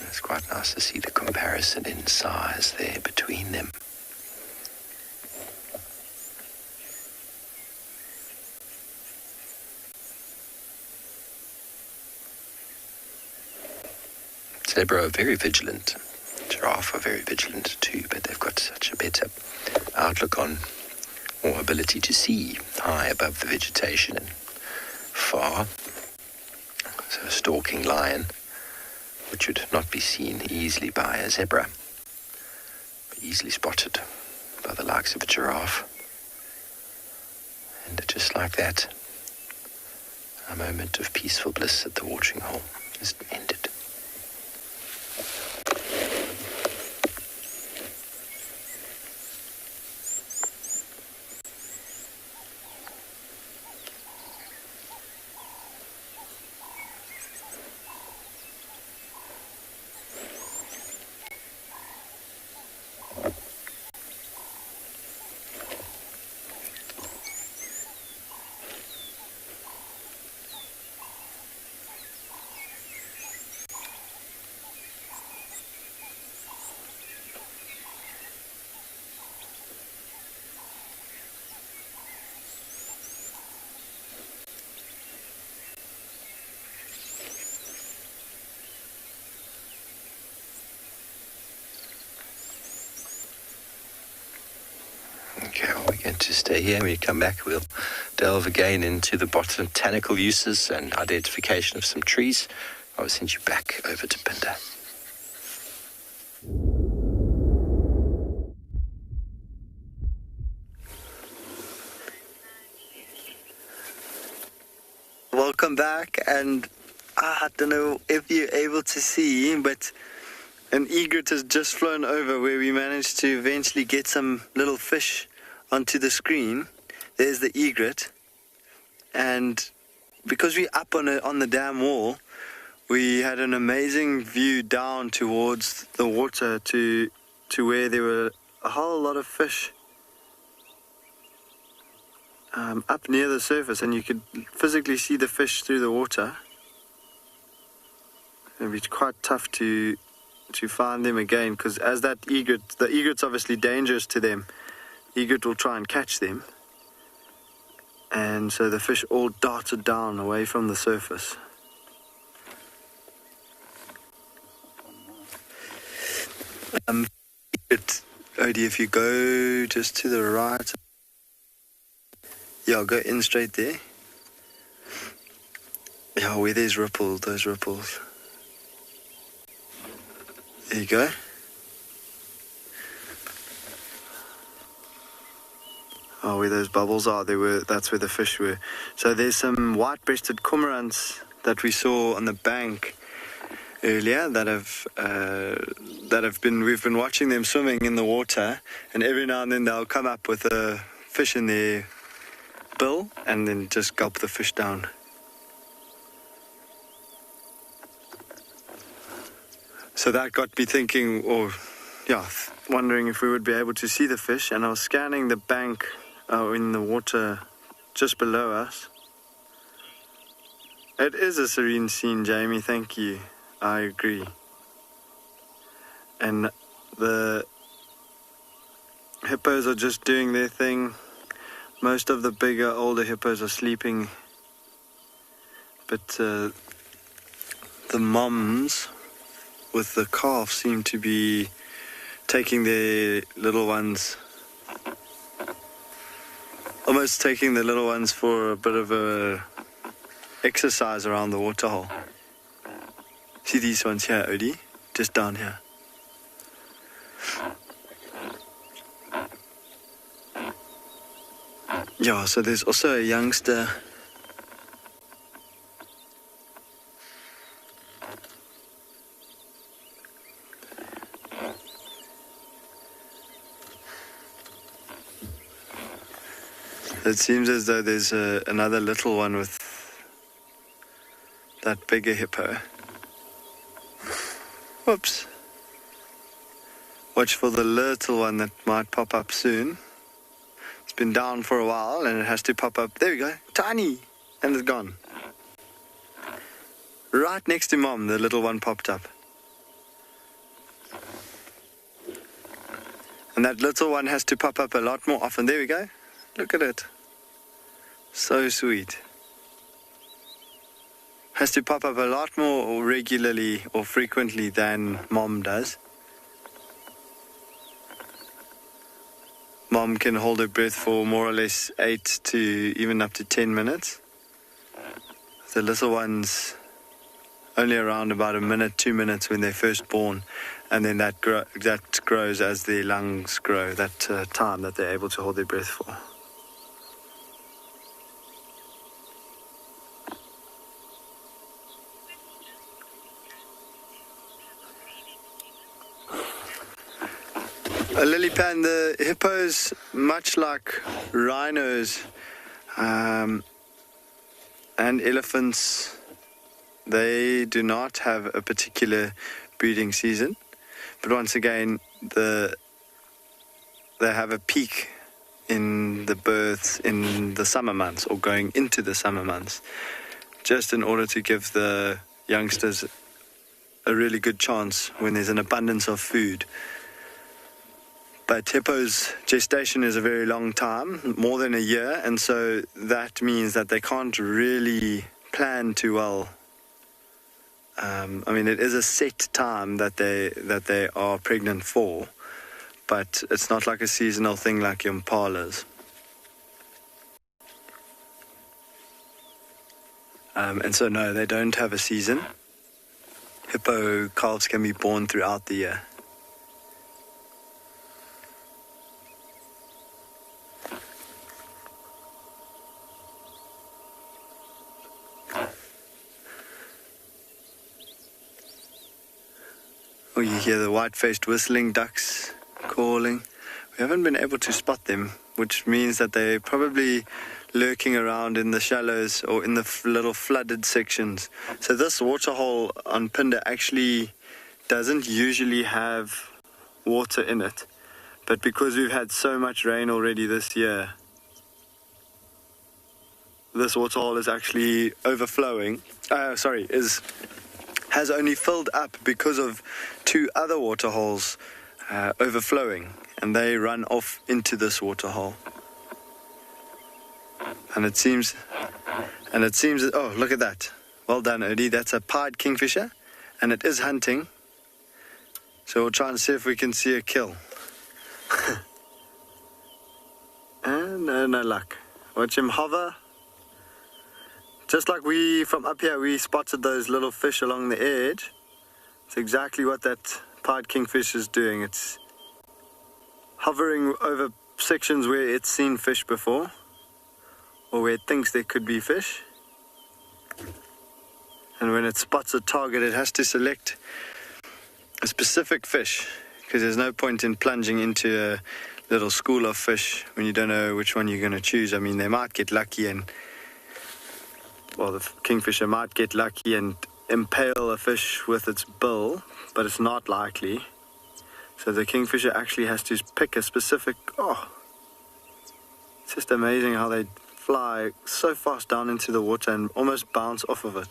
It's quite nice to see the comparison in size there between them. Zebra are very vigilant. Giraffe are very vigilant too, but they've got such a better outlook on, or ability to see high above the vegetation and far. So a stalking lion, which would not be seen easily by a zebra, but easily spotted by the likes of a giraffe. And just like that, a moment of peaceful bliss at the watering hole is ended. Okay, well, we're going to stay here. When we come back, we'll delve again into the botanical uses and identification of some trees. I will send you back over to Pinda. Welcome back, and I don't know if you're able to see, but an egret has just flown over where we managed to eventually get some little fish onto the screen. There's the egret, and because we're up on the dam wall, we had an amazing view down towards the water to where there were a whole lot of fish up near the surface, and you could physically see the fish through the water. It'd be quite tough to find them again, because as the egret's obviously dangerous to them. Egret will try and catch them, and so the fish all darted down away from the surface. Odie, if you go just to the right, yeah, go in straight there. Yeah, where there's ripples, those ripples. There you go. Oh, where those bubbles are, that's where the fish were. So there's some white-breasted cormorants that we saw on the bank earlier we've been watching them swimming in the water, and every now and then they'll come up with a fish in their bill and then just gulp the fish down. So that got me thinking, wondering if we would be able to see the fish, and I was scanning the bank in the water just below us. It is a serene scene, Jamie, thank you. I agree. And the hippos are just doing their thing. Most of the bigger, older hippos are sleeping, but the mums with the calf seem to be taking their little ones, almost taking the little ones for a bit of a exercise around the waterhole. See these ones here, Odie? Just down here. Yeah, so there's also a youngster. It seems as though there's another little one with that bigger hippo. Whoops. Watch for the little one that might pop up soon. It's been down for a while and it has to pop up. There we go. Tiny. And it's gone. Right next to Mom, the little one popped up. And that little one has to pop up a lot more often. There we go. Look at it. So sweet. Has to pop up a lot more regularly or frequently than Mom does. Mom can hold her breath for more or less 8 to even up to 10 minutes. The little ones only around about a minute, 2 minutes when they're first born, and then that grows as their lungs grow, that time that they're able to hold their breath for. A lily pan, the hippos, much like rhinos and elephants, they do not have a particular breeding season. But once again, they have a peak in the births in the summer months or going into the summer months, just in order to give the youngsters a really good chance when there's an abundance of food. But hippos' gestation is a very long time, more than a year, and so that means that they can't really plan too well. I mean, it is a set time that they are pregnant for, but it's not like a seasonal thing like impalas. And so no, they don't have a season. Hippo calves can be born throughout the year. Oh, you hear the white-faced whistling ducks calling. We haven't been able to spot them, which means that they're probably lurking around in the shallows or in the little flooded sections. So this waterhole on Phinda actually doesn't usually have water in it. But because we've had so much rain already this year, this waterhole is actually overflowing. Has only filled up because of 2 other waterholes overflowing, and they run off into this waterhole. And it seems, oh, look at that. Well done, Odie. That's a pied kingfisher, and it is hunting. So we'll try and see if we can see a kill. And no luck. Watch him hover. Just like from up here, we spotted those little fish along the edge. It's exactly what that pied kingfish is doing. It's hovering over sections where it's seen fish before, or where it thinks there could be fish. And when it spots a target, it has to select a specific fish, because there's no point in plunging into a little school of fish when you don't know which one you're going to choose. I mean, they might get lucky and the kingfisher might get lucky and impale a fish with its bill, but it's not likely. So the kingfisher actually has to pick a specific... it's just amazing how they fly so fast down into the water and almost bounce off of it.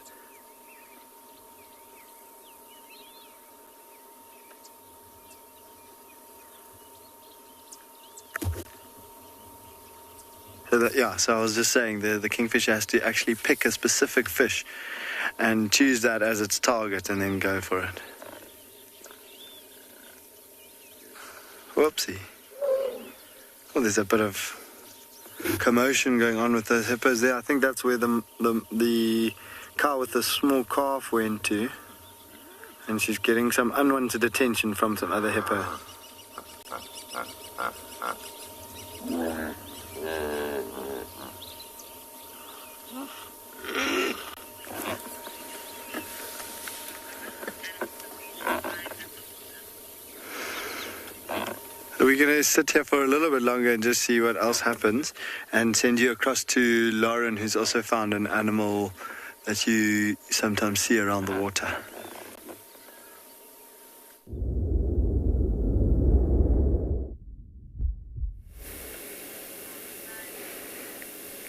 So I was just saying the kingfisher has to actually pick a specific fish and choose that as its target and then go for it. Whoopsie. Well, there's a bit of commotion going on with those hippos there. I think that's where the cow with the small calf went to, and she's getting some unwanted attention from some other hippo. We're going to sit here for a little bit longer and just see what else happens and send you across to Lauren, who's also found an animal that you sometimes see around the water.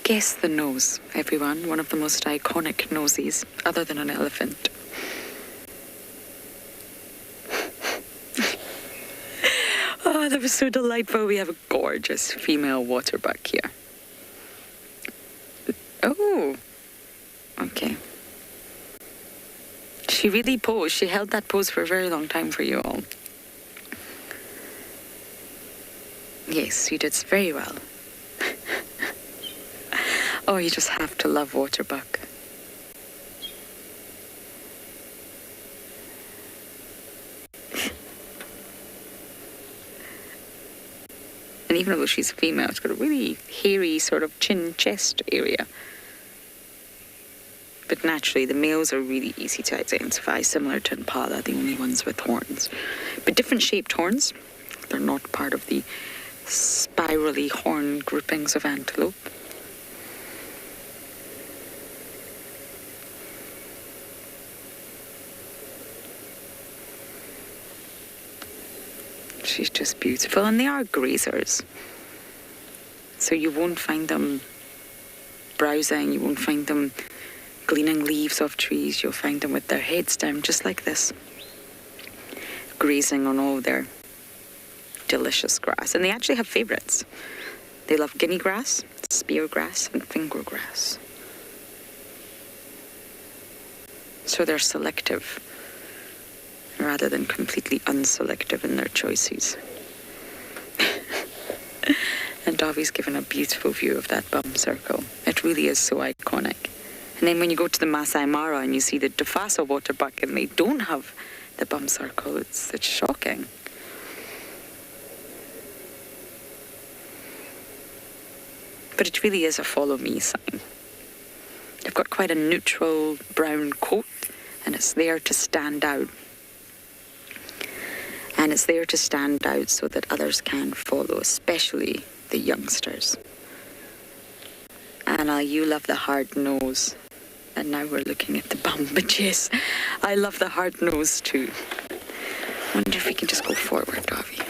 Guess the nose, everyone. One of the most iconic noses, other than an elephant. Oh, that was so delightful. We have a gorgeous female waterbuck here. Oh, okay. She really posed. She held that pose for a very long time for you all. Yes, you did very well. Oh, you just have to love waterbuck. And even though she's female, it's got a really hairy sort of chin-chest area. But naturally, the males are really easy to identify, similar to impala, the only ones with horns. But different shaped horns. They're not part of the spirally horn groupings of antelope. She's just beautiful, and they are grazers. So you won't find them browsing, you won't find them gleaning leaves off trees. You'll find them with their heads down, just like this, grazing on all their delicious grass. And they actually have favourites. They love guinea grass, spear grass, and finger grass. So they're selective, rather than completely unselective in their choices. And Davi's given a beautiful view of that bum circle. It really is so iconic. And then when you go to the Masai Mara and you see the Tufasa waterbuck and they don't have the bum circle, it's shocking. But it really is a follow me sign. They've got quite a neutral brown coat, and it's there to stand out. And it's there to stand out so that others can follow, especially the youngsters. Anna, you love the hard nose. And now we're looking at the bum. But yes, I love the hard nose too. I wonder if we can just go forward, Davi.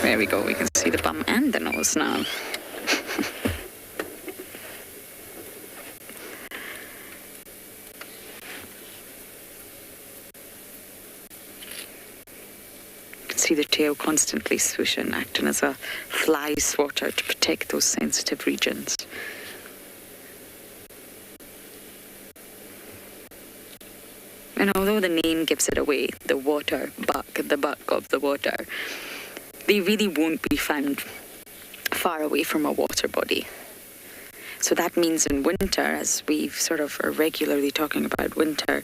There we go. We can see the bum and the nose now. See the tail constantly swooshing, acting as a fly swatter to protect those sensitive regions. And although the name gives it away, the water buck, the buck of the water, they really won't be found far away from a water body. So that means in winter, as we sort of are regularly talking about winter,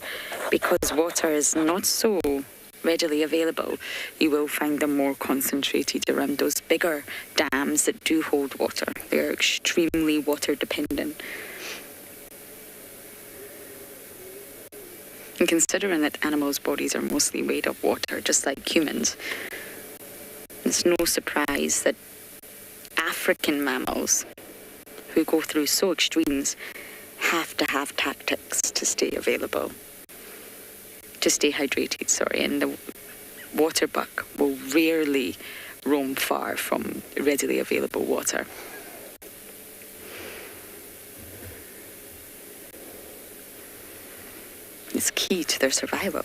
because water is not so readily available, you will find them more concentrated around those bigger dams that do hold water. They're extremely water dependent. And considering that animals' bodies are mostly made of water, just like humans, it's no surprise that African mammals who go through so extremes have to have tactics to stay available. To stay hydrated, and the waterbuck will rarely roam far from readily available water. is key to their survival.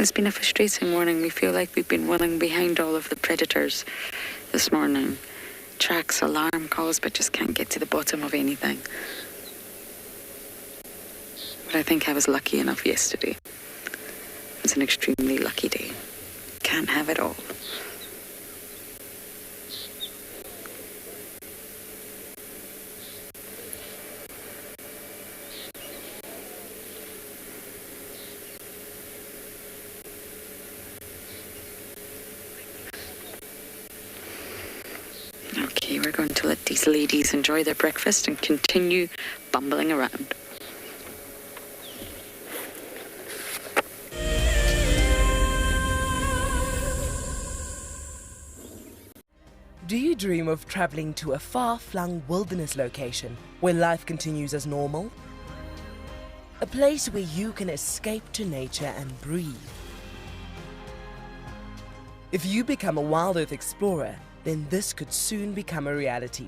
It's been a frustrating morning. We feel like we've been running behind all of the predators this morning. Tracks, alarm calls, but just can't get to the bottom of anything. But I think I was lucky enough yesterday. It was an extremely lucky day. Can't have it all. Okay, we're going to let these ladies enjoy their breakfast and continue bumbling around. Do you dream of traveling to a far-flung wilderness location where life continues as normal? A place where you can escape to nature and breathe. If you become a Wild Earth explorer, then this could soon become a reality.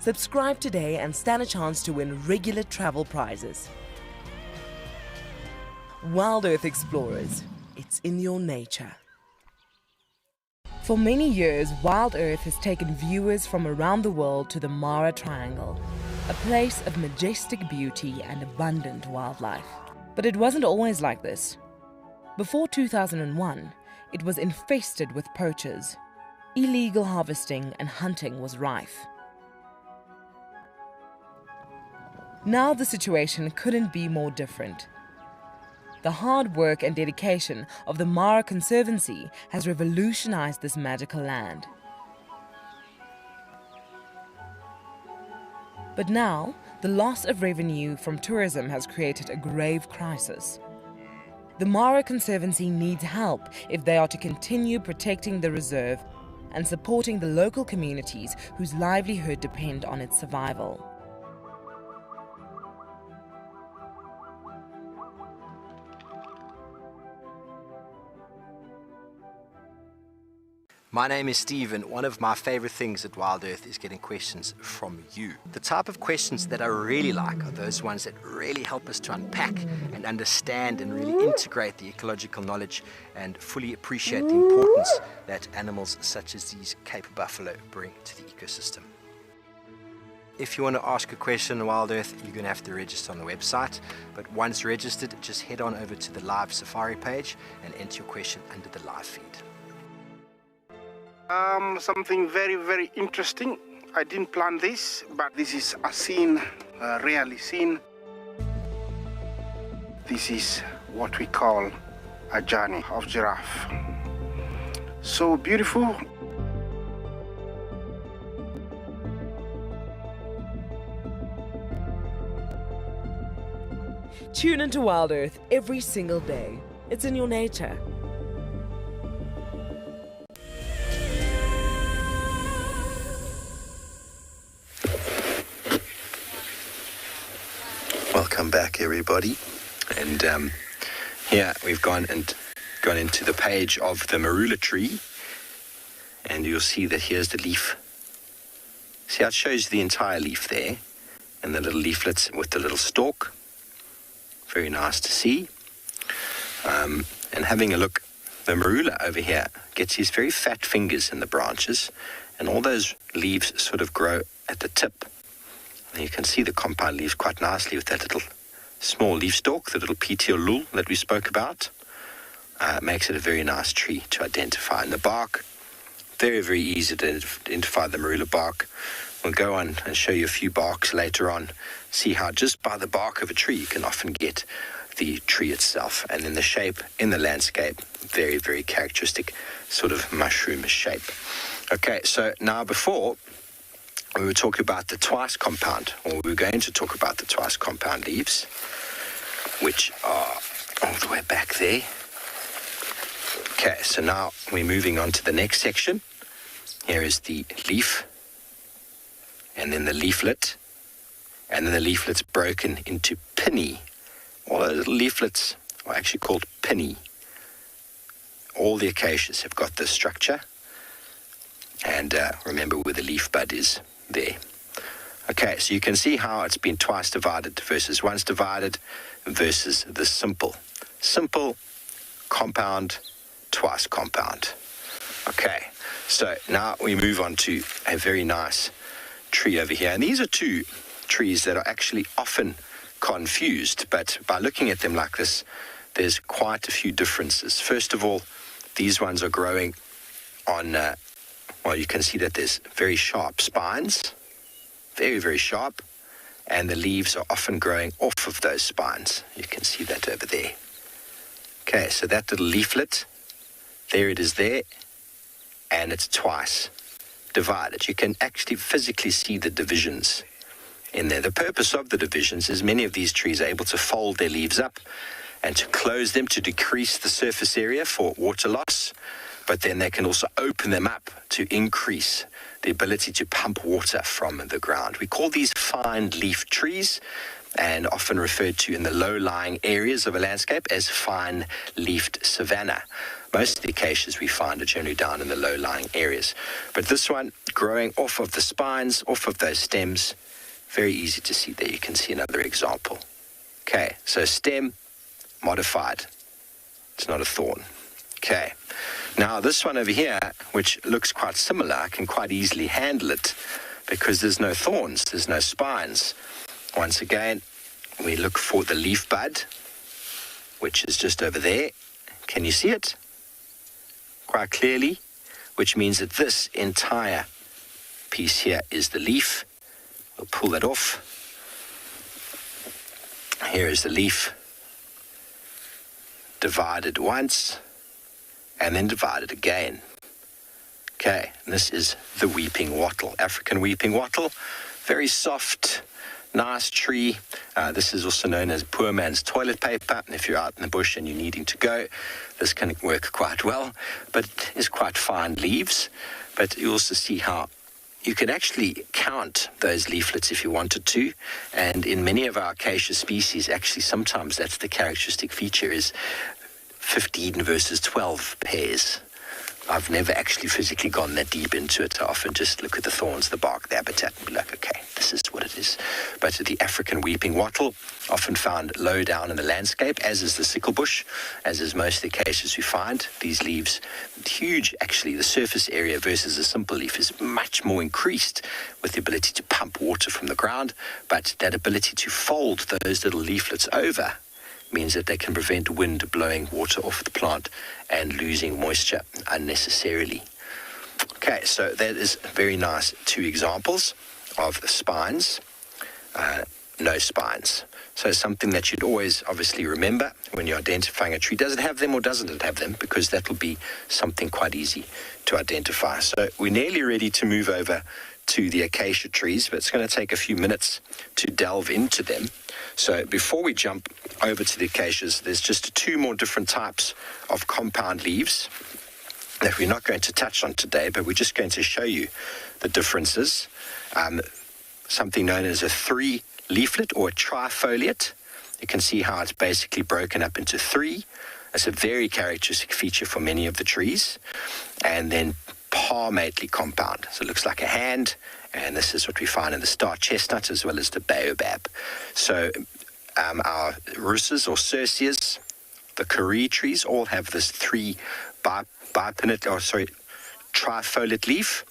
Subscribe today and stand a chance to win regular travel prizes. Wild Earth Explorers, it's in your nature. For many years, Wild Earth has taken viewers from around the world to the Mara Triangle, a place of majestic beauty and abundant wildlife. But it wasn't always like this. Before 2001, it was infested with poachers. Illegal harvesting and hunting was rife. Now the situation couldn't be more different. The hard work and dedication of the Mara Conservancy has revolutionized this magical land. But now, the loss of revenue from tourism has created a grave crisis. The Mara Conservancy needs help if they are to continue protecting the reserve and supporting the local communities whose livelihood depend on its survival. My name is Steve, and one of my favorite things at Wild Earth is getting questions from you. The type of questions that I really like are those ones that really help us to unpack and understand and really integrate the ecological knowledge and fully appreciate the importance that animals such as these Cape buffalo bring to the ecosystem. If you want to ask a question on Wild Earth, you're going to have to register on the website. But once registered, just head on over to the live safari page and enter your question under the live feed. Something very, very interesting. I didn't plan this, but this is a scene rarely seen. This is what we call a journey of giraffe. So beautiful. Tune into Wild Earth every single day. It's in your nature. Welcome back, everybody. And here we've gone into the page of the marula tree, and you'll see that here's the leaf. See how it shows the entire leaf there, and the little leaflets with the little stalk. Very nice to see. And having a look, the marula over here gets his very fat fingers in the branches, and all those leaves sort of grow at the tip. And you can see the compound leaves quite nicely with that little small leaf stalk, the little petiole lul that we spoke about. Makes it a very nice tree to identify. And the bark, very, very easy to identify the marula bark. We'll go on and show you a few barks later on. See how just by the bark of a tree you can often get the tree itself. And then the shape in the landscape, very, very characteristic sort of mushroom shape. Okay, so now before we were talking about the twice compound, or we were going to talk about the twice compound leaves, which are all the way back there. Okay, so now we're moving on to the next section. Here is the leaf, and then the leaflet, and then the leaflet's broken into pinny. All those little leaflets are actually called pinny. All the acacias have got this structure, and remember where the leaf bud is there. Okay, so you can see how it's been twice divided versus once divided versus the simple. Simple, compound, twice compound. Okay, so now we move on to a very nice tree over here. And these are two trees that are actually often confused, but by looking at them like this, there's quite a few differences. First of all, these ones are growing on, well, you can see that there's very sharp spines, very, very sharp, and the leaves are often growing off of those spines. You can see that over there. Okay, so that little leaflet, there it is there, and it's twice divided. You can actually physically see the divisions in there. The purpose of the divisions is many of these trees are able to fold their leaves up and to close them to decrease the surface area for water loss, but then they can also open them up to increase the ability to pump water from the ground. We call these fine leaf trees, and often referred to in the low-lying areas of a landscape as fine-leafed savanna. Most of the acacias we find are generally down in the low-lying areas. But this one, growing off of the spines, off of those stems, very easy to see there. You can see another example. Okay, so stem, modified. It's not a thorn. Okay. Now this one over here, which looks quite similar, I can quite easily handle it because there's no thorns, there's no spines. Once again, we look for the leaf bud, which is just over there. Can you see it? Quite clearly, which means that this entire piece here is the leaf. We'll pull that off. Here is the leaf, divided once, and then divided again. Okay, and this is the weeping wattle, African weeping wattle. Very soft, nice tree. This is also known as poor man's toilet paper. If you're out in the bush and you're needing to go, this can work quite well, but it is quite fine leaves. But you also see how you can actually count those leaflets if you wanted to, and in many of our acacia species, actually sometimes that's the characteristic feature, is 15 versus 12 pairs. I've never actually physically gone that deep into it. I often just look at the thorns, the bark, the habitat, and be like, okay, this is what it is. But the African weeping wattle, often found low down in the landscape, as is the sickle bush, as is most of the acacias we find. These leaves, huge actually, the surface area versus a simple leaf is much more increased with the ability to pump water from the ground, but that ability to fold those little leaflets over means that they can prevent wind blowing water off the plant and losing moisture unnecessarily. Okay, so that is very nice. Two examples of the spines, no spines. So something that you'd always obviously remember when you're identifying a tree. Does it have them or doesn't it have them? Because that will be something quite easy to identify. So we're nearly ready to move over to the acacia trees, but it's going to take a few minutes to delve into them. So before we jump over to the acacias, there's just two more different types of compound leaves that we're not going to touch on today, but we're just going to show you the differences. Something known as a three-leaflet or a trifoliate. You can see how it's basically broken up into three. That's a very characteristic feature for many of the trees. And then palmately compound. So it looks like a hand, and this is what we find in the star chestnut as well as the baobab. So our rhuses or cercias, the karee trees, all have this trifoliate leaf,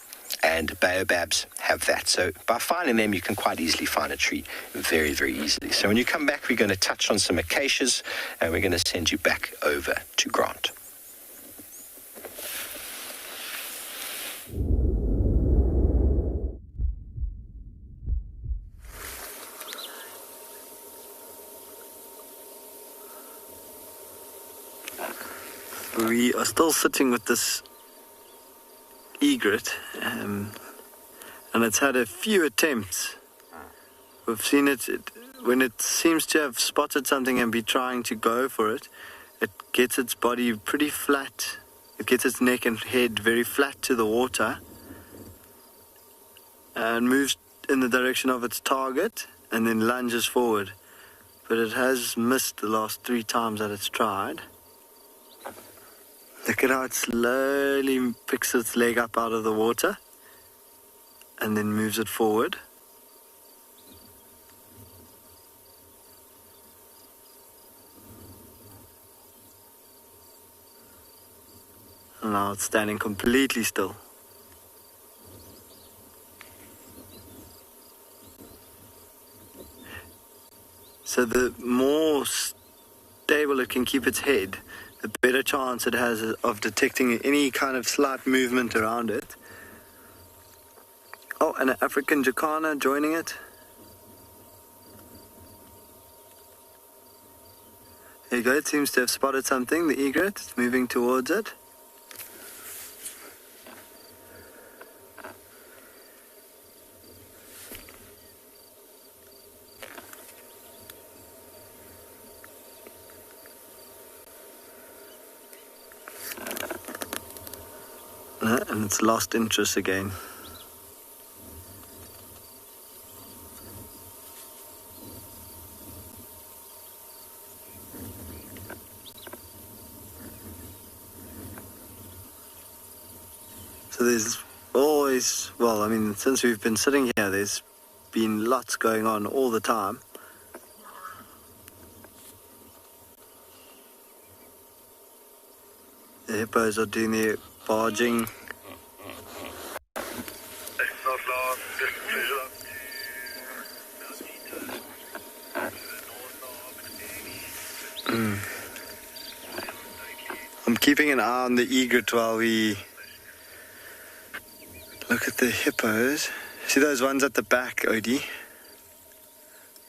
and baobabs have that. So by finding them, you can quite easily find a tree very, very easily. So when you come back, we're going to touch on some acacias, and we're going to send you back over to Grant. We are still sitting with this egret, and it's had a few attempts. We've seen it when it seems to have spotted something and be trying to go for it. It gets its body pretty flat It gets its neck and head very flat to the water and moves in the direction of its target and then lunges forward. But it has missed the last 3 times that it's tried. Look at how it slowly picks its leg up out of the water and then moves it forward. And now it's standing completely still. So the more stable it can keep its head, the better chance it has of detecting any kind of slight movement around it. Oh, and an African jacana joining it. There you go, it seems to have spotted something, the egret. It's moving towards it. And it's lost interest again. So there's always, well, I mean, since we've been sitting here, there's been lots going on all the time. The hippos are doing their barging. I'm keeping an eye on the egret while we look at the hippos. See those ones at the back, Odie?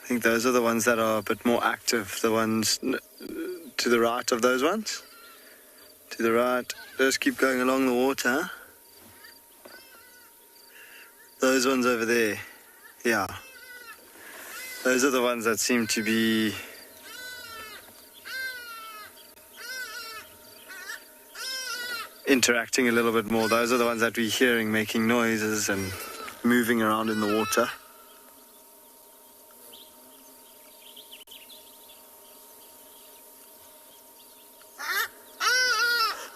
I think those are the ones that are a bit more active. The ones to the right of those ones. To the right. Just keep going along the water. Those ones over there. Yeah. Those are the ones that seem to be interacting a little bit more. Those are the ones that we're hearing making noises and moving around in the water.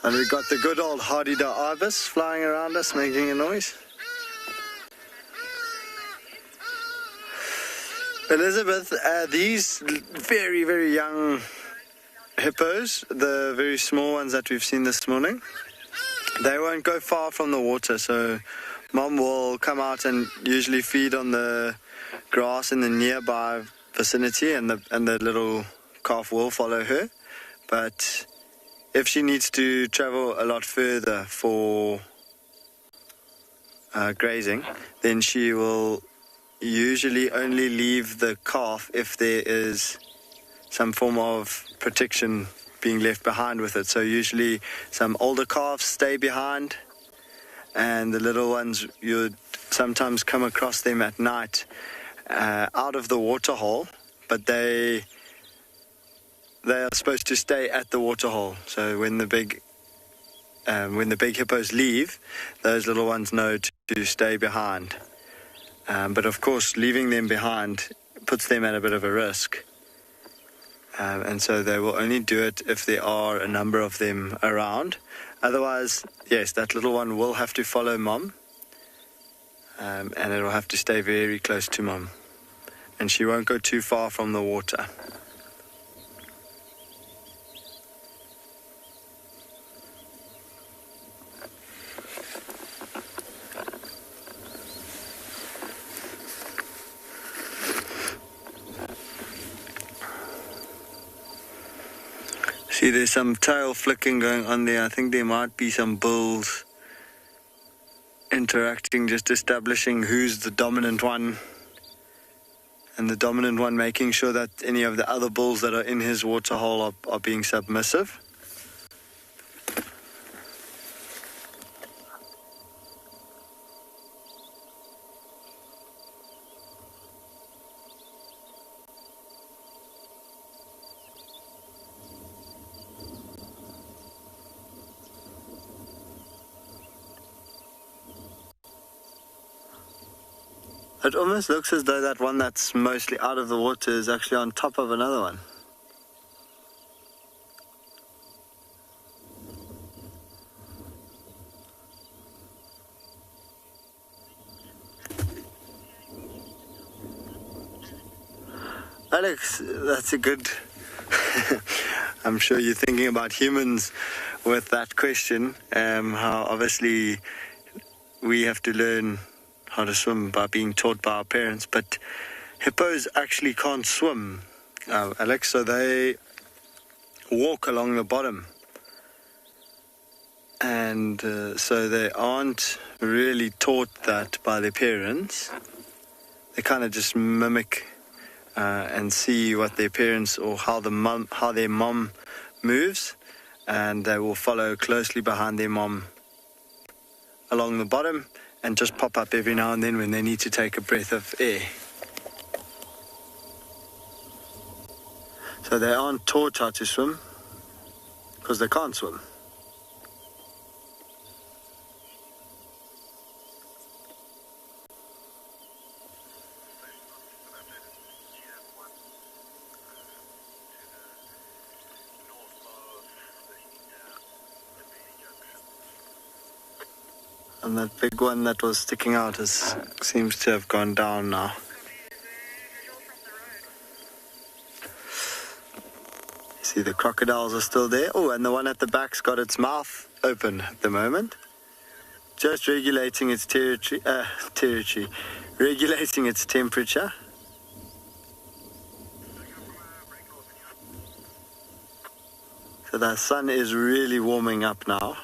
And we've got the good old Hadida ibis flying around us making a noise. Elizabeth, these very, very young hippos, the very small ones that we've seen this morning, they won't go far from the water, so Mom will come out and usually feed on the grass in the nearby vicinity, and the little calf will follow her. But if she needs to travel a lot further for grazing, then she will usually only leave the calf if there is some form of protection being left behind with it. So usually some older calves stay behind, and the little ones, you'd sometimes come across them at night out of the waterhole, but they are supposed to stay at the waterhole. So when the big hippos leave, those little ones know to stay behind. But of course, leaving them behind puts them at a bit of a risk. And so they will only do it if there are a number of them around. Otherwise, yes, that little one will have to follow Mom. And it will have to stay very close to Mom. And she won't go too far from the water. See, there's some tail flicking going on there. I think there might be some bulls interacting, just establishing who's the dominant one. And the dominant one making sure that any of the other bulls that are in his waterhole are being submissive. It almost looks as though that one that's mostly out of the water is actually on top of another one. Alex, that's a good... I'm sure you're thinking about humans with that question, how obviously we have to learn how to swim by being taught by our parents, but hippos actually can't swim, Alex, so they walk along the bottom. And so they aren't really taught that by their parents. They kind of just mimic and see what their parents or how their mom moves, and they will follow closely behind their mom along the bottom and just pop up every now and then when they need to take a breath of air. So they aren't taught how to swim because they can't swim. And that big one that was sticking out seems to have gone down now. See, the crocodiles are still there. Oh, and the one at the back's got its mouth open at the moment. Just regulating its regulating its temperature. So the sun is really warming up now.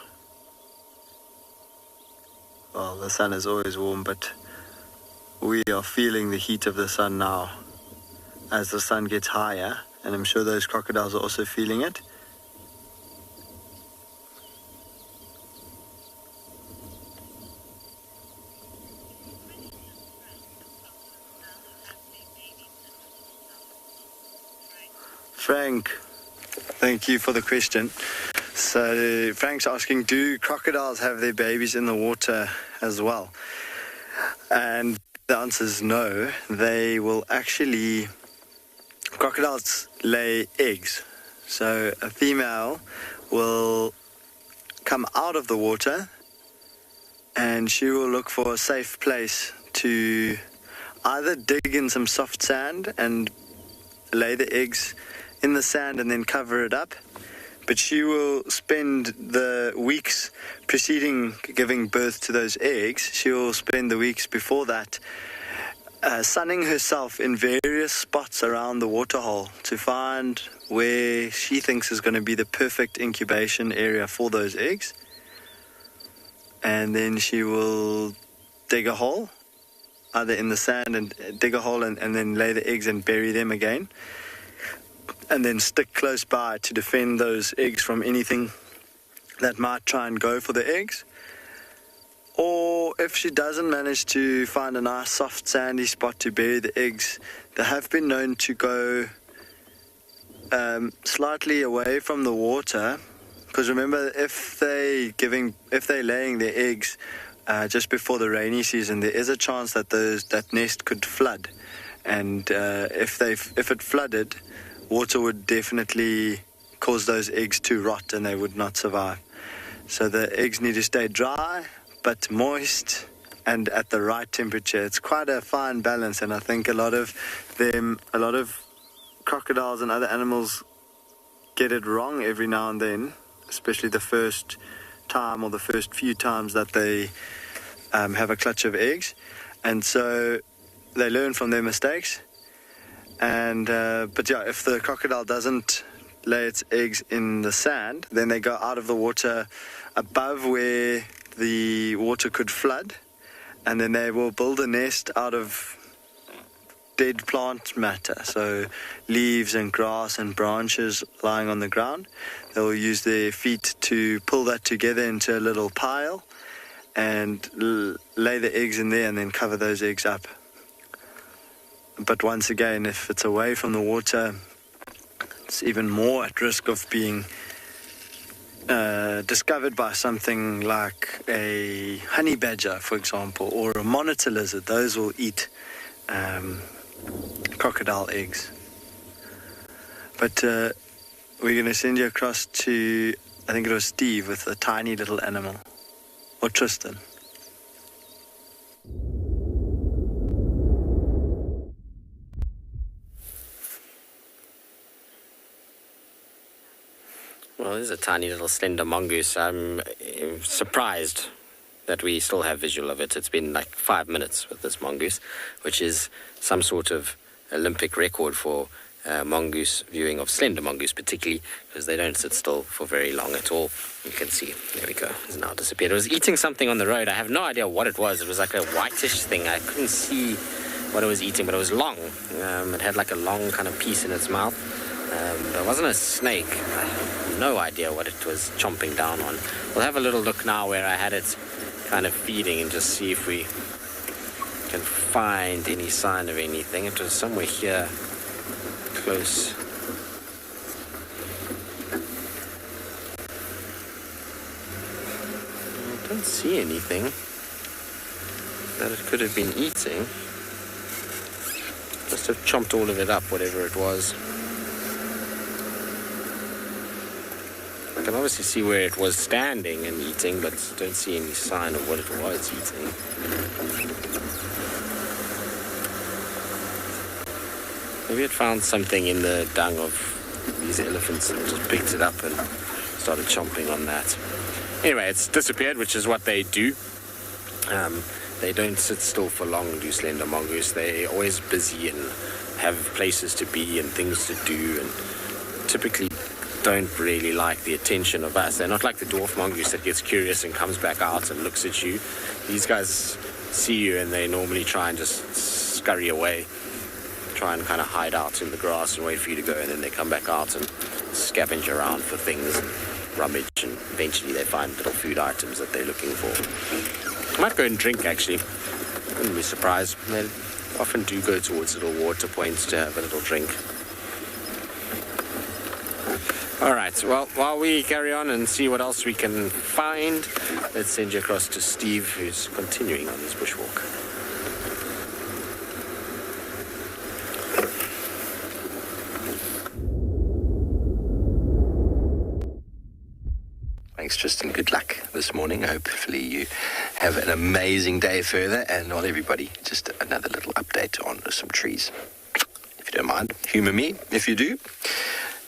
Well, the sun is always warm, but we are feeling the heat of the sun now as the sun gets higher, and I'm sure those crocodiles are also feeling it. Frank, thank you for the question. So Frank's asking, do crocodiles have their babies in the water as well? And the answer is no. They will actually... Crocodiles lay eggs. So a female will come out of the water and she will look for a safe place to either dig in some soft sand and lay the eggs in the sand and then cover it up. But she will spend the weeks preceding giving birth to those eggs, she will spend the weeks before that sunning herself in various spots around the waterhole to find where she thinks is going to be the perfect incubation area for those eggs. And then she will dig a hole, either in the sand, and dig a hole and then lay the eggs and bury them again. And then stick close by to defend those eggs from anything that might try and go for the eggs. Or if she doesn't manage to find a nice soft sandy spot to bury the eggs, they have been known to go slightly away from the water. Because remember, if they're laying their eggs just before the rainy season, there is a chance that that nest could flood. And if it flooded, water would definitely cause those eggs to rot and they would not survive. So the eggs need to stay dry but moist and at the right temperature. It's quite a fine balance, and I think a lot of crocodiles and other animals get it wrong every now and then, especially the first time or the first few times that they have a clutch of eggs. And so they learn from their mistakes. And but yeah, if the crocodile doesn't lay its eggs in the sand, then they go out of the water above where the water could flood, and then they will build a nest out of dead plant matter, so leaves and grass and branches lying on the ground. They will use their feet to pull that together into a little pile and lay the eggs in there and then cover those eggs up. But once again, if it's away from the water, it's even more at risk of being discovered by something like a honey badger, for example, or a monitor lizard. Those will eat crocodile eggs. But we're going to send you across to, I think it was Steve with a tiny little animal, or Tristan. Well, this is a tiny little slender mongoose. I'm surprised that we still have visual of it. It's been like 5 minutes with this mongoose, which is some sort of Olympic record for mongoose viewing, of slender mongoose particularly, because they don't sit still for very long at all. You can see, there we go, it's now disappeared. It was eating something on the road. I have no idea what it was. It was like a whitish thing. I couldn't see what it was eating, but it was long. It had like a long kind of piece in its mouth. But it wasn't a snake. I have no idea what it was chomping down on. We'll have a little look now where I had it kind of feeding and just see if we can find any sign of anything. It was somewhere here close. I don't see anything that it could have been eating. Must have chomped all of it up, whatever it was. I can obviously see where it was standing and eating, but don't see any sign of what it was eating. Maybe it found something in the dung of these elephants and just picked it up and started chomping on that. Anyway, it's disappeared, which is what they do. They don't sit still for long, do slender mongoose. They're always busy and have places to be and things to do, and typically don't really like the attention of us. They're not like the dwarf mongoose that gets curious and comes back out and looks at you. These guys see you and they normally try and just scurry away, try and kind of hide out in the grass and wait for you to go, and then they come back out and scavenge around for things and rummage, and eventually they find little food items that they're looking for. I might go and drink, actually. Wouldn't be surprised. They often do go towards little water points to have a little drink. All right, well, while we carry on and see what else we can find, let's send you across to Steve, who's continuing on his bushwalk. Thanks, Tristan. Good luck this morning. Hopefully you have an amazing day further. And well, everybody, just another little update on some trees. If you don't mind, humour me if you do.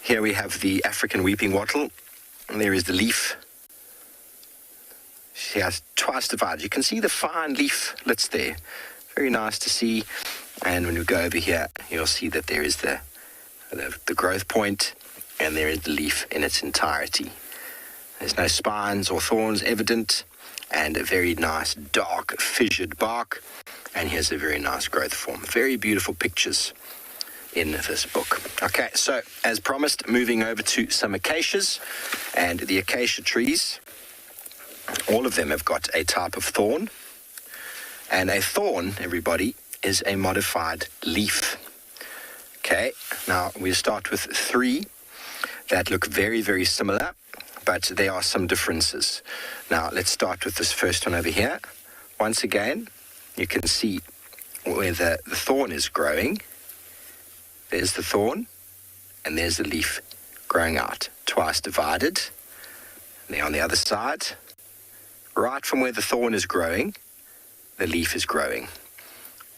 Here we have the African weeping wattle, and there is the leaf. She has twice divided. You can see the fine leaflets there. Very nice to see. And when we go over here, you'll see that there is the growth point, and there is the leaf in its entirety. There's no spines or thorns evident, and a very nice dark fissured bark. And here's a very nice growth form. Very beautiful pictures in this book. Okay, so as promised, moving over to some acacias, and the acacia trees, all of them have got a type of thorn, and a thorn, everybody, is a modified leaf. Okay, now we start with three that look very, very similar, but there are some differences. Now let's start with this first one over here. Once again, you can see where the thorn is growing. There's the thorn, and there's the leaf growing out, twice divided. And there on the other side, right from where the thorn is growing, the leaf is growing.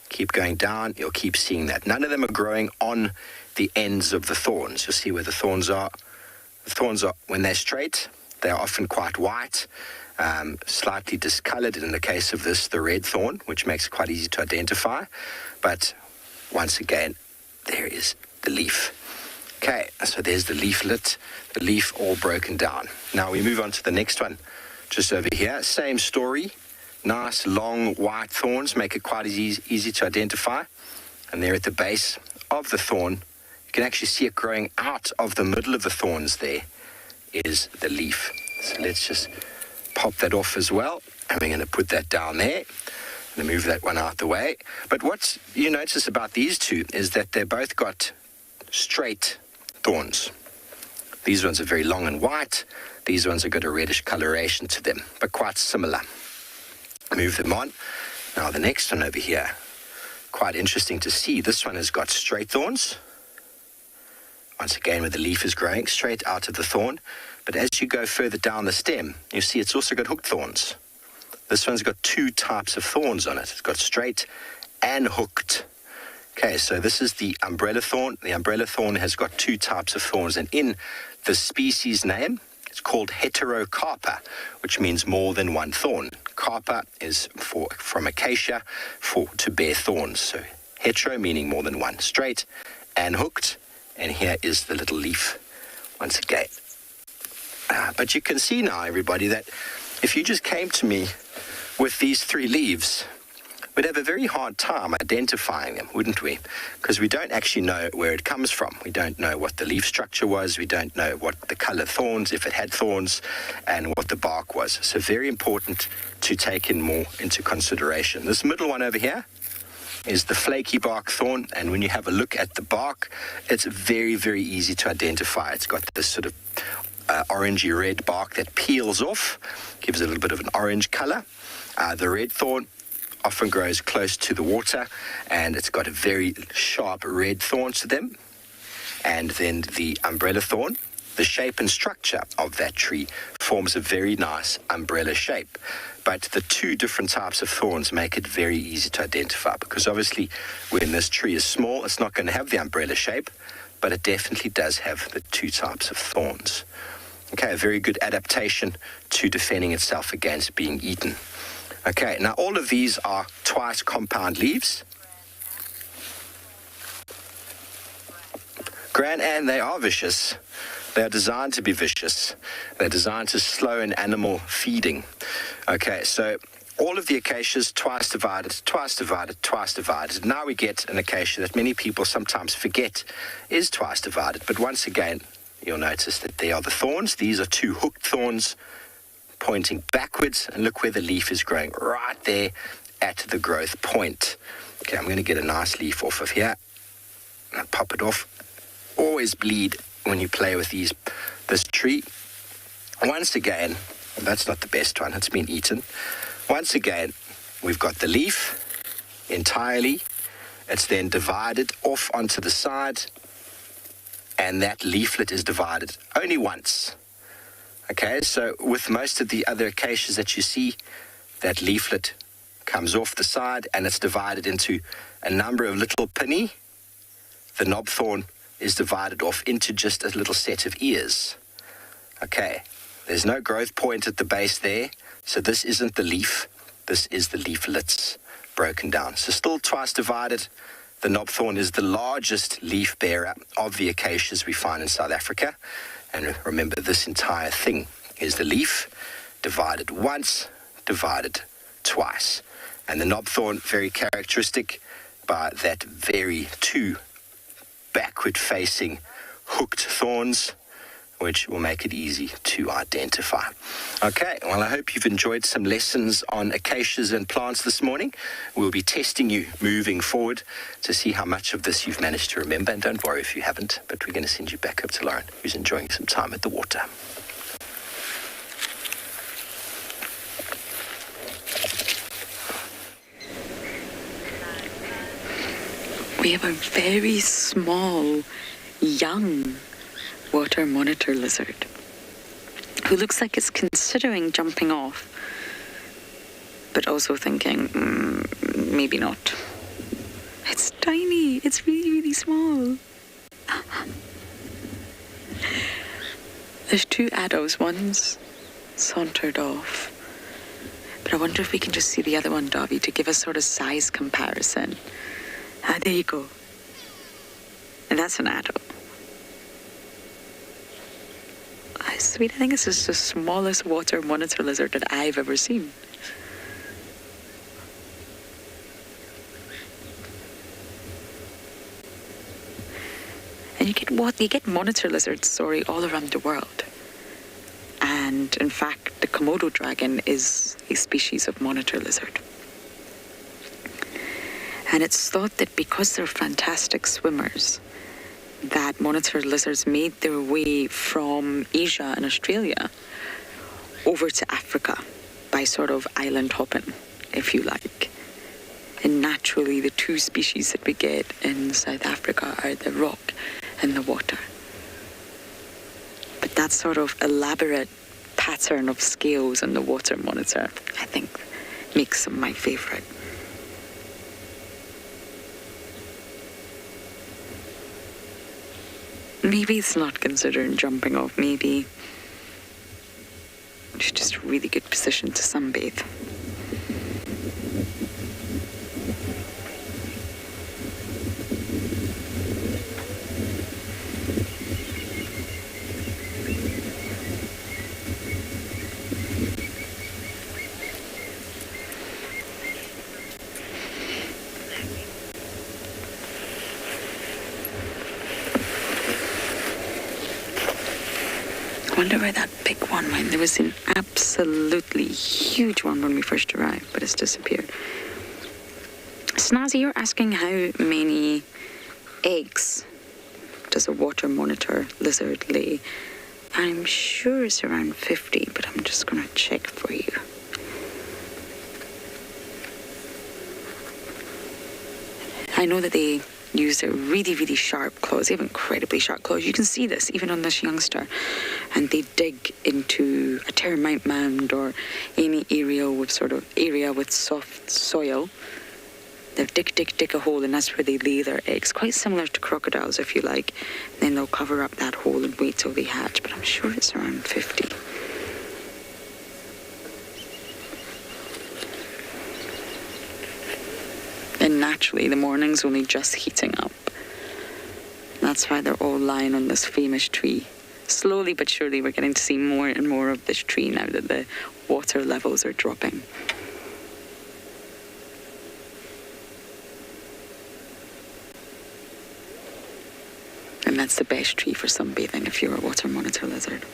Keep going down, you'll keep seeing that. None of them are growing on the ends of the thorns. You'll see where the thorns are. The thorns are, when they're straight, they are often quite white, slightly discolored in the case of this, the red thorn, which makes it quite easy to identify. But once again, there is the leaf. Okay, so there's the leaflet, the leaf all broken down. Now we move on to the next one, just over here. Same story. Nice, long, white thorns make it quite easy to identify. And there at the base of the thorn, you can actually see it growing out of the middle of the thorns there is the leaf. So let's just pop that off as well. And we're going to put that down there. And move that one out the way. But what you notice about these two is that they've both got straight thorns. These ones are very long and white. These ones have got a reddish coloration to them, but quite similar. Move them on. Now the next one over here. quite interesting to see. This one has got straight thorns. Once again, where the leaf is growing straight out of the thorn. But as you go further down the stem, you see it's also got hooked thorns. This one's got two types of thorns on it. It's got straight and hooked. Okay, so this is the umbrella thorn. The umbrella thorn has got two types of thorns, and in the species name, it's called heterocarpa, which means more than one thorn. Carpa is from acacia to bear thorns. So hetero meaning more than one. Straight and hooked. And here is the little leaf once again. But you can see now, everybody, that if you just came to me with these three leaves, we'd have a very hard time identifying them, wouldn't we? Because we don't actually know where it comes from. We don't know what the leaf structure was. We don't know what the color thorns, if it had thorns, and what the bark was. So very important to take in more into consideration. This middle one over here is the flaky bark thorn, and when you have a look at the bark, it's very, very easy to identify. It's got this sort of orangey red bark that peels off, gives it a little bit of an orange color. The red thorn often grows close to the water, and it's got a very sharp red thorn to them. And then the umbrella thorn, the shape and structure of that tree forms a very nice umbrella shape. But the two different types of thorns make it very easy to identify, because obviously when this tree is small, it's not going to have the umbrella shape, but it definitely does have the two types of thorns. Okay, a very good adaptation to defending itself against being eaten. Okay, now all of these are twice compound leaves. And they are vicious. They are designed to be vicious. They're designed to slow an animal feeding. Okay, so all of the acacias twice divided, twice divided, twice divided. Now we get an acacia that many people sometimes forget is twice divided. But once again, you'll notice that they are the thorns. These are two hooked thorns pointing backwards, and look where the leaf is growing, right there at the growth point. Okay, I'm going to get a nice leaf off of here and pop it off. Always bleed when you play with this tree. Once again, that's not the best one, it's been eaten. Once again, we've got the leaf entirely. It's then divided off onto the side, and that leaflet is divided only once. Okay, so with most of the other acacias that you see, that leaflet comes off the side and it's divided into a number of little pinnae. The knob thorn is divided off into just a little set of ears. Okay, there's no growth point at the base there, so this isn't the leaf, this is the leaflets broken down. So still twice divided. The knob thorn is the largest leaf bearer of the acacias we find in South Africa. And remember, this entire thing is the leaf divided once, divided twice. And the knob thorn, very characteristic by that very two backward-facing hooked thorns, which will make it easy to identify. Okay, well, I hope you've enjoyed some lessons on acacias and plants this morning. We'll be testing you moving forward to see how much of this you've managed to remember. And don't worry if you haven't, but we're going to send you back up to Lauren, who's enjoying some time at the water. We have a very small, young water monitor lizard who looks like it's considering jumping off, but also thinking, maybe not. It's tiny. It's really, really small. There's two adults. One's sauntered off. But I wonder if we can just see the other one, Davi, to give a sort of size comparison. There you go. And that's an adult. Sweet, I think this is the smallest water monitor lizard that I've ever seen. And you get monitor lizards, sorry, all around the world. And in fact, the Komodo dragon is a species of monitor lizard. And it's thought that because they're fantastic swimmers, that monitor lizards made their way from Asia and Australia over to Africa by sort of island hopping, if you like. And naturally, the two species that we get in South Africa are the rock and the water. But that sort of elaborate pattern of scales on the water monitor, I think, makes them my favourite. Maybe it's not considering jumping off, maybe it's just a really good position to sunbathe. I wonder where that big one went. There was an absolutely huge one when we first arrived, but it's disappeared. Snazzy, you're asking how many eggs does a water monitor lizard lay? I'm sure it's around 50, but I'm just going to check for you. I know that they use their really, really sharp claws. They have incredibly sharp claws. You can see this even on this youngster. And they dig into a termite mound or any area with soft soil. They'll dig a hole, and that's where they lay their eggs. Quite similar to crocodiles, if you like. Then they'll cover up that hole and wait till they hatch. But I'm sure it's around 50. And naturally, the morning's only just heating up. That's why they're all lying on this famous tree. Slowly but surely, we're getting to see more and more of this tree now that the water levels are dropping. And that's the best tree for sunbathing if you're a water monitor lizard.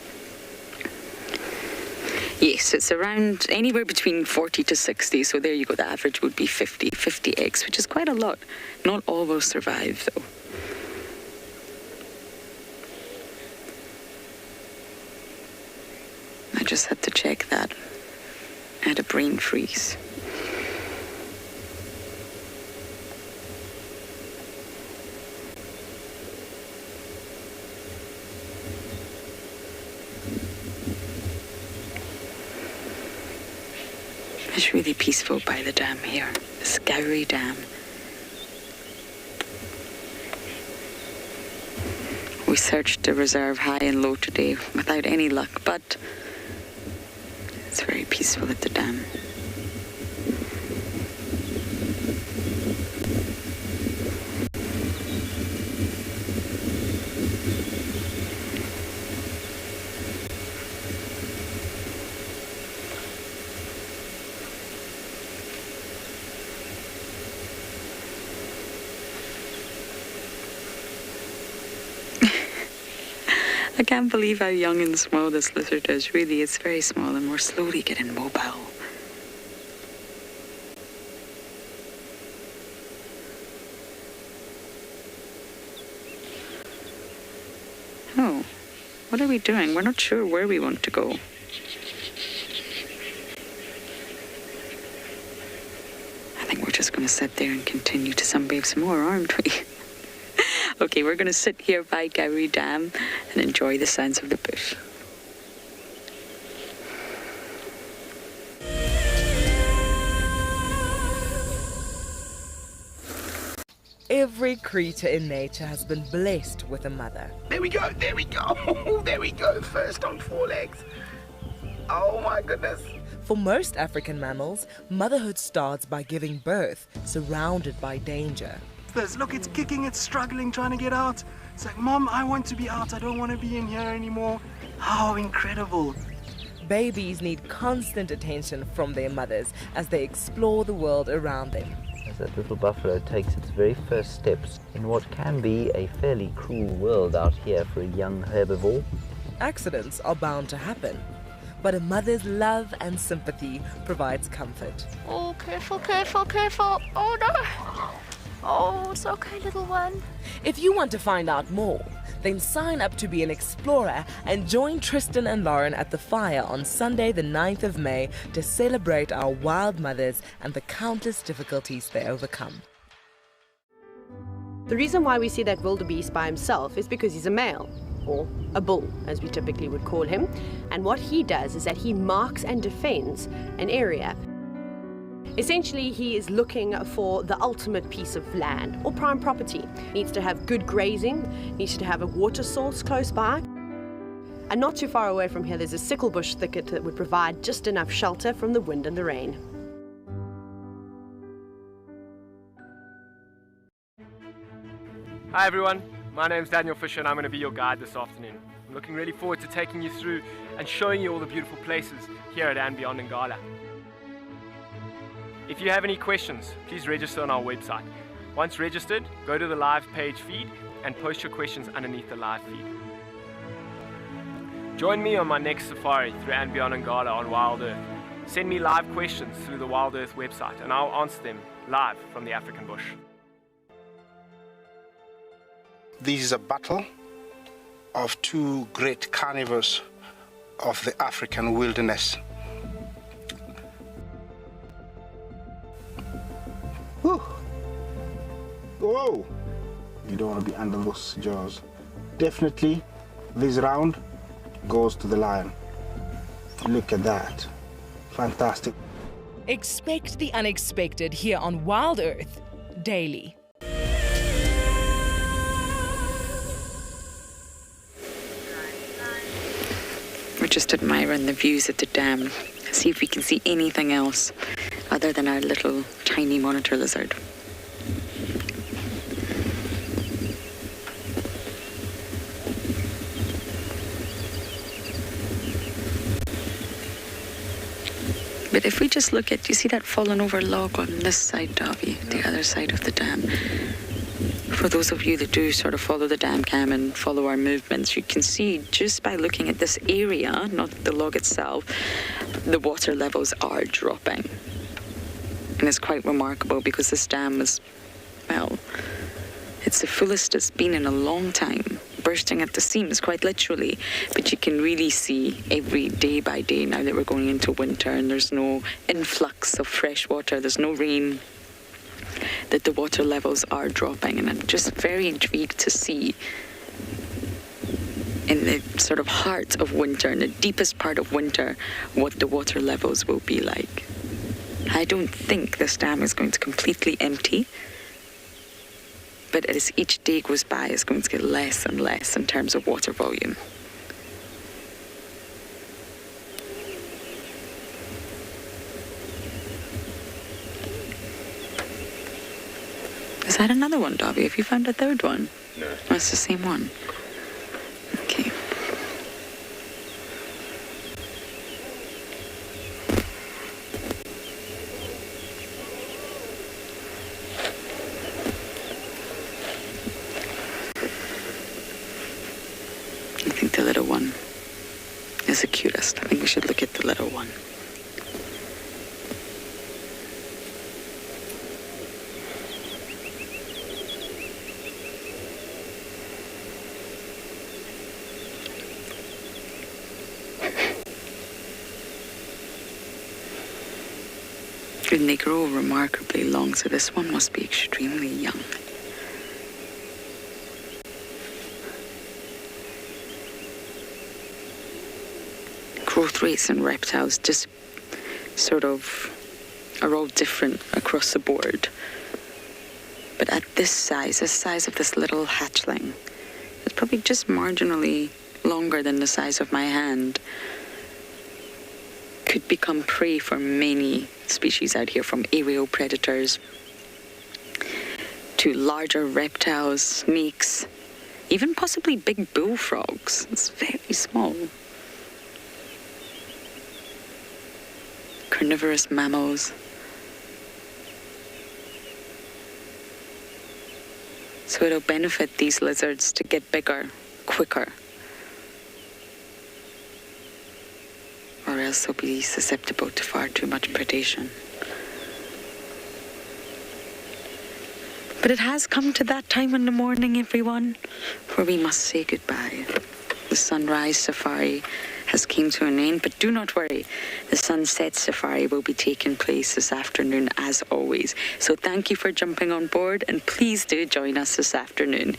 Yes, it's around anywhere between 40 to 60. So there you go. The average would be 50 eggs, which is quite a lot. Not all will survive, though. I just had to check that. I had a brain freeze. It's really peaceful by the dam here, the Gowrie Dam. We searched the reserve high and low today without any luck, but it's very peaceful at the dam. I can't believe how young and small this lizard is. Really, it's very small and we're slowly getting mobile. Oh, what are we doing? We're not sure where we want to go. I think we're just going to sit there and continue to sunbathe some more, aren't we? Okay, we're going to sit here by Gowrie Dam and enjoy the sounds of the bush. Every creature in nature has been blessed with a mother. There we go, there we go, there we go. First on 4 legs. Oh my goodness. For most African mammals, motherhood starts by giving birth, surrounded by danger. Look, it's kicking, it's struggling, trying to get out. It's like, Mom, I want to be out. I don't want to be in here anymore. How incredible. Babies need constant attention from their mothers as they explore the world around them. As that little buffalo takes its very first steps in what can be a fairly cruel world out here for a young herbivore. Accidents are bound to happen, but a mother's love and sympathy provides comfort. Oh, careful, careful, careful. Oh no! Oh, it's okay, little one. If you want to find out more, then sign up to be an explorer and join Tristan and Lauren at the fire on Sunday the 9th of May to celebrate our wild mothers and the countless difficulties they overcome. The reason why we see that wildebeest by himself is because he's a male, or a bull, as we typically would call him. And what he does is that he marks and defends an area. Essentially, he is looking for the ultimate piece of land or prime property. Needs to have good grazing, needs to have a water source close by. And not too far away from here, there's a sickle bush thicket that would provide just enough shelter from the wind and the rain. Hi everyone, my name's Daniel Fisher and I'm going to be your guide this afternoon. I'm looking really forward to taking you through and showing you all the beautiful places here at and beyond Ngala. If you have any questions, please register on our website. Once registered, go to the live page feed and post your questions underneath the live feed. Join me on my next safari through and beyond Ngala on Wild Earth. Send me live questions through the Wild Earth website and I'll answer them live from the African bush. This is a battle of two great carnivores of the African wilderness. Whew. Whoa! You don't want to be under those jaws. Definitely, this round goes to the lion. Look at that. Fantastic. Expect the unexpected here on Wild Earth daily. We're just admiring the views at the dam. See if we can see anything else other than our little tiny monitor lizard. But if we just look at, do you see that fallen over log on this side, Davy, the other side of the dam? For those of you that do sort of follow the dam cam and follow our movements, you can see just by looking at this area, not the log itself, the water levels are dropping. And it's quite remarkable because this dam is, well, it's the fullest it's been in a long time, bursting at the seams, quite literally. But you can really see every day by day now that we're going into winter and there's no influx of fresh water, there's no rain, that the water levels are dropping. And I'm just very intrigued to see in the sort of heart of winter, in the deepest part of winter, what the water levels will be like. I don't think this dam is going to completely empty, but as each day goes by, it's going to get less and less in terms of water volume. Is that another one, Dobby? Have you found a third one? No. Oh, it's the same one. Okay. I think the little one is the cutest. I think we should look at the little one. And they grow remarkably long, so this one must be extremely young. Growth rates in reptiles just sort of are all different across the board. But at this size, the size of this little hatchling, it's probably just marginally longer than the size of my hand, could become prey for many species out here, from aerial predators to larger reptiles, snakes, even possibly big bullfrogs. It's very small. Carnivorous mammals. So it'll benefit these lizards to get bigger, quicker. Or else they'll be susceptible to far too much predation. But it has come to that time in the morning, everyone, where we must say goodbye. The sunrise safari has came to an end, but do not worry. The sunset safari will be taking place this afternoon as always. So thank you for jumping on board, and please do join us this afternoon.